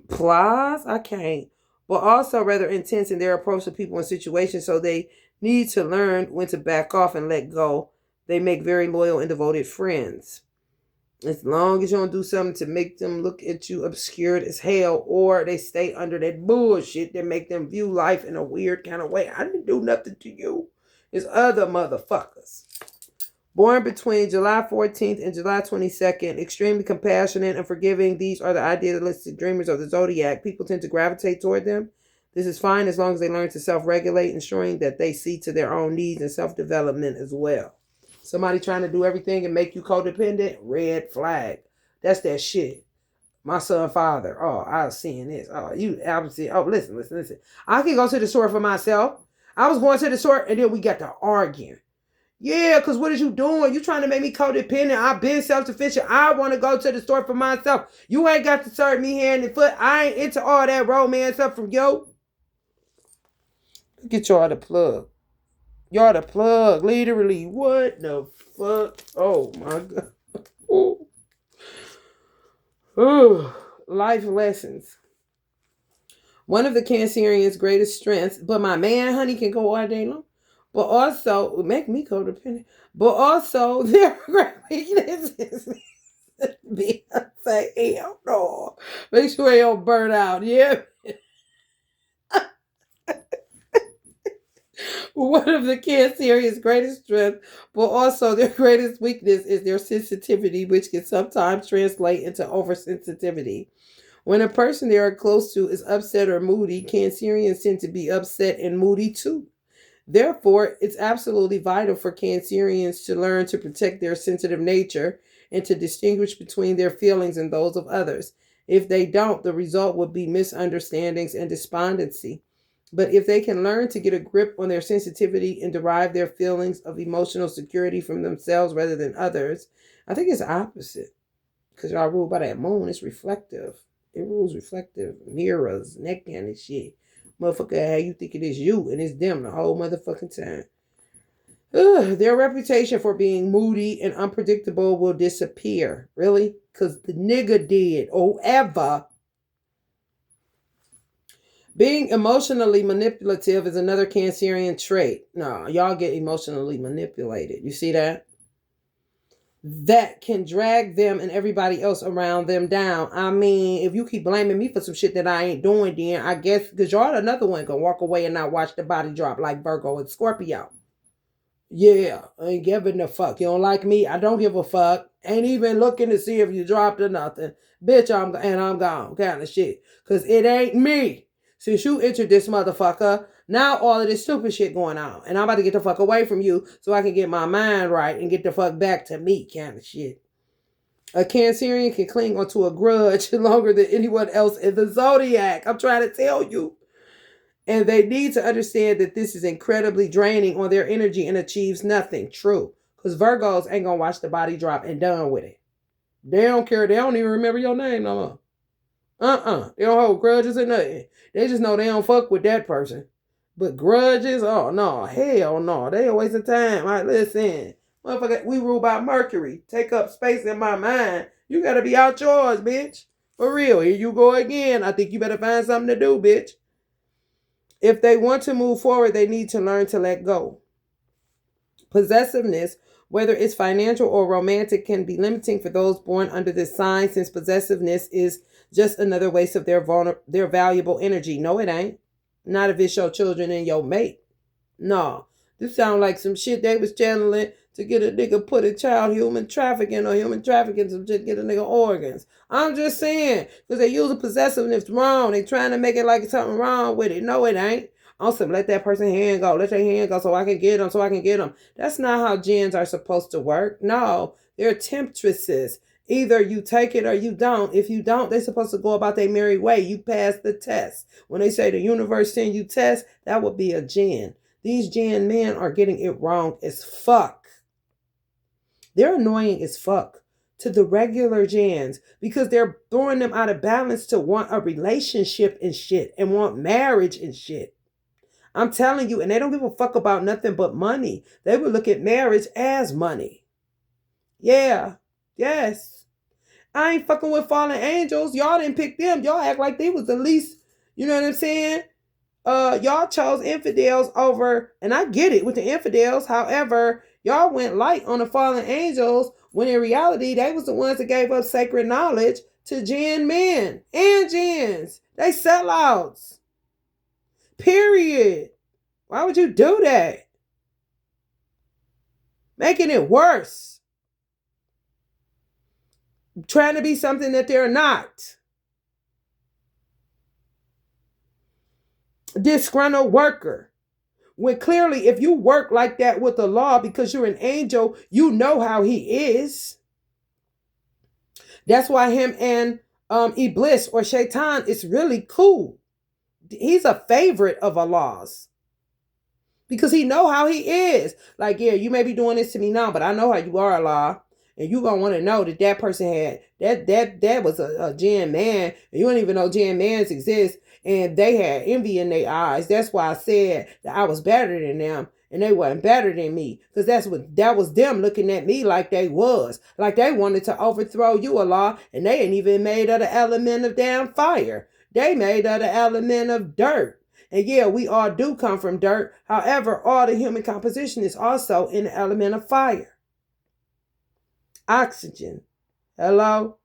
Speaker 1: Plies? I can't. But also rather intense in their approach to people and situations, so they need to learn when to back off and let go. They make very loyal and devoted friends. As long as you don't do something to make them look at you obscured as hell, or they stay under that bullshit that make them view life in a weird kind of way. I didn't do nothing to you. It's other motherfuckers. Born between July 14th and July 22nd, extremely compassionate and forgiving, these are the idealistic dreamers of the zodiac. People tend to gravitate toward them. This is fine as long as they learn to self-regulate, ensuring that they see to their own needs and self-development as well. Somebody trying to do everything and make you codependent, red flag. That's that shit. My son, father. Oh, I was seeing this. Oh, you obviously. Oh, listen. I can go to the store for myself. I was going to the store and then we got to arguing. Yeah, because what is you doing? You trying to make me codependent. I've been self-sufficient. I want to go to the store for myself. You ain't got to serve me hand and foot. I ain't into all that romance up from yo. Get y'all the plug. Y'all the plug. Literally. What the fuck? Oh, my God. Ooh. Life lessons. One of the Cancerians' greatest strengths, but my man, honey, can go all day long. But also, make me codependent. But also, their great weaknesses. Beyonce, hell no. Make sure they don't burn out. Yeah. One of the Cancerians' greatest strength, but also their greatest weakness is their sensitivity, which can sometimes translate into oversensitivity. When a person they are close to is upset or moody, Cancerians tend to be upset and moody too. Therefore, it's absolutely vital for Cancerians to learn to protect their sensitive nature and to distinguish between their feelings and those of others. If they don't, the result would be misunderstandings and despondency. But if they can learn to get a grip on their sensitivity and derive their feelings of emotional security from themselves rather than others, I think it's opposite. Because y'all ruled by that moon, it's reflective. It rules reflective mirrors and that kind of shit. Motherfucker, how you think it is you and it's them the whole motherfucking time. Their reputation for being moody and unpredictable will disappear. Really? Because the nigga did. Oh, ever. Being emotionally manipulative is another Cancerian trait. No, y'all get emotionally manipulated. You see that? that can drag them and everybody else around them down. I mean, if you keep blaming me for some shit that I ain't doing, then I guess because y'all another one gonna walk away and not watch the body drop like Virgo and Scorpio. Yeah, I ain't giving a fuck. You don't like me? I don't give a fuck. Ain't even looking to see if you dropped or nothing. Bitch, I'm gone kind of shit. Cause it ain't me. Since you entered this motherfucker, now all of this stupid shit going on. And I'm about to get the fuck away from you so I can get my mind right and get the fuck back to me kind of shit. A Cancerian can cling onto a grudge longer than anyone else in the zodiac. I'm trying to tell you. And they need to understand that this is incredibly draining on their energy and achieves nothing. True. Because Virgos ain't going to watch the body drop and done with it. They don't care. They don't even remember your name no more. They don't hold grudges or nothing. They just know they don't fuck with that person. But grudges? Oh, no. Hell no. They a waste of time. All right, listen. Motherfucker, we rule by Mercury. Take up space in my mind. You got to be out yours, bitch. For real. Here you go again. I think you better find something to do, bitch. If they want to move forward, they need to learn to let go. Possessiveness, whether it's financial or romantic, can be limiting for those born under this sign, since possessiveness is just another waste of their valuable energy. No, it ain't. Not if it's your children and your mate. No. This sounds like some shit they was channeling to get a nigga put in child human trafficking or human trafficking to just get a nigga organs. I'm just saying, because they use a possessiveness wrong. They trying to make it like something wrong with it. No, it ain't. Also, let that person hand go. Let their hand go so I can get them. That's not how gens are supposed to work. No, they're temptresses. Either you take it or you don't. If you don't, they're supposed to go about their merry way. You pass the test. When they say the universe send you tests, that would be a gen. These gen men are getting it wrong as fuck. They're annoying as fuck to the regular gens because they're throwing them out of balance to want a relationship and shit and want marriage and shit. I'm telling you, and they don't give a fuck about nothing but money. They would look at marriage as money. Yeah. Yes. I ain't fucking with fallen angels. Y'all didn't pick them. Y'all act like they was the least, you know what I'm saying? Y'all chose infidels over, and I get it with the infidels. However, y'all went light on the fallen angels when in reality, they was the ones that gave up sacred knowledge to gen men and gens. They sellouts. Period. Why would you do that? Making it worse. Trying to be something that they're not. Disgruntled worker. When clearly, if you work like that with the law because you're an angel, you know how he is. That's why him and Iblis or Shaitan is really cool. He's a favorite of Allah's. Because he know how he is. Like, yeah, you may be doing this to me now, but I know how you are, Allah. And you gonna want to know that person had that was a gen man, and you don't even know gen mans exist, and they had envy in their eyes. That's why I said that I was better than them, and they weren't better than me, because that was them looking at me like they wanted to overthrow you, Allah, and they ain't even made of the element of damn fire. They made of the element of dirt. And yeah, we all do come from dirt. However, all the human composition is also in the element of fire. Oxygen. Hello?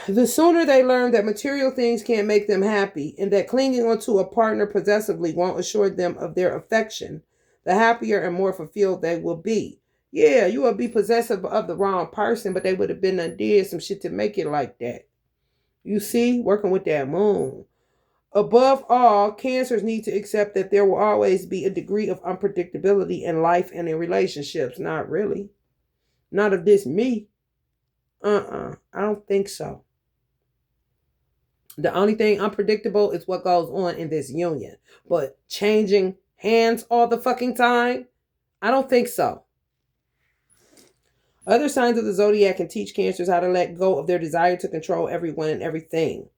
Speaker 1: The sooner they learn that material things can't make them happy and that clinging onto a partner possessively won't assure them of their affection, the happier and more fulfilled they will be. Yeah, you will be possessive of the wrong person, but they would have been did some shit to make it like that. You see, working with that moon. Above all, Cancers need to accept that there will always be a degree of unpredictability in life and in relationships. Not really. Not of this me. I don't think so. The only thing unpredictable is what goes on in this union. But changing hands all the fucking time? I don't think so. Other signs of the zodiac can teach Cancers how to let go of their desire to control everyone and everything.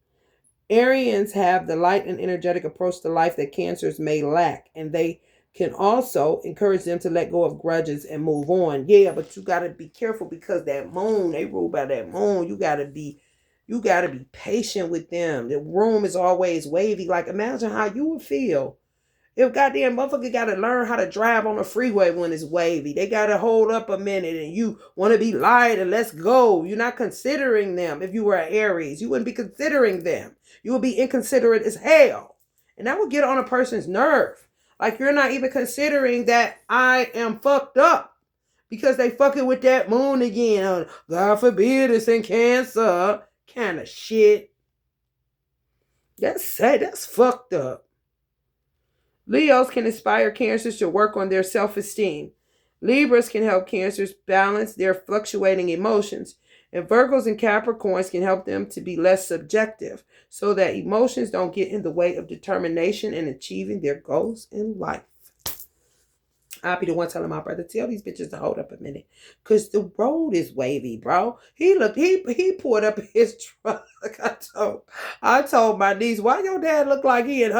Speaker 1: Arians have the light and energetic approach to life that Cancers may lack, and they can also encourage them to let go of grudges and move on. Yeah, but you got to be careful because that moon, they rule by that moon. You got to be patient with them. The room is always wavy. Like, imagine how you would feel If goddamn motherfucker got to learn how to drive on the freeway when it's wavy, they got to hold up a minute and you want to be light and let's go. You're not considering them. If you were an Aries, you wouldn't be considering them. You would be inconsiderate as hell. And that would get on a person's nerve. Like, you're not even considering that I am fucked up because they fucking with that moon again. God forbid it's in Cancer kind of shit. That's sad. That's fucked up. Leos can inspire Cancers to work on their self-esteem. Libras can help Cancers balance their fluctuating emotions. And Virgos and Capricorns can help them to be less subjective so that emotions don't get in the way of determination and achieving their goals in life. I'll be the one telling my brother, tell these bitches to hold up a minute. Because the road is wavy, bro. He pulled up his truck. I told my niece, why your dad look like he in her